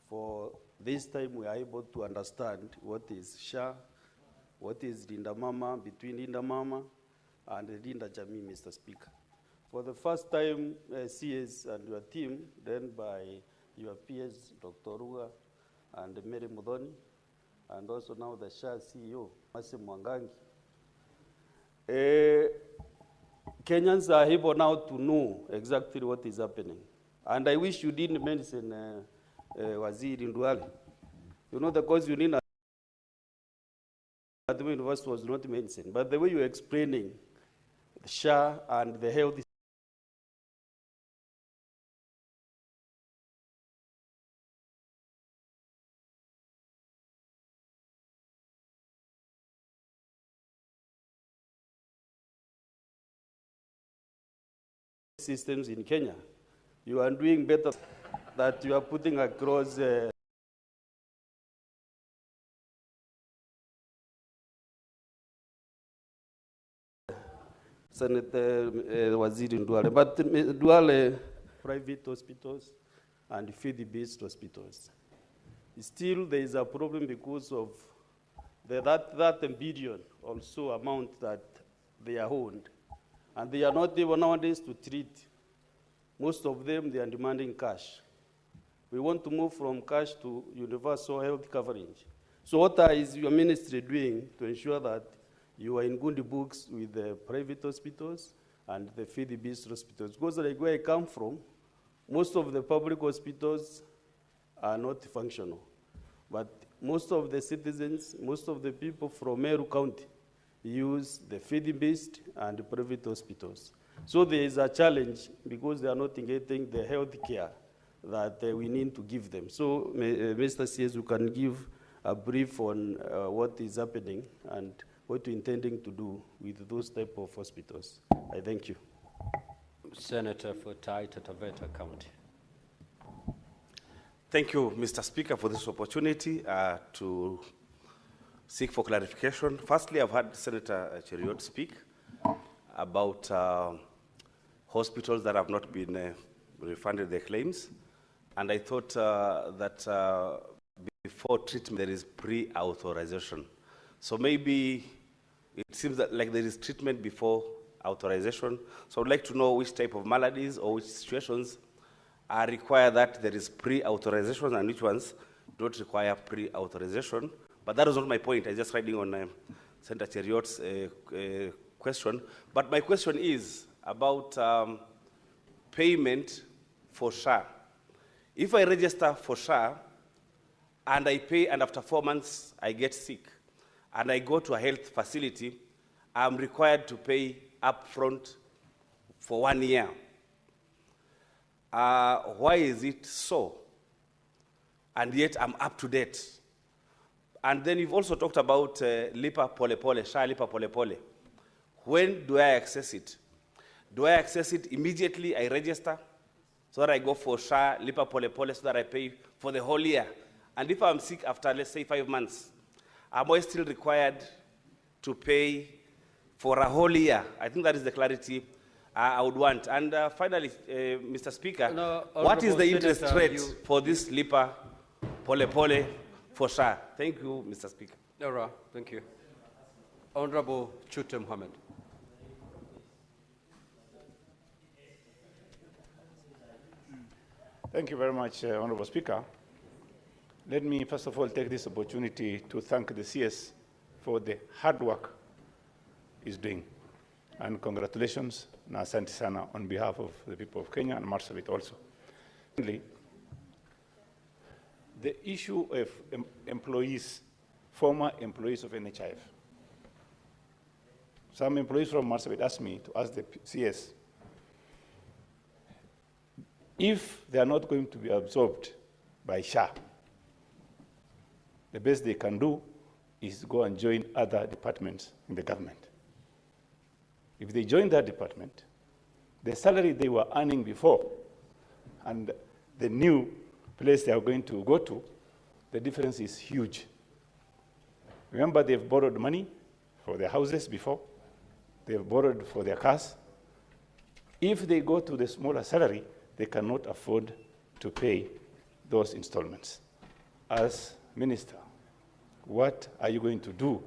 For this time, we are able to understand what is SHA, what is Linda Mama, between Linda Mama and Linda Jamii, Mr. Speaker. For the first time, CS and your team, led by your peers, Dr. Ruga and Mary Mudhoni, and also now the SHA CEO, Masi Mwangangi. Kenyans are able now to know exactly what is happening. And I wish you didn't mention Waziri Duale. You know, the cause you need at the university was not mentioned. But the way you're explaining the SHA and the health systems in Kenya, you are doing better that you are putting across Senator Waziri Duale. But Duale, private hospitals and fee-based hospitals. Still, there is a problem because of that billion also amount that they are owned. And they are not able nowadays to treat. Most of them, they are demanding cash. We want to move from cash to universal health coverage. So what is your ministry doing to ensure that you are in good books with the private hospitals and the fee-based hospitals? Because like where I come from, most of the public hospitals are not functional. But most of the citizens, most of the people from Meru County use the fee-based and private hospitals. So there is a challenge because they are not getting the health care that we need to give them. So, Mr. CS, you can give a brief on what is happening and what you're intending to do with those type of hospitals. I thank you. Senator for Taita Taveta County. Thank you, Mr. Speaker, for this opportunity to seek for clarification. Firstly, I've heard Senator Cheriot speak about hospitals that have not been refunded their claims. And I thought that before treatment, there is pre-authorization. So maybe it seems that like there is treatment before authorization. So I'd like to know which type of maladies or which situations require that there is pre-authorization and which ones don't require pre-authorization. But that was not my point. I'm just riding on Senator Cheriot's question. But my question is about payment for SHA. If I register for SHA and I pay, and after 4 months I get sick, and I go to a health facility, I'm required to pay upfront for 1 year. Why is it so? And yet I'm up to date. And then you've also talked about lipa pole pole, SHA lipa pole pole. When do I access it? Do I access it immediately? I register so that I go for SHA lipa pole pole so that I pay for the whole year. And if I'm sick after, let's say, 5 months, am I still required to pay for a whole year? I think that is the clarity I would want. And finally, Mr. Speaker, what is the interest rate for this lipa pole pole for SHA? Thank you, Mr. Speaker. All right, thank you. Honorable Chute Mohammed. Thank you very much, Honorable Speaker. Let me first of all take this opportunity to thank the CS for the hard work it's doing. And congratulations, na asante sana, on behalf of the people of Kenya and Marsabit also. The issue of employees, former employees of NHIF. Some employees from Marsabit asked me to ask the CS if they are not going to be absorbed by SHA. The best they can do is go and join other departments in the government. If they join that department, the salary they were earning before and the new place they are going to go to, the difference is huge. Remember, they've borrowed money for their houses before. They've borrowed for their cars. If they go to the smaller salary, they cannot afford to pay those installments. As Minister, what are you going to do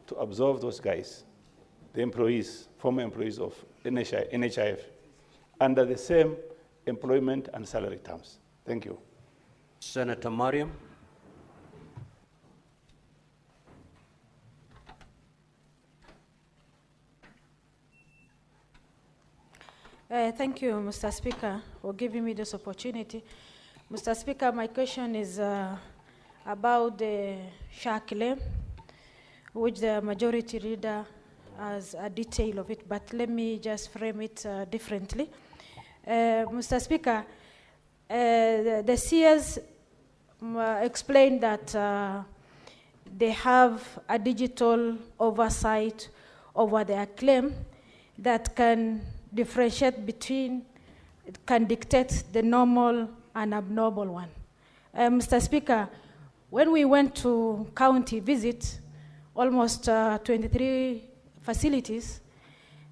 to absorb those guys, the employees, former employees of NHIF, under the same employment and salary terms? Thank you. Senator Mariam. Thank you, Mr. Speaker, for giving me this opportunity. Mr. Speaker, my question is about the SHA claim, which the majority leader has a detail of it, but let me just frame it differently. Mr. Speaker, the CS explained that they have a digital oversight over their claim that can differentiate between, can dictate the normal and abnormal one. Mr. Speaker, when we went to county visit, almost 23 facilities,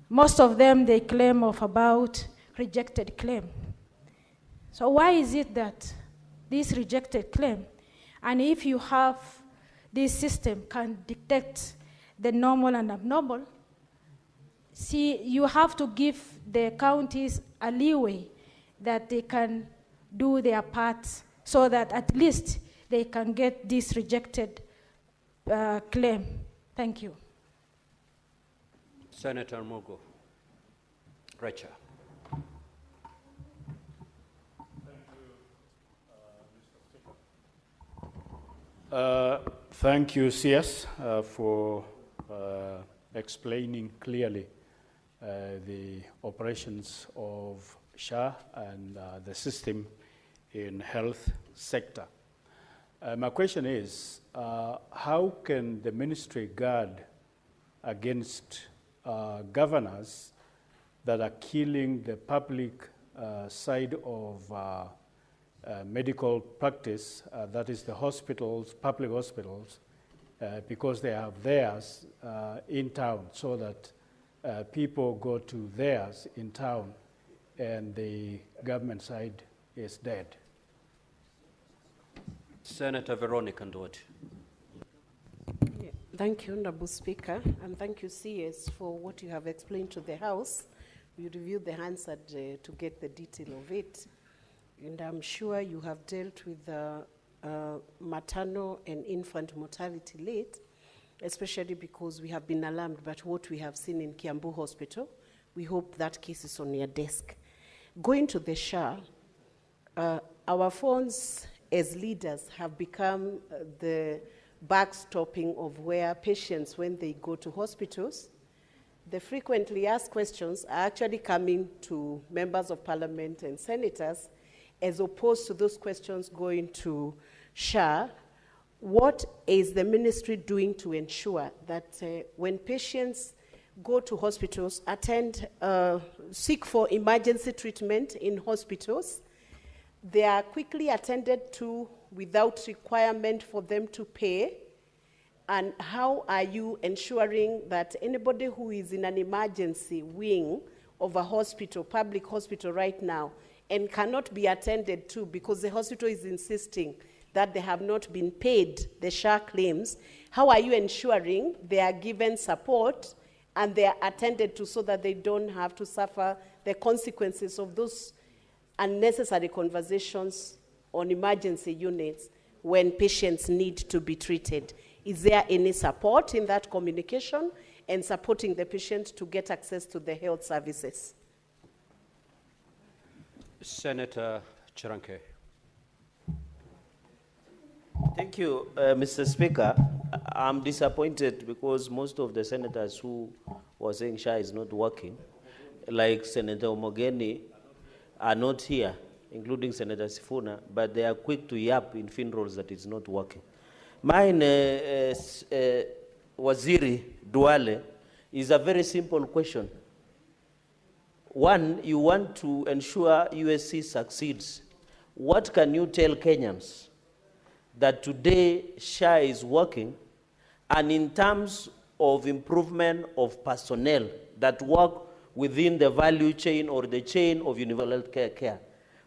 most of them, they claim of about rejected claim. So why is it that this rejected claim, and if you have this system can detect the normal and abnormal, see, you have to give the counties a leeway that they can do their part so that at least they can get this rejected claim. Thank you. Senator Mogo. Recha. Thank you, CS, for explaining clearly the operations of SHA and the system in health sector. My question is, how can the ministry guard against governors that are killing the public side of medical practice, that is the hospitals, public hospitals, because they have theirs in town, so that people go to theirs in town and the government side is dead? Senator Veronica Ndwati. Thank you, Honorable Speaker, and thank you, CS, for what you have explained to the House. We reviewed the answer to get the detail of it. and I'm sure you have dealt with maternal and infant mortality rate, especially because we have been alarmed by what we have seen in Kiambu Hospital. We hope that case is on your desk. Going to the SHA, our phones as leaders have become the backstopping of where patients, when they go to hospitals, the frequently asked questions are actually coming to members of parliament and senators, as opposed to those questions going to SHA. What is the ministry doing to ensure that when patients go to hospitals, seek for emergency treatment in hospitals, they are quickly attended to without requirement for them to pay? And how are you ensuring that anybody who is in an emergency wing of a hospital, public hospital right now, and cannot be attended to because the hospital is insisting that they have not been paid the SHA claims, how are you ensuring they are given support and they are attended to so that they don't have to suffer the consequences of those unnecessary conversations on emergency units when patients need to be treated? Is there any support in that communication and supporting the patient to get access to the health services? Senator Chiranke. Thank you, Mr. Speaker. I'm disappointed because most of the senators who were saying SHA is not working, like Senator Omogeni, are not here, including Senator Sifuna, but they are quick to yap in funerals that it's not working. Mine, Waziri Duale, is a very simple question. One, you want to ensure USC succeeds. What can you tell Kenyans that today SHA is working, and in terms of improvement of personnel that work within the value chain or the chain of universal health care?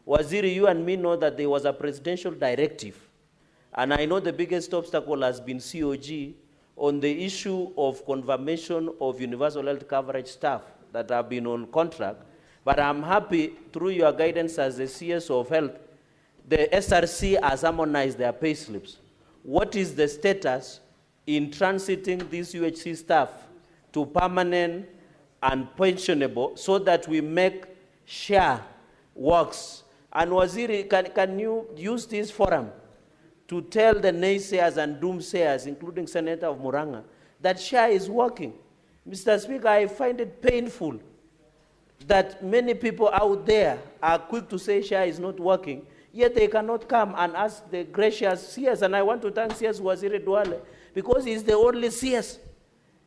Waziri, you and me know that there was a presidential directive, and I know the biggest obstacle has been COG on the issue of confirmation of universal health coverage staff that have been on contract. But I'm happy, through your guidance as the CS of Health, the SRC has harmonized their pay slips. What is the status in transiting these UHC staff to permanent and pensionable so that we make SHA works? And Waziri, can you use this forum to tell the naysayers and doomsayers, including Senator of Muranga, that SHA is working? Mr. Speaker, I find it painful that many people out there are quick to say SHA is not working, yet they cannot come and ask the gracious CS. And I want to thank CS Waziri Duale, because he's the only CS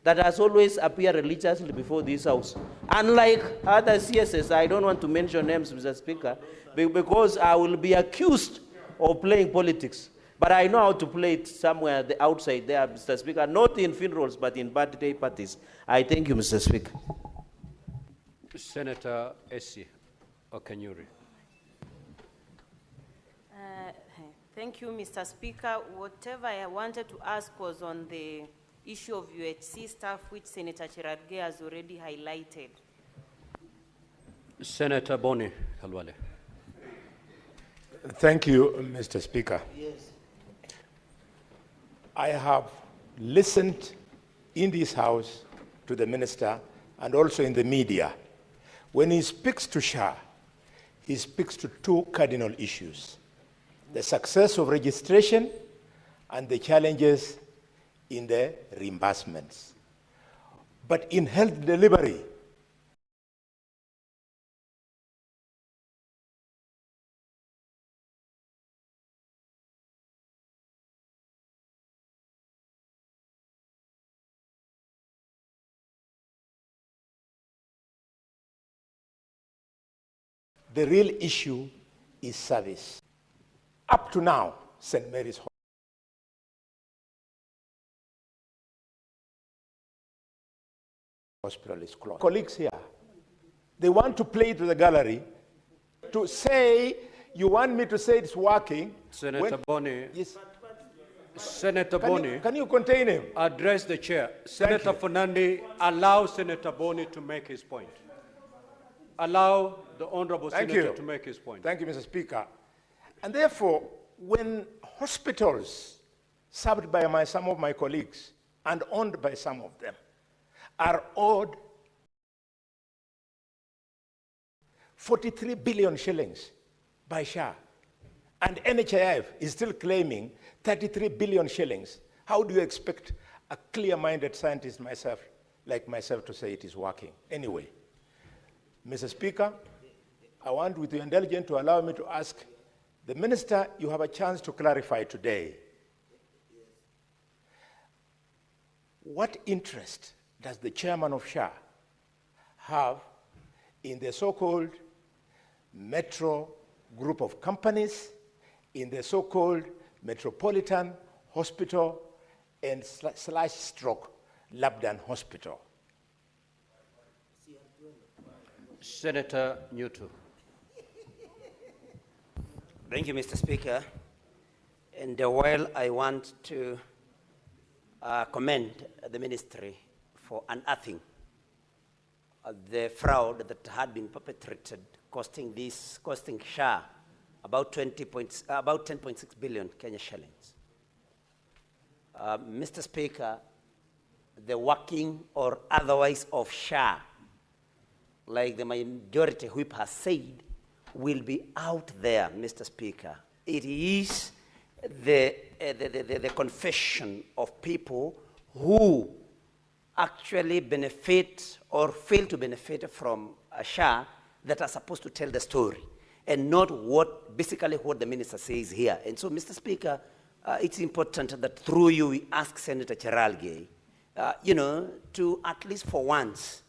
that has always appeared religiously before this House. Unlike other CSs, I don't want to mention names, Mr. Speaker, because I will be accused of playing politics. But I know how to play it somewhere outside there, Mr. Speaker, not in funerals, but in birthday parties. I thank you, Mr. Speaker. Senator Essie Okanyuri. Thank you, Mr. Speaker. Whatever I wanted to ask was on the issue of UHC staff, which Senator Cherargei has already highlighted. Senator Boni Khalwale. Thank you, Mr. Speaker. Yes. I have listened in this House to the minister and also in the media. When he speaks to SHA, he speaks to two cardinal issues: the success of registration and the challenges in the reimbursements. But in health delivery, the real issue is service. Up to now, St. Mary's Hospital is closed. Colleagues here, they want to play to the gallery to say, you want me to say it's working. Senator Boni. Yes. Senator Boni. Can you contain him? Address the chair. Senator Fernandi, allow Senator Boni to make his point. Allow the honorable senator to make his point. Thank you, Mr. Speaker. And therefore, when hospitals served by some of my colleagues and owned by some of them are owed 43 billion shillings by SHA, and NHIF is still claiming 33 billion shillings, how do you expect a clear-minded scientist like myself to say it is working? Anyway, Mr. Speaker, I want, with your indulgence, to allow me to ask the Minister, you have a chance to clarify today. What interest does the chairman of SHA have in the so-called Metro group of companies, in the so-called Metropolitan Hospital and /stroke Labdan Hospital? Senator Mutua. Thank you, Mr. Speaker. And while I want to commend the ministry for unearthing the fraud that had been perpetrated, costing SHA about 10.6 billion Kenya shillings. Mr. Speaker, the working or otherwise of SHA, like the majority whip has said, will be out there, Mr. Speaker. It is the confession of people who actually benefit or fail to benefit from a SHA that are supposed to tell the story, and not basically what the minister says here. And so, Mr. Speaker, it's important that through you we ask Senator Cherargei, to at least for once,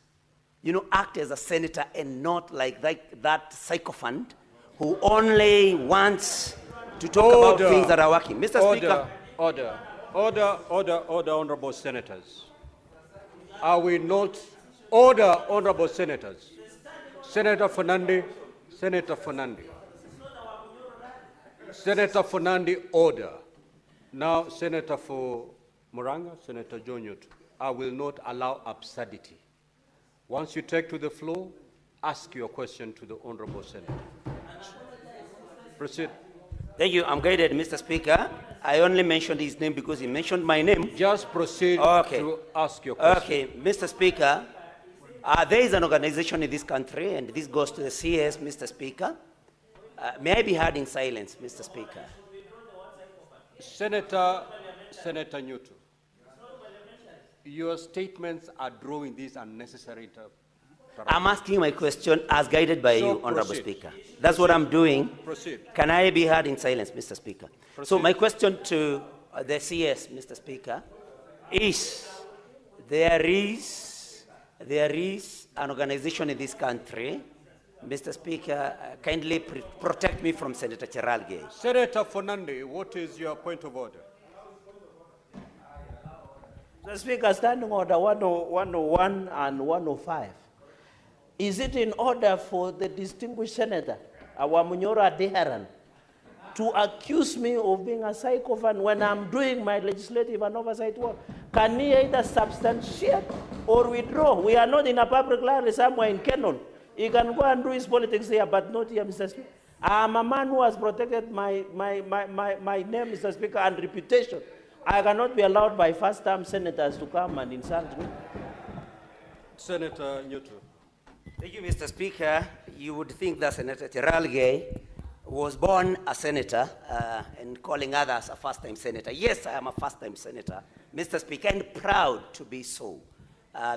act as a senator and not like that sycophant who only wants to talk about things that are working. Mr. Speaker. Order, honorable senators. Are we not? Order, honorable senators. Senator Fernandi, Senator Fernandi. Senator Fernandi, order. Now, Senator for Muranga, Senator John Yutu, I will not allow absurdity. Once you take to the floor, ask your question to the honorable senator. Proceed. Thank you. I'm guided, Mr. Speaker. I only mentioned his name because he mentioned my name. Just proceed to ask your question. Okay, Mr. Speaker, there is an organization in this country, and this goes to the CS, Mr. Speaker. May I be heard in silence, Mr. Speaker? Senator Nyutu, your statements are drawing this unnecessary interruption. I'm asking my question as guided by you, Honorable Speaker. That's what I'm doing. Proceed. Can I be heard in silence, Mr. Speaker? Proceed. So my question to the CS, Mr. Speaker, is there is an organization in this country. Mr. Speaker, kindly protect me from Senator Cherargei. Senator Fernandi, what is your point of order? Mr. Speaker, Standing Order 101 and 105. Is it in order for the distinguished senator, our manyora to accuse me of being a sycophant when I'm doing my legislative and oversight work? Can he either substantiate or withdraw? We are not in a public library somewhere in Kenyan. He can go and do his politics here, but not here, Mr. Speaker. I'm a man who has protected my name, Mr. Speaker, and reputation. I cannot be allowed by first-term senators to come and insult me. Senator Nyutu. Thank you, Mr. Speaker. You would think that Senator Cherargei was born a senator and calling others a first-time senator. Yes, I am a first-time senator, Mr. Speaker, and proud to be so.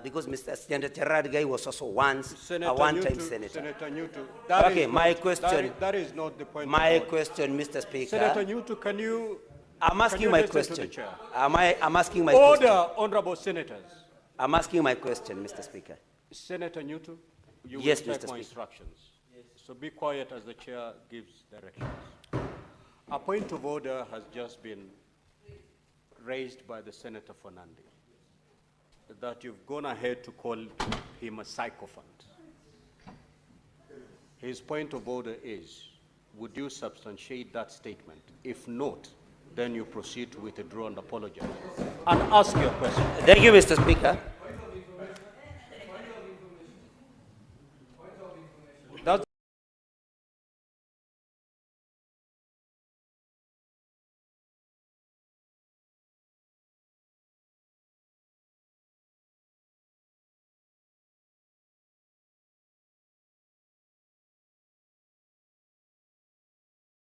Because Mr. Senator Cherargei was also once a one-time senator. Senator Nyutu, okay, my question. That is not the point. My question, Mr. Speaker. Senator Nyutu, can you? I'm asking my question. I'm asking my question. Order, honorable senators. I'm asking my question, Mr. Speaker. Senator Nyutu, you will yes, take Mr. my instructions. Yes. So be quiet as the chair gives directions. A point of order has just been raised by the Senator Fernandi, that you've gone ahead to call him a sycophant. His point of order is, would you substantiate that statement? If not, then you proceed to withdraw and apologize. And ask your question. Thank you, Mr. Speaker. That's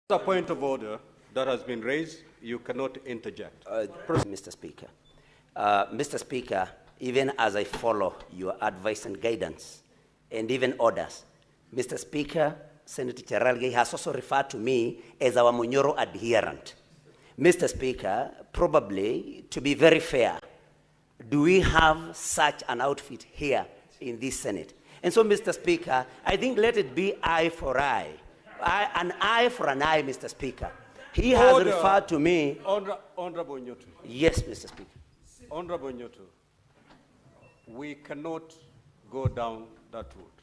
The point of order that has been raised, you cannot interject. Mr. Speaker. Mr. Speaker, even as I follow your advice and guidance, and even orders, Mr. Speaker, Senator Cherargei has also referred to me as our Manyora adherent. Mr. Speaker, probably, to be very fair, do we have such an outfit here in this Senate? And so, Mr. Speaker, I think let it be eye for eye. An eye for an eye, Mr. Speaker. He has referred to me. Honorable Nyotu. Yes, Mr. Speaker. Honorable Nyotu, we cannot go down that route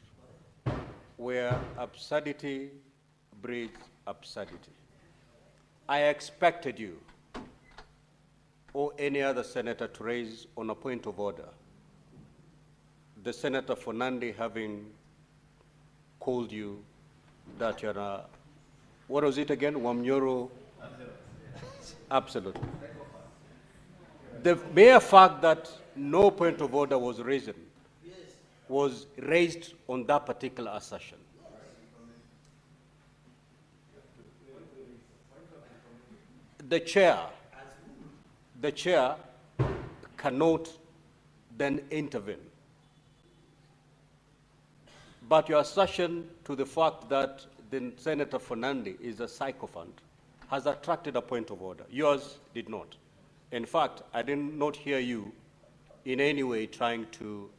where absurdity breeds absurdity. I expected you or any other senator to raise on a point of order. The Senator Fernandi having called you that you're a, what was it again? Wamnyoro? Absolutely. The mere fact that no point of order was raised on that particular assertion. The chair cannot then intervene. But your assertion to the fact that the Senator Fernandi is a sycophant has attracted a point of order. Yours did not. In fact, I did not hear you in any way trying to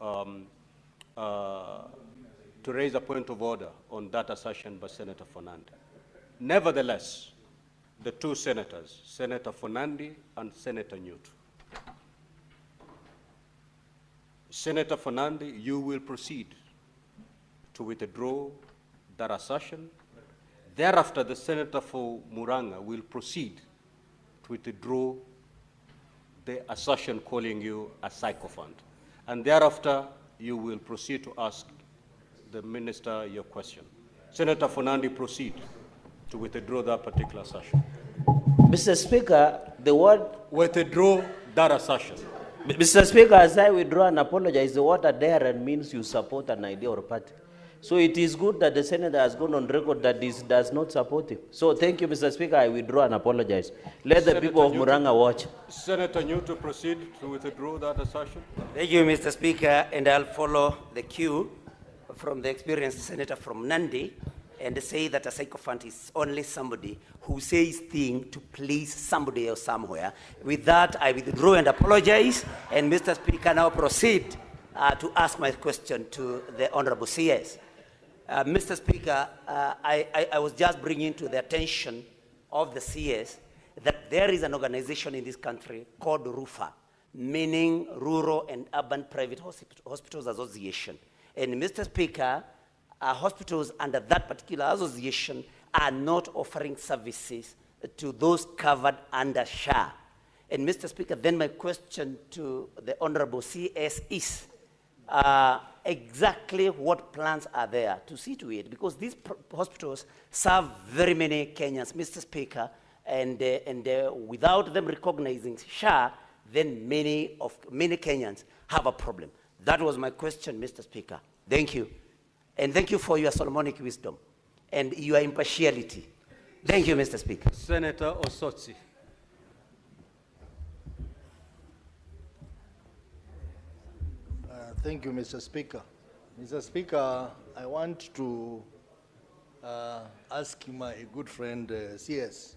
raise a point of order on that assertion by Senator Fernandi. Nevertheless, the two senators, Senator Fernandi and Senator Newt. Senator Fernandi, you will proceed to withdraw that assertion. Thereafter, the senator for Muranga will proceed to withdraw the assertion calling you a sycophant. And thereafter, you will proceed to ask the minister your question. Senator Fernandi, proceed to withdraw that particular assertion. Mr. Speaker, the word... Withdraw that assertion. Mr. Speaker, as I withdraw and apologize, the word adherent means you support an idea or party. So it is good that the senator has gone on record that this does not support him. So thank you, Mr. Speaker. I withdraw and apologize. Let the people of Muranga watch. Senator Newt to proceed to withdraw that assertion. Thank you, Mr. Speaker, and I'll follow the cue from the experienced senator from Nandi and say that a sycophant is only somebody who says things to please somebody else somewhere. With that, I withdraw and apologize, and Mr. Speaker, now proceed to ask my question to the Honorable CS. Mr. Speaker, I was just bringing to the attention of the CS that there is an organization in this country called RUFA, meaning Rural and Urban Private Hospitals Association. And Mr. Speaker, hospitals under that particular association are not offering services to those covered under SHA. And Mr. Speaker, then my question to the Honorable CS is, exactly what plans are there to see to it? Because these hospitals serve very many Kenyans, Mr. Speaker, and without them recognizing SHA, then many Kenyans have a problem. That was my question, Mr. Speaker. Thank you. And thank you for your Solomonic wisdom and your impartiality. Thank you, Mr. Speaker. Senator Osotsi. Thank you, Mr. Speaker. Mr. Speaker, I want to ask my good friend CS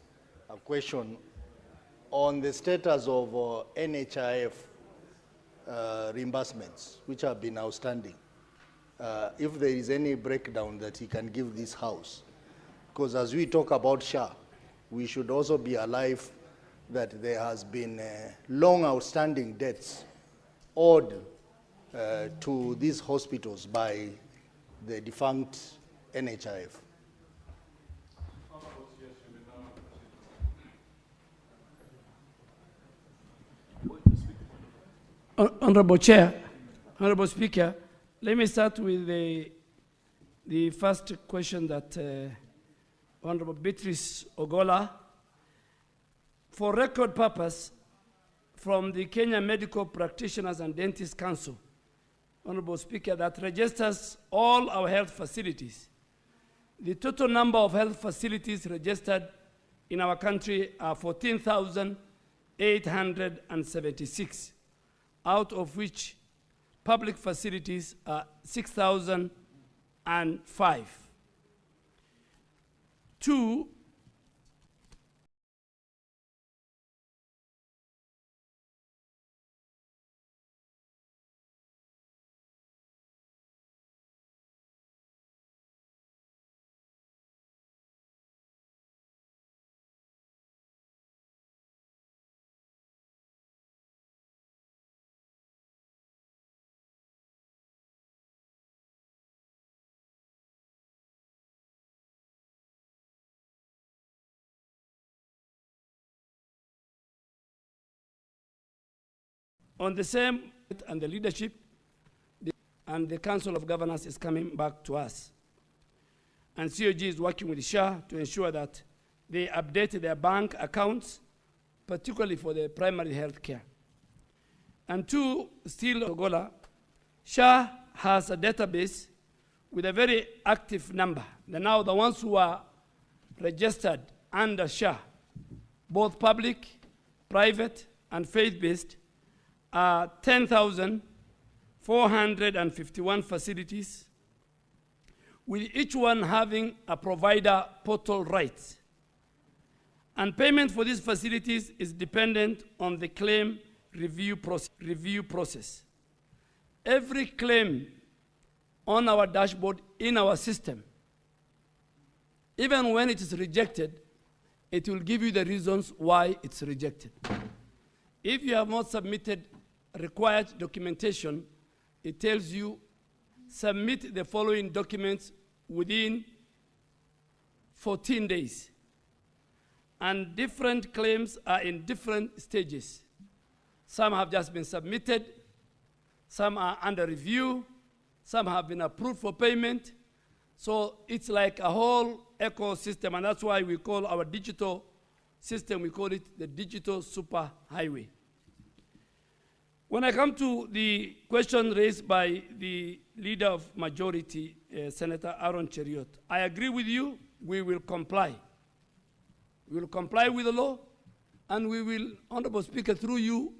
a question on the status of NHIF reimbursements, which have been outstanding. If there is any breakdown that he can give this House. Because as we talk about SHA, we should also be alive that there has been long outstanding debts owed to these hospitals by the defunct NHIF. Honorable Chair, Honorable Speaker, let me start with the first question that Honorable Beatrice Ogola. For record purpose, from the Kenya Medical Practitioners and Dentists Council, Honorable Speaker, that registers all our health facilities. The total number of health facilities registered in our country are 14,876, out of which public facilities are 6,005. Two, on the same, and the leadership and the Council of Governors is coming back to us. And COG is working with SHA to ensure that they update their bank accounts, particularly for the primary health care. And two, still Ogola, SHA has a database with a very active number. Now the ones who are registered under SHA, both public, private, and faith-based, are 10,451 facilities, with each one having a provider portal rights. And payment for these facilities is dependent on the claim review process. Every claim on our dashboard in our system, even when it is rejected, it will give you the reasons why it's rejected. If you have not submitted required documentation, it tells you submit the following documents within 14 days. And different claims are in different stages. Some have just been submitted, some are under review, some have been approved for payment. So it's like a whole ecosystem, and that's why we call our digital system, we call it the digital super highway. When I come to the question raised by the leader of majority, Senator Aaron Cheriot, I agree with you, we will comply. We will comply with the law, and we will, Honorable Speaker, through you,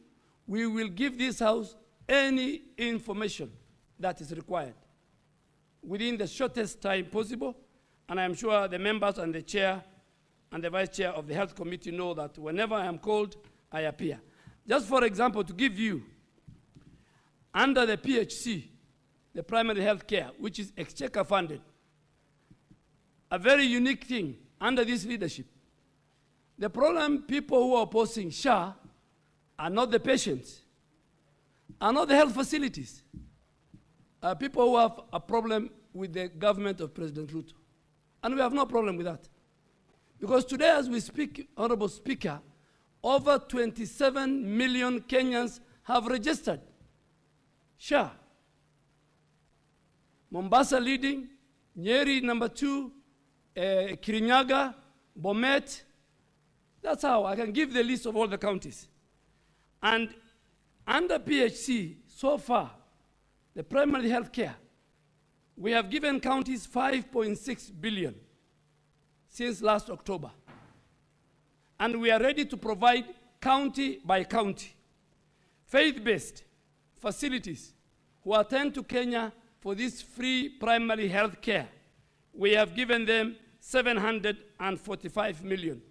we will give this House any information that is required within the shortest time possible, and I'm sure the members and the chair and the vice chair of the Health Committee know that whenever I am called, I appear. Just for example, to give you, under the PHC, the primary health care, which is exchequer funded, a very unique thing under this leadership. The problem, people who are opposing SHA are not the patients, are not the health facilities, are people who have a problem with the government of President Ruto. And we have no problem with that. Because today as we speak, Honorable Speaker, over 27 million Kenyans have registered SHA. Mombasa leading, Nyeri number 2, Kirinyaga, Bomet. That's how I can give the list of all the counties. And under PHC, so far, the primary health care, we have given counties 5.6 billion since last October. And we are ready to provide county by county, faith-based facilities who attend to Kenya for this free primary health care. We have given them 745 million.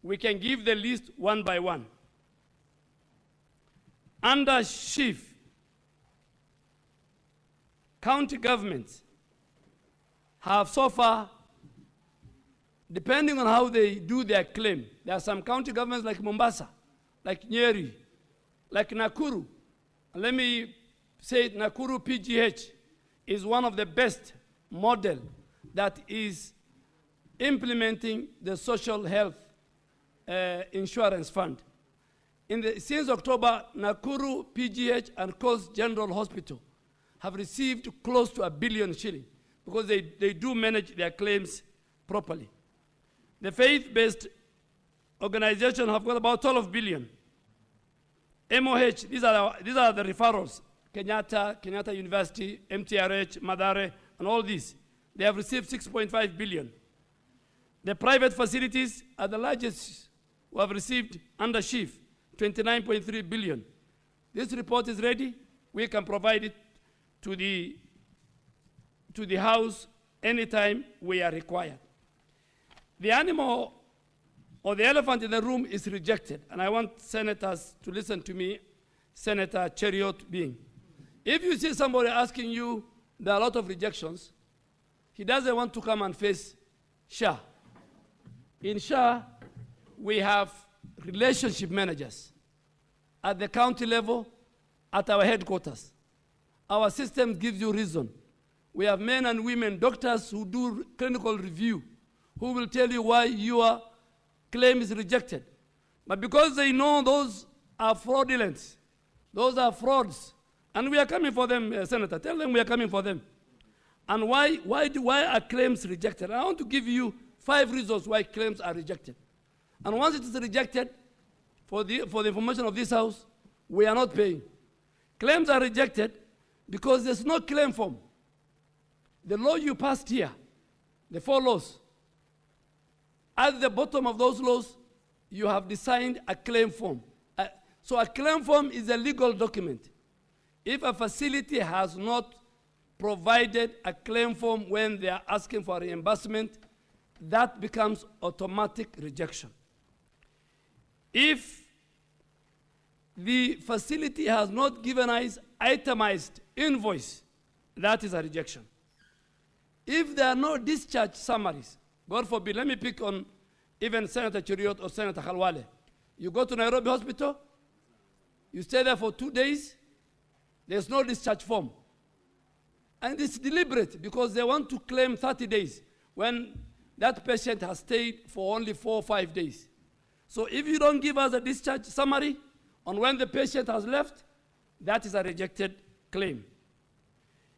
We can give the list one by one. Under SHIF, county governments have so far, depending on how they do their claim, there are some county governments like Mombasa, like Nyeri, like Nakuru. Let me say Nakuru PGH is one of the best model that is implementing the social health insurance fund. Since October, Nakuru PGH and Coast General Hospital have received close to $1 billion shilling because they do manage their claims properly. The faith-based organizations have got about 12 billion. MOH, these are the referrals, Kenyatta University, MTRH, Madare, and all these. They have received 6.5 billion. The private facilities are the largest who have received under SHIF, 29.3 billion. This report is ready. We can provide it to the House anytime we are required. The animal or the elephant in the room is rejected, and I want senators to listen to me, Senator Cheriot being. If you see somebody asking you, there are a lot of rejections, he doesn't want to come and face SHA. In SHA, we have relationship managers at the county level, at our headquarters. Our system gives you reason. We have men and women, doctors who do clinical review, who will tell you why your claim is rejected. But because they know those are fraudulent, those are frauds, and we are coming for them, Senator, tell them we are coming for them. And why are claims rejected? I want to give you 5 reasons why claims are rejected. And once it is rejected, for the information of this House, we are not paying. Claims are rejected because there's no claim form. The law you passed here, the 4 laws, at the bottom of those laws, you have designed a claim form. So a claim form is a legal document. If a facility has not provided a claim form when they are asking for reimbursement, that becomes automatic rejection. If the facility has not given us itemized invoice, that is a rejection. If there are no discharge summaries, God forbid, let me pick on even Senator Cheriot or Senator Khalwale. You go to Nairobi Hospital, you stay there for 2 days, there's no discharge form. And it's deliberate because they want to claim 30 days when that patient has stayed for only 4 or 5 days. So if you don't give us a discharge summary on when the patient has left, that is a rejected claim.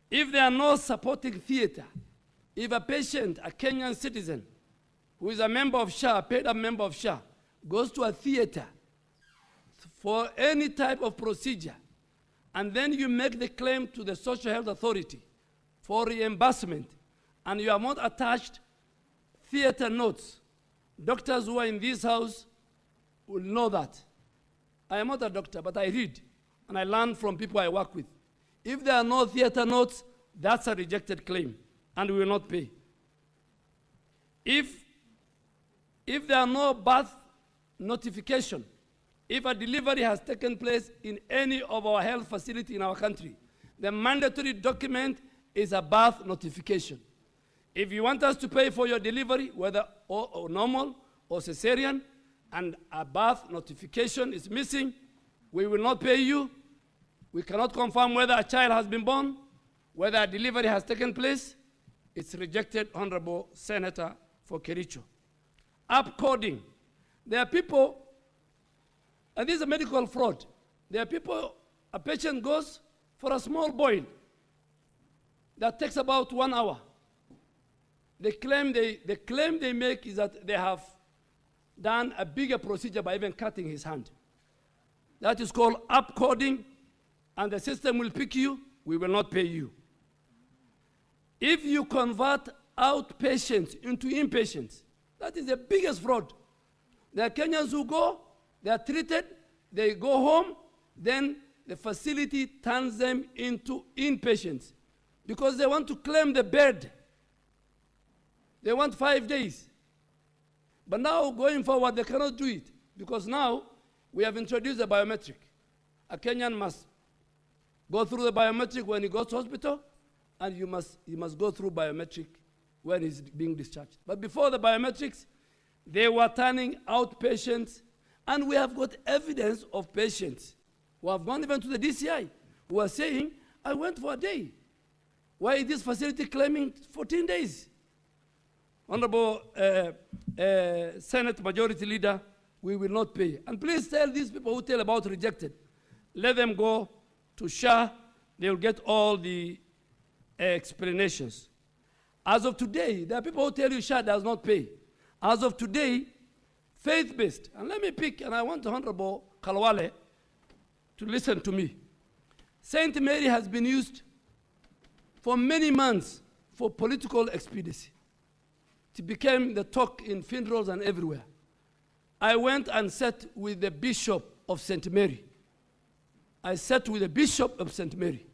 If there are no supporting theater, if a patient, a Kenyan citizen, who is a member of SHA, paid up member of SHA, goes to a theater for any type of procedure, and then you make the claim to the Social Health Authority for reimbursement, and you have not attached theater notes, doctors who are in this house will know that. I am not a doctor, but I read, and I learn from people I work with. If there are no theater notes, that's a rejected claim, and we will not pay. If there are no birth notification, if a delivery has taken place in any of our health facility in our country, the mandatory document is a birth notification. If you want us to pay for your delivery, whether or normal or cesarean, and a birth notification is missing, we will not pay you. We cannot confirm whether a child has been born, whether a delivery has taken place. It's rejected, Honorable Senator, for Kericho. Upcoding. There are people, and this is a medical fraud. There are people, a patient goes for a small boil that takes about 1 hour. The claim they make is that they have done a bigger procedure by even cutting his hand. That is called upcoding, and the system will pick you, we will not pay you. If you convert outpatients into inpatients, that is the biggest fraud. There are Kenyans who go, they are treated, they go home, then the facility turns them into inpatients because they want to claim the bed. They want 5 days. But now, going forward, they cannot do it because now we have introduced the biometric. A Kenyan must go through the biometric when he goes to hospital, and he must go through biometric when he's being discharged. But before the biometrics, they were turning out patients, and we have got evidence of patients who have gone even to the DCI, who are saying, I went for a day. Why is this facility claiming 14 days? Honorable Senate Majority Leader, we will not pay. And please tell these people who tell about rejected, let them go to SHA, they will get all the explanations. As of today, there are people who tell you SHA does not pay. As of today, faith-based, and let me pick, and I want Honorable Khalwale to listen to me. St. Mary has been used for many months for political expediency. it became the talk in funerals and everywhere. I went and sat with the Bishop of St. Mary. I sat with the Bishop of St. Mary,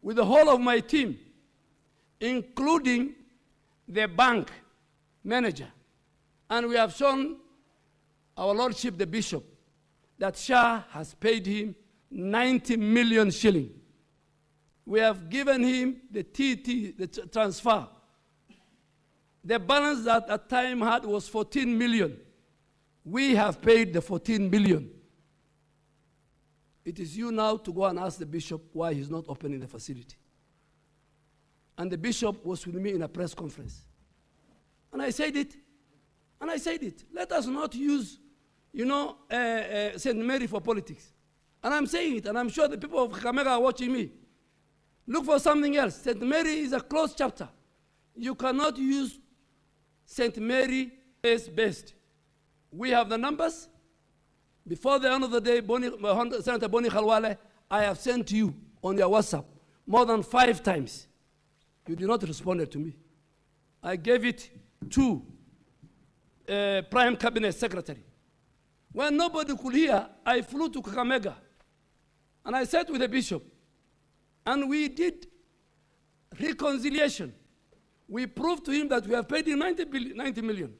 with the whole of my team, including the bank manager. And we have shown our Lordship, the Bishop, that SHA has paid him 90 million shilling. We have given him the TT, the transfer. The balance that at time had was 14 million. We have paid the 14 million. It is you now to go and ask the bishop why he's not opening the facility. And the bishop was with me in a press conference. And I said it, and I said it. Let us not use, St. Mary for politics. And I'm saying it, and I'm sure the people of Kakamega are watching me. Look for something else. St. Mary is a closed chapter. You cannot use St. Mary as best. We have the numbers. Before the end of the day, Senator Boni Khalwale, I have sent to you on your WhatsApp more than 5 times. You did not respond to me. I gave it to Prime Cabinet Secretary. When nobody could hear, I flew to Kakamega. And I sat with the bishop. And we did reconciliation. We proved to him that we have paid him 90 million.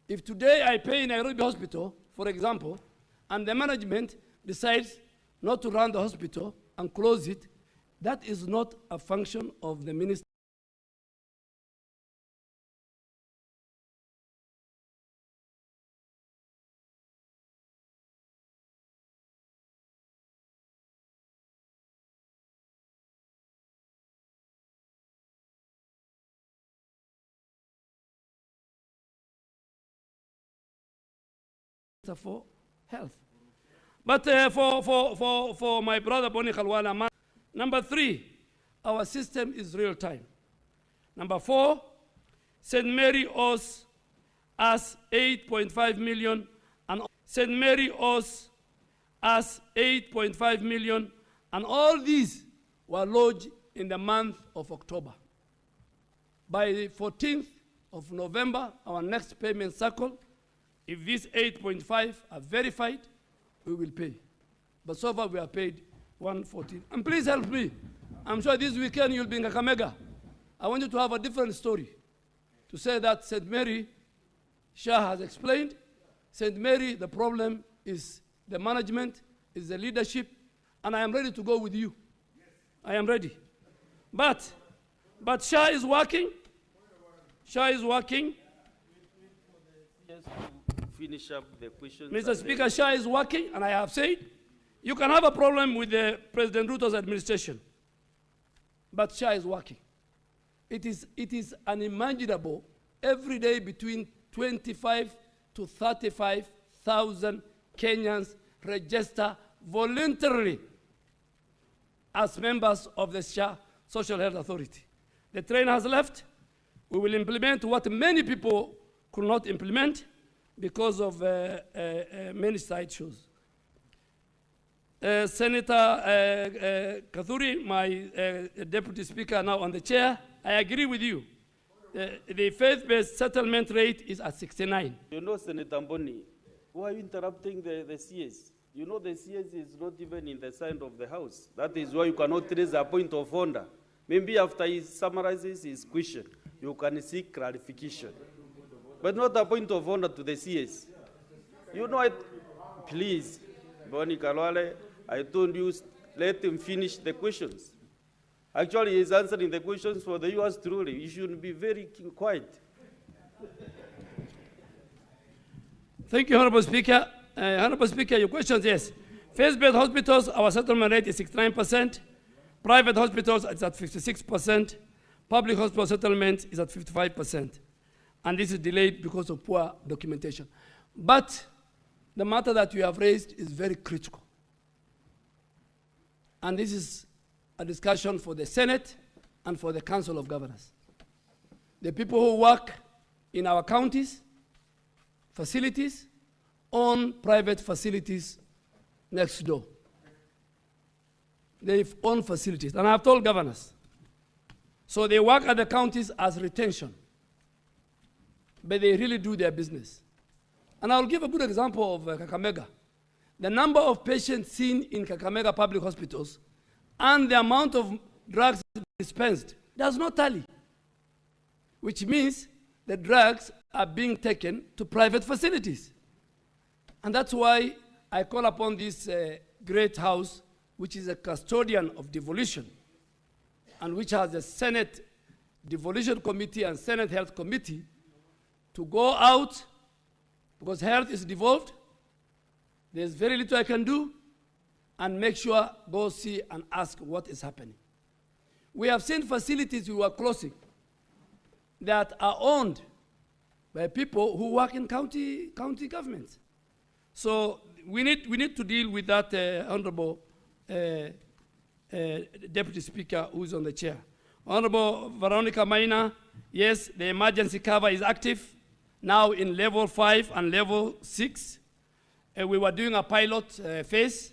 If today I pay in Nairobi Hospital, for example, and the management decides not to run the hospital and close it, that is not a function of the minister. For health. But for my brother Boni Khalwala, number 3, our system is real time. Number 4, St. Mary owes us 8.5 million, and St. Mary owes us 8.5 million, and all these were lodged in the month of October. By the 14th of November, our next payment cycle, if these 8.5 are verified, we will pay. But so far we have paid 114. And please help me. I'm sure this weekend you'll be in Kakamega. I want you to have a different story. To say that St. Mary, Shah has explained, St. Mary, the problem is the management, is the leadership, and I am ready to go with you. I am ready. But Shah is working. Shah is working. Finish up the questions. Mr. Speaker, Shah is working, and I have said, you can have a problem with the President Ruto's administration, but Shah is working. It is unimaginable every day between 25 to 35,000 Kenyans register voluntarily as members of the Shah Social Health Authority. The train has left. We will implement what many people could not implement because of many side shows. Senator Kathuri, my Deputy Speaker now on the chair, I agree with you. The faith-based settlement rate is at 69. You know, Senator Mboni, why are you interrupting the CS? You know the CS is not even in the side of the House. That is why you cannot raise a point of order. Maybe after he summarizes his question, you can seek clarification. But not a point of order to the CS. You know it. Please, Boni Khalwale, I told you, let him finish the questions. Actually, he's answering the questions for the U.S. truly. You should be very quiet. Thank you, Honorable Speaker. Honorable Speaker, your questions, yes. Faith-based hospitals, our settlement rate is 69%. Private hospitals is at 56%. Public hospital settlement is at 55%. And this is delayed because of poor documentation. But the matter that you have raised is very critical. And this is a discussion for the Senate and for the Council of Governors. The people who work in our counties, facilities, own private facilities next door. They own facilities, and I've told governors. So they work at the counties as retention. but they really do their business. And I'll give a good example of Kakamega. The number of patients seen in Kakamega public hospitals and the amount of drugs dispensed does not tally, which means the drugs are being taken to private facilities. And that's why I call upon this great house, which is a custodian of devolution, and which has a Senate Devolution Committee and Senate Health Committee, to go out, because health is devolved, there's very little I can do, and make sure, go see and ask what is happening. We have seen facilities we were closing that are owned by people who work in county governments. So we need to deal with that Honorable Deputy Speaker who's on the chair. Honorable Veronica Maina, yes, the emergency cover is active now in level 5 and level 6. We were doing a pilot phase,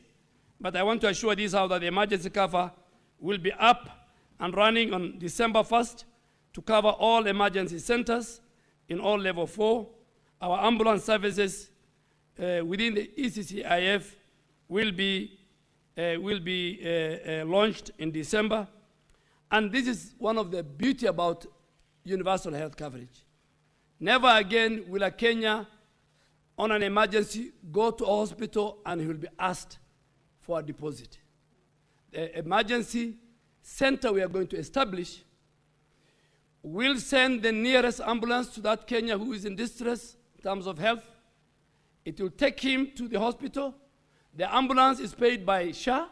but I want to assure this House that the emergency cover will be up and running on December 1st to cover all emergency centers in all level 4. Our ambulance services within the ECCIF will be launched in December. And this is one of the beauty about universal health coverage. Never again will a Kenya on an emergency go to a hospital and he will be asked for a deposit. The emergency center we are going to establish will send the nearest ambulance to that Kenya who is in distress in terms of health. It will take him to the hospital. The ambulance is paid by SHA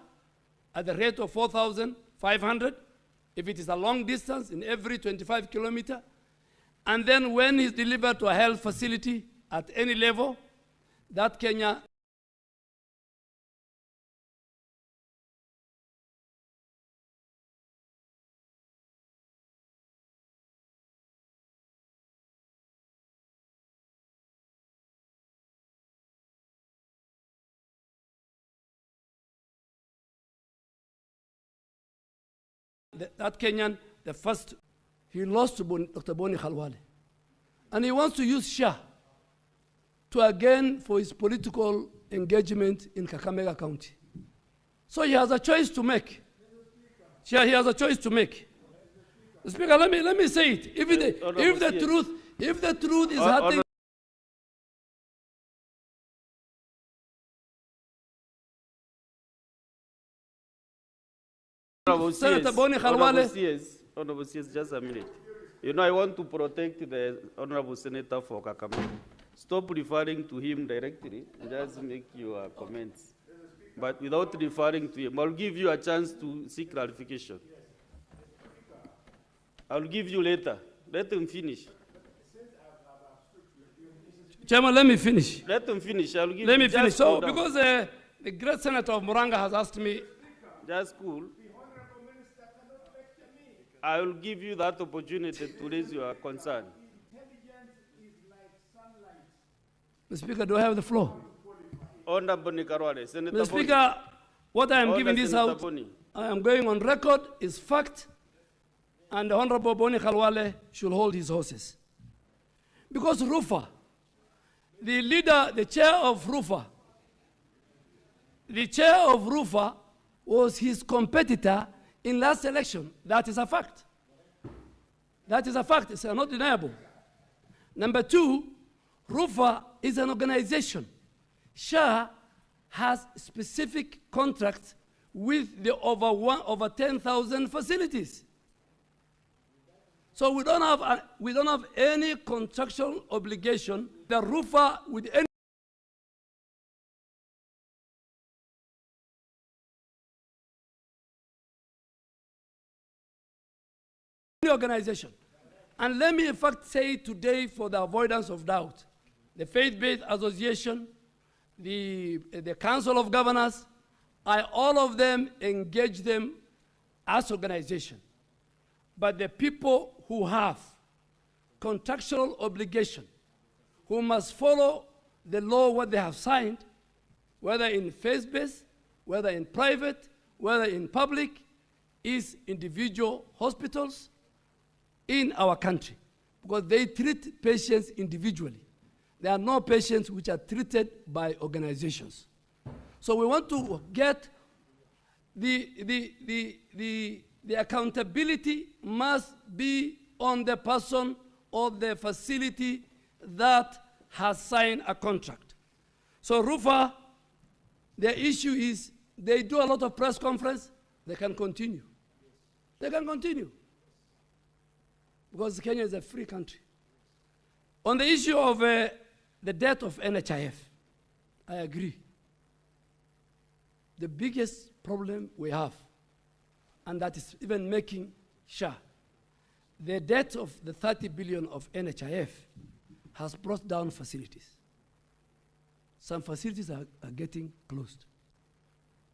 at the rate of 4,500 if it is a long distance in every 25 kilometers. And then when he's delivered to a health facility at any level, that Kenya that Kenyan, the first, he lost to Dr. Boni Khalwale. And he wants to use SHA to again for his political engagement in Kakamega County. So he has a choice to make. He has a choice to make. Speaker, let me say it. If the truth is hurting. Senator Boni Khalwale. Honorable CS, just a minute. You know, I want to protect the Honorable Senator for Kakamega. Stop referring to him directly, just make your comments. But without referring to him, I'll give you a chance to seek clarification. I'll give you later. Let him finish. Chairman, let me finish. Let him finish. I'll give Let me finish. So, because the great Senator of Muranga has asked me. Just cool. I will give you that opportunity to raise your concern. Mr. Speaker, do I have the floor? Honorable Nikarwale, Senator Mr. Speaker, what I am giving this out, Boni. I am going on record, is fact, and the Honorable Boni Khalwale should hold his horses. Because Rufa, the leader, the chair of Rufa was his competitor in last election. That is a fact. That is a fact. It's not deniable. Number two, Rufa is an organization. SHA has specific contracts with the over 10,000 facilities. So we don't have any contractual obligation. The Rufa with any organization. And let me in fact say today, for the avoidance of doubt, the faith-based association, the Council of Governors, all of them engage them as organization. But the people who have contractual obligation, who must follow the law, what they have signed, whether in faith-based, whether in private, whether in public, is individual hospitals in our country. because they treat patients individually. There are no patients which are treated by organizations. So we want to get the accountability must be on the person or the facility that has signed a contract. So RUFA, the issue is they do a lot of press conference, they can continue. They can continue. Because Kenya is a free country. On the issue of the debt of NHIF, I agree. The biggest problem we have, and that is even making sure, the debt of the 30 billion of NHIF has brought down facilities. Some facilities are getting closed.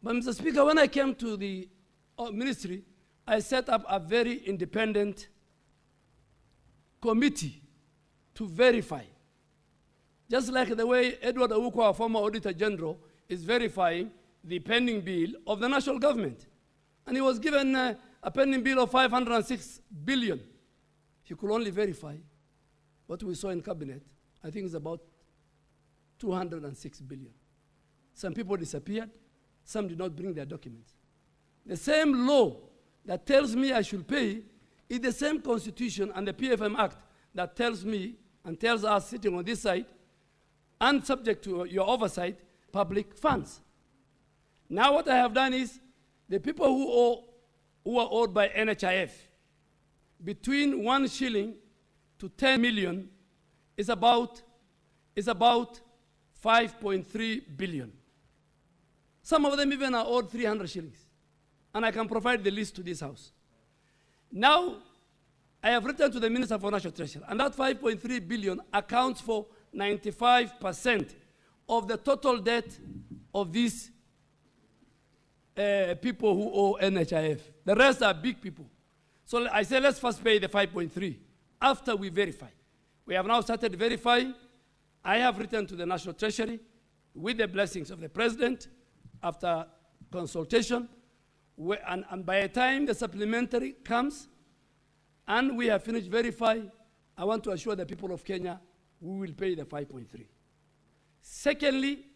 But Mr. Speaker, when I came to the ministry, I set up a very independent committee to verify. Just like the way Edward Awuko, our former Auditor General, is verifying the pending bill of the national government. And he was given a pending bill of 506 billion. He could only verify what we saw in cabinet. I think it's about 206 billion. Some people disappeared. Some did not bring their documents. The same law that tells me I should pay is the same constitution and the PFM Act that tells me and tells us sitting on this side and subject to your oversight, public funds. Now what I have done is the people who are owed by NHIF between 1 shilling to 10 million is about 5.3 billion. Some of them even are owed 300 shillings. And I can provide the list to this house. Now, I have written to the Minister for National Treasury, and that 5.3 billion accounts for 95% of the total debt of these people who owe NHIF. The rest are big people. So I say, let's first pay the 5.3 after we verify. We have now started verifying. I have written to the National Treasury with the blessings of the President after consultation. And by the time the supplementary comes and we have finished verifying, I want to assure the people of Kenya we will pay the 5.3. Secondly,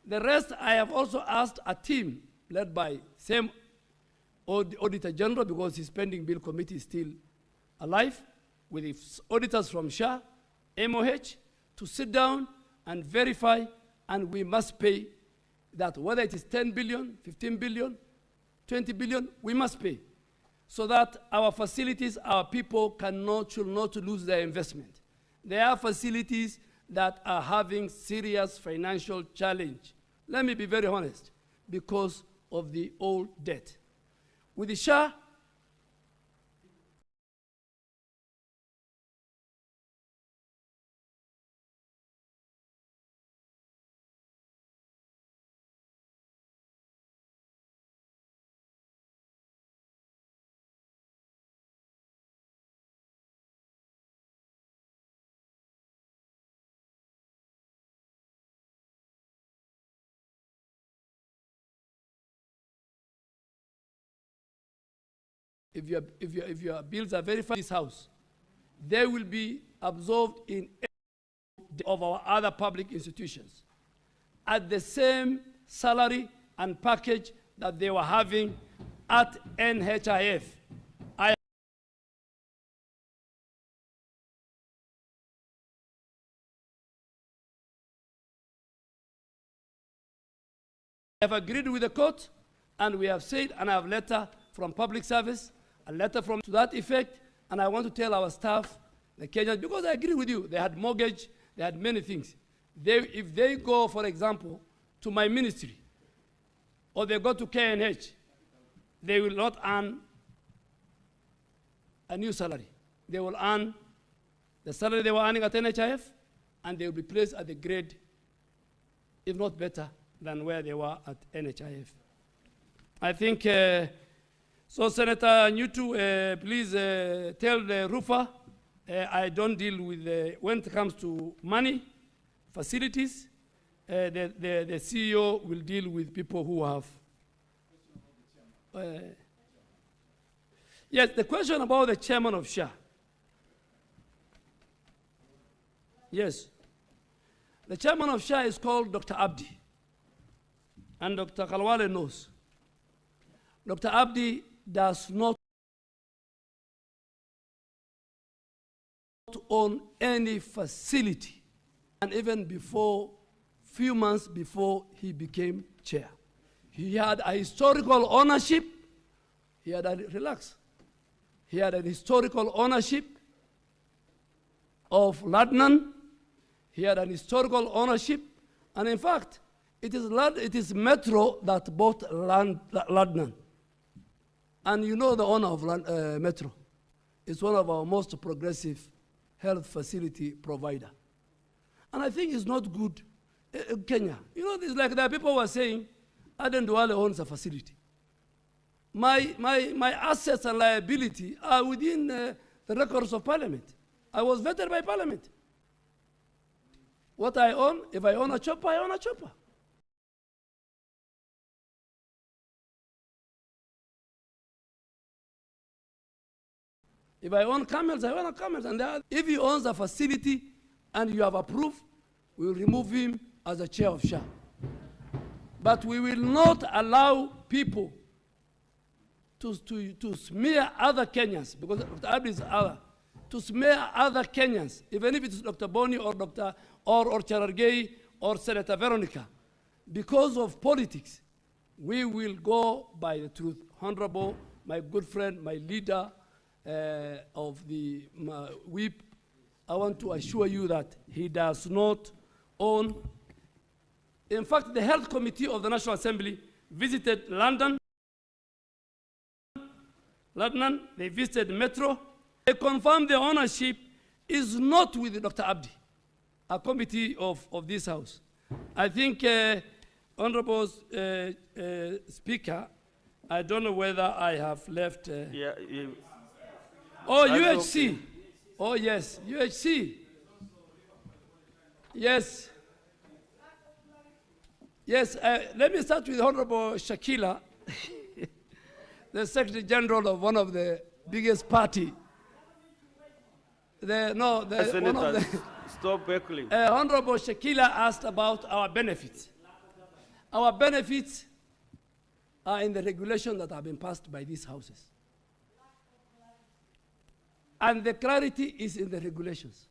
the rest I have also asked a team led by same Auditor General, because his pending bill committee is still alive, with its auditors from SHA, MOH, to sit down and verify, and we must pay that, whether it is 10 billion, 15 billion, 20 billion, we must pay, so that our facilities, our people should not lose their investment. There are facilities that are having serious financial challenge. Let me be very honest, because of the old debt. With the SHA, if your bills are verified in this house, they will be absorbed in of our other public institutions at the same salary and package that they were having at NHIF. I have agreed with the court, and we have said, and I have a letter from public service, a letter from to that effect, and I want to tell our staff, the Kenyans, because I agree with you, they had mortgage, they had many things. If they go, for example, to my ministry, or they go to KNH, they will not earn a new salary. They will earn the salary they were earning at NHIF, and they will be placed at the grade, if not better, than where they were at NHIF. I think, so Senator Nyutu, please tell the RUFA, I don't deal with, when it comes to money, facilities, the CEO will deal with people who have. Yes, the question about the chairman of SHA. Yes. The chairman of SHA is called Dr. Abdi. And Dr. Kalwale knows. Dr. Abdi does not own any facility. And even before, few months before he became chair, he had a historical ownership. He had a, relax. He had an historical ownership of Ladnan. He had an historical ownership. And in fact, it is Metro that bought Ladnan. And you know the owner of Metro. It's one of our most progressive health facility provider. And I think it's not good. Kenya, you know, it's like there are people who are saying, Aden Duale owns a facility. My assets and liability are within the records of Parliament. I was vetted by Parliament. What I own, if I own a chopper, I own a chopper. If I own camels, I own camels. And if he owns a facility and you have approved, we will remove him as a chair of SHA. But we will not allow people to smear other Kenyans, because Dr. Abdi is other, to smear other Kenyans, even if it is Dr. Boni or or Cherargei or Senator Veronica. Because of politics, we will go by the truth. Honorable, my good friend, my leader of the whip, I want to assure you that he does not own. In fact, the Health Committee of the National Assembly visited London, they visited Metro. They confirmed the ownership is not with Dr. Abdi, a committee of this House. I think, Honorable Speaker, I don't know whether I have left. Oh, UHC. Okay. Oh, yes, UHC. Yes. Yes, let me start with Honorable Shakila, the Secretary General of one of the biggest party. Stop heckling. Honorable Shakila asked about our benefits. Our benefits are in the regulations that have been passed by these houses. And the clarity is in the regulations.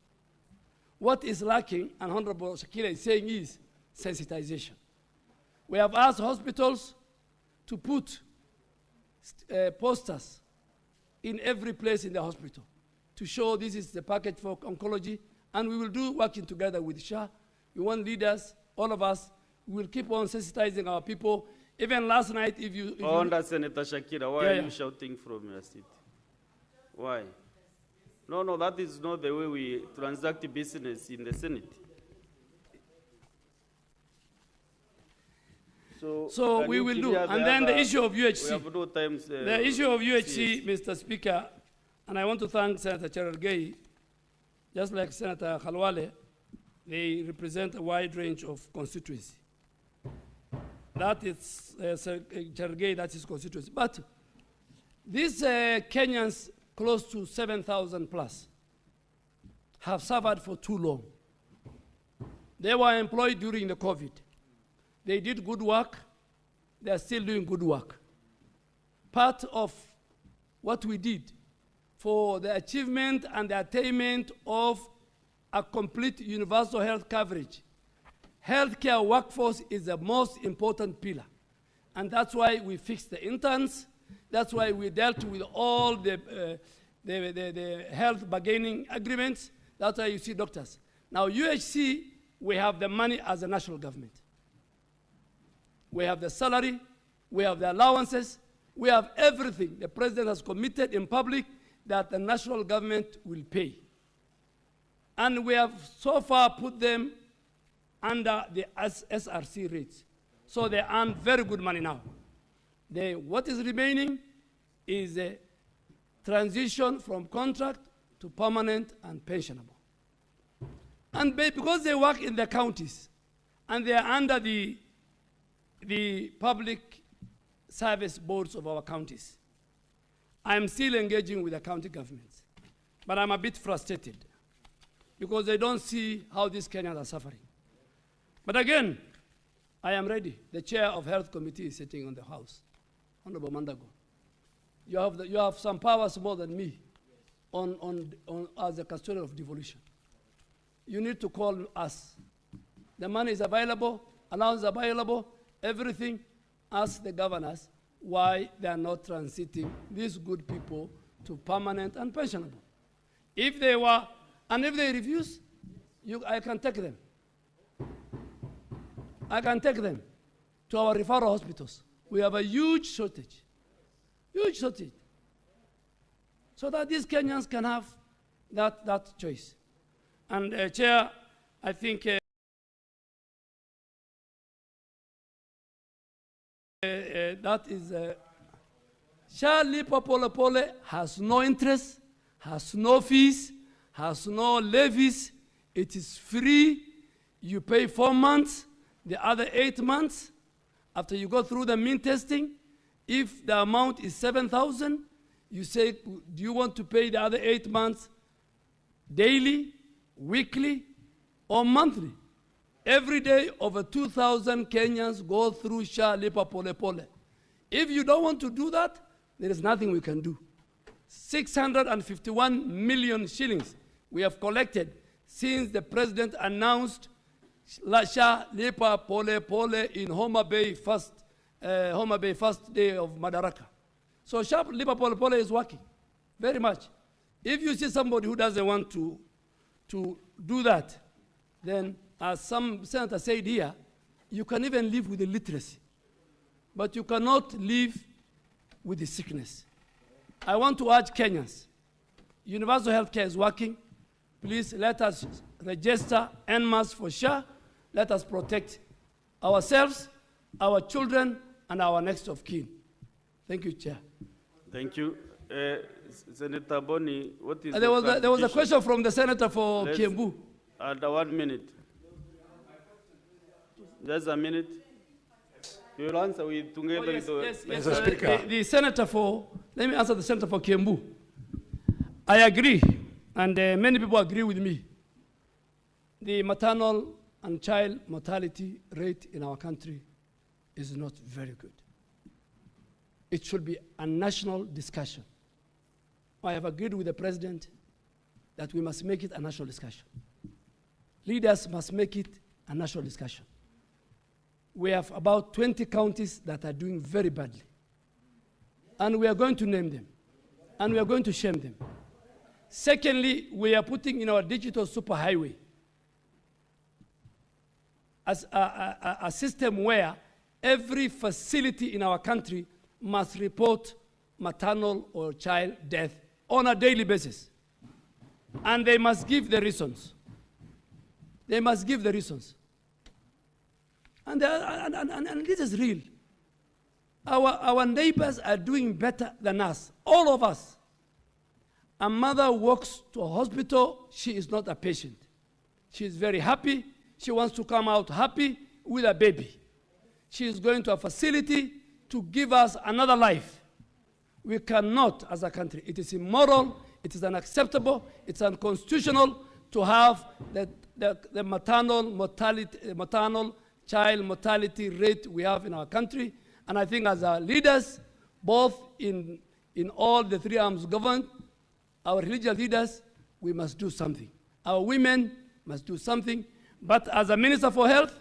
What is lacking, and Honorable Shakila is saying, is sensitization. We have asked hospitals to put posters in every place in the hospital to show this is the package for oncology, and we will do working together with SHA. We want leaders, all of us. We will keep on sensitizing our people. Even last night, if you... Under Senator Shakira, why are you shouting from your seat? Why? No, that is not the way we transact business in the Senate. So we will do. And then the issue of UHC. We have no time, the issue of UHC, Mr. Speaker, and I want to thank Senator Cherargei, just like Senator Khalwale, they represent a wide range of constituency. That is, Cherargei, that's his constituency. But these Kenyans, close to 7,000 plus, have suffered for too long. They were employed during the COVID. They did good work. They are still doing good work. Part of what we did for the achievement and the attainment of a complete universal health coverage, healthcare workforce is the most important pillar. And that's why we fixed the interns. That's why we dealt with all the health bargaining agreements. That's why you see doctors. Now, UHC, we have the money as a national government. We have the salary, we have the allowances, we have everything. The president has committed in public that the national government will pay. And we have so far put them under the SRC rates. So they earn very good money now. What is remaining is a transition from contract to permanent and pensionable. And because they work in the counties and they are under the public service boards of our counties, I'm still engaging with the county governments, but I'm a bit frustrated because they don't see how these Kenyans are suffering. But again, I am ready. The chair of health committee is sitting on the house, Honorable Mandago. You have some powers more than me as a custodian of devolution. You need to call us. The money is available, allowance is available, everything. Ask the governors why they are not transiting these good people to permanent and pensionable. If they were, and if they refuse, I can take them. I can take them to our referral hospitals. We have a huge shortage, so that these Kenyans can have that choice. And Chair, I think that is, Lipa Pole Pole has no interest, has no fees, has no levies. It is free. You pay 4 months, the other 8 months, after you go through the mean testing. If the amount is 7,000, you say, do you want to pay the other 8 months daily, weekly, or monthly? Every day, over 2,000 Kenyans go through Lipa Pole Pole. If you don't want to do that, there is nothing we can do. 651 million shillings we have collected since the president announced Lipa Pole Pole in Homa Bay first day of Madaraka. So Lipa Pole Pole is working very much. If you see somebody who doesn't want to do that, then as some senator said here, you can even live with illiteracy, but you cannot live with the sickness. I want to urge Kenyans, universal health care is working. Please let us register en masse for SHA. Let us protect ourselves, our children, and our next of kin. Thank you, Chair. Thank you. Senator Boni, what is there was a question from the senator for Kiambu. Under 1 minute. Just a minute. You will answer with together with Mr. Speaker. The senator for, let me answer the senator for Kiambu. I agree, and many people agree with me. The maternal and child mortality rate in our country is not very good. It should be a national discussion. I have agreed with the president that we must make it a national discussion. Leaders must make it a national discussion. We have about 20 counties that are doing very badly. And we are going to name them. And we are going to shame them. Secondly, we are putting in our digital superhighway as a system where every facility in our country must report maternal or child death on a daily basis. And they must give the reasons. They must give the reasons. And this is real. Our neighbors are doing better than us, all of us. A mother walks to a hospital, she is not a patient. She is very happy. She wants to come out happy with a baby. She is going to a facility to give us another life. We cannot, as a country, it is immoral, it is unacceptable, it's unconstitutional to have the maternal child mortality rate we have in our country. And I think as our leaders, both in all the three arms of government, our religious leaders, we must do something. Our women must do something. But as a Minister for Health,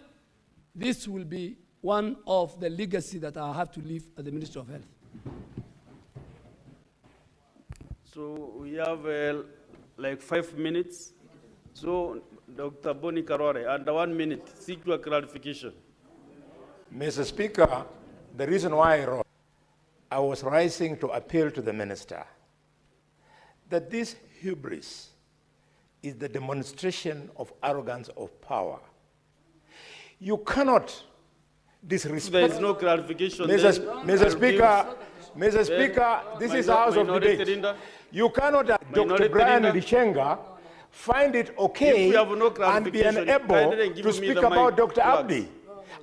this will be one of the legacy that I have to leave as the Minister of Health. So we have like 5 minutes. So Dr. Boni Karore, under 1 minute, seek your clarification. Mr. Speaker, the reason why I was rising to appeal to the minister that this hubris is the demonstration of arrogance of power. You cannot disrespect. There is no clarification. Mr. Speaker, this is the House of Debate. You cannot, Dr. Brian Lichenga, find it okay and be unable to speak about Dr. Abdi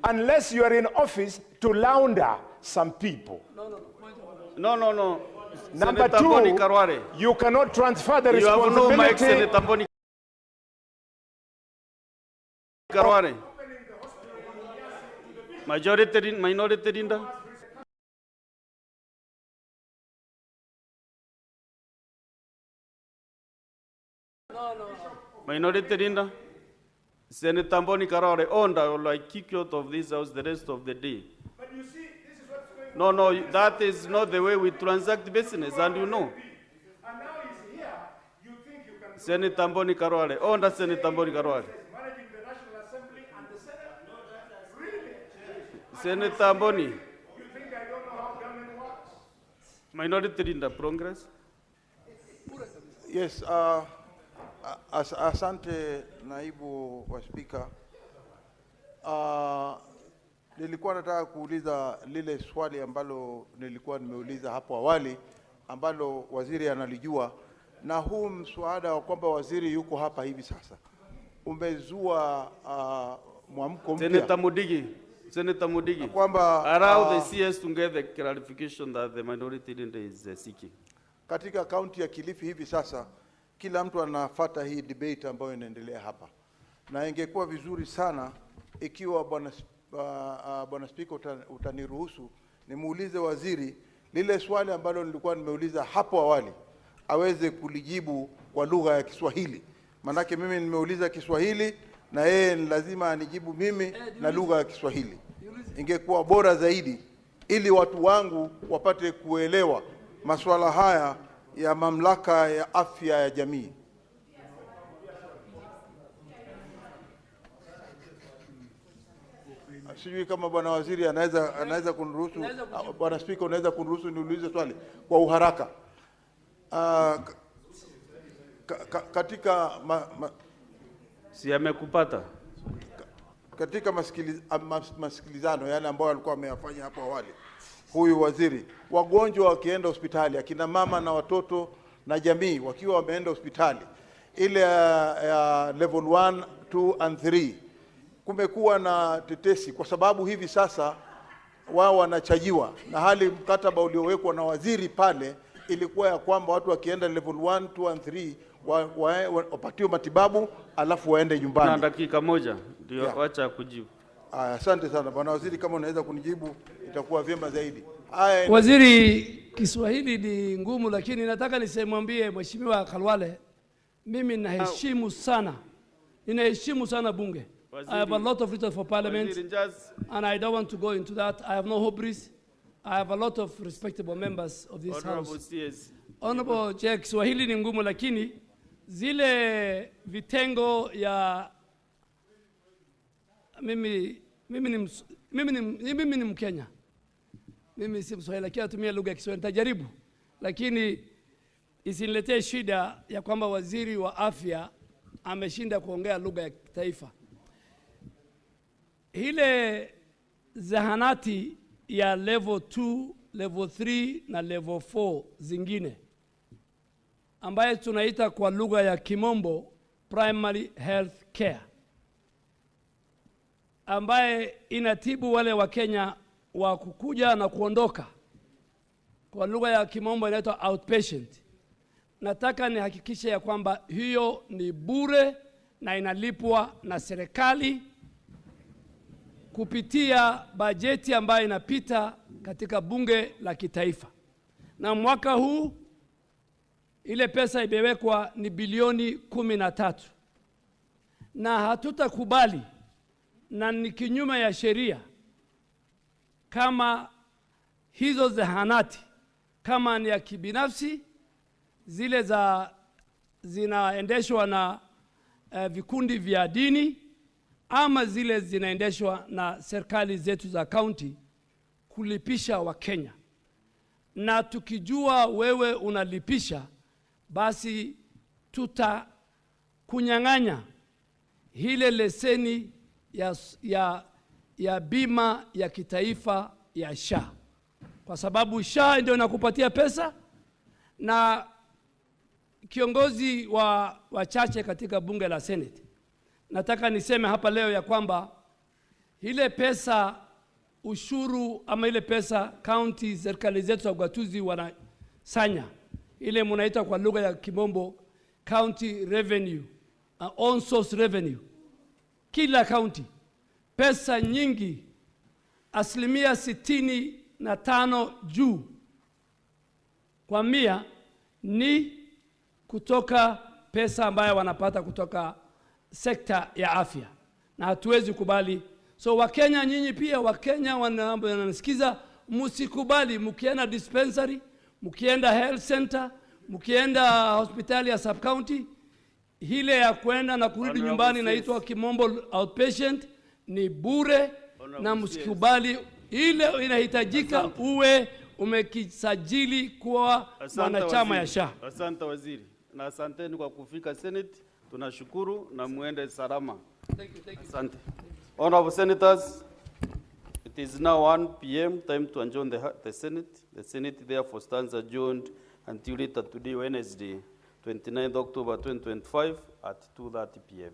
unless you are in office to launder some people. No. Number two, you cannot transfer the responsibility. Karware. Majority, minority linda. Minority linda. Senator Mboni Karware, I will like kick you out of this house the rest of the day. But you see, this is what's going on. No, that is not the way we transact business, and you know. And now he's here, you think you can... Senator Mboni Karware, Senator Mboni Karware. Managing the National Assembly and the Senate? Really? Senator Mboni. You think I don't know how government works? Minority in the progress? Yes, asante naibu wa spika. Nilikuwa nataka kuuliza lile swali ambalo nilikuwa nimeuliza hapo awali ambalo waziri analijua, na huu mswada wa kwamba waziri yuko hapa hivi sasa umezua mwamko mpya. Senator Mudigi, kwamba allow the CS to get the clarification that the minority leader is seeking. Katika kaunti ya Kilifi hivi sasa kila mtu anafuata hii debate ambayo inaendelea hapa, na ingekuwa vizuri sana ikiwa bwana spika utaniruhusu nimuulize waziri lile swali ambalo nilikuwa nimeuliza hapo awali aweze kulijibu kwa lugha ya Kiswahili. Manake mimi nimeuliza Kiswahili na yeye ni lazima anijibu mimi na lugha ya Kiswahili. Ingekuwa bora zaidi ili watu wangu wapate kuelewa masuala haya ya mamlaka ya afya ya jamii. Sijui kama bwana waziri anaweza kuniruhusu, bwana spika unaweza kuniruhusu niulize swali kwa uharaka. Katika si amekupata katika masikilizano yale ambayo alikuwa ameyafanya hapo awali huyu waziri, wagonjwa wakienda hospitali, akina mama na watoto na jamii wakiwa wameenda hospitali ile ya level 1, 2 and 3, kumekuwa na tetesi kwa sababu hivi sasa wao wanachajiwa, na hali mkataba uliowekwa na waziri pale ilikuwa ya kwamba watu wakienda level 1, 2 and 3 wapatiwe matibabu alafu waende nyumbani. Na dakika moja ndio wacha kujibu. Asante sana bwana waziri, kama unaweza kunijibu itakuwa vyema zaidi. Waziri, Kiswahili ni ngumu, lakini nataka nisemwambie Mheshimiwa Khalwale, mimi ninaheshimu sana bunge. I have a lot of respect for parliament and I don't want to go into that. I have no hubris. I have a lot of respectable members of this house. Honorable Chair, Kiswahili ni ngumu, lakini zile vitengo ya mimi ni Mkenya. Mimi si Mswahili, lakini natumia lugha ya Kiswahili. Nitajaribu, lakini isiniletee shida ya kwamba waziri wa afya ameshinda kuongea lugha ya taifa. Ile zahanati ya level 2, level 3 na level 4 zingine ambaye tunaita kwa lugha ya Kimombo primary health care, ambaye inatibu wale wa Kenya wa kukuja na kuondoka, kwa lugha ya Kimombo inaitwa outpatient. Nataka nihakikishe ya kwamba hiyo ni bure na inalipwa na serikali kupitia bajeti ambayo inapita katika bunge la kitaifa. Na mwaka huu ile pesa imewekwa ni bilioni 13. Na hatutakubali na ni kinyume ya sheria kama hizo zahanati kama ni ya kibinafsi, zile zinaendeshwa na vikundi vya dini ama zile zinaendeshwa na serikali zetu za kaunti, kulipisha wa Kenya. Na tukijua wewe unalipisha, basi tutakunyang'anya ile leseni ya bima ya kitaifa ya SHA, kwa sababu SHA ndio inakupatia pesa. Na kiongozi wa wachache katika bunge la Senate, nataka niseme hapa leo ya kwamba ile pesa ushuru ama ile pesa county serikali zetu za ugatuzi wanasanya, ile mnaita kwa lugha ya Kimombo county revenue, on source revenue, kila kaunti, pesa nyingi, 65% juu kwa 100 ni kutoka pesa ambayo wanapata kutoka sekta ya afya, na hatuwezi kubali. So Wakenya nyinyi pia, Wakenya wananisikiza, msikubali mkienda dispensary, mkienda health center, mkienda hospitali ya sub county, hile ya kwenda na kurudi nyumbani inaitwa kimombo outpatient, ni bure, na msikubali. Ile inahitajika uwe umekisajili kuwa mwanachama ya SHA. Asante waziri, na asanteni kwa kufika Senate. Tunashukuru na muende salama. Thank you. Asante. Honorable Senators, it is now 1 p.m. time to adjourn the Senate. The Senate therefore stands adjourned until later today, Wednesday, 29th October 2025 at 2:30 p.m.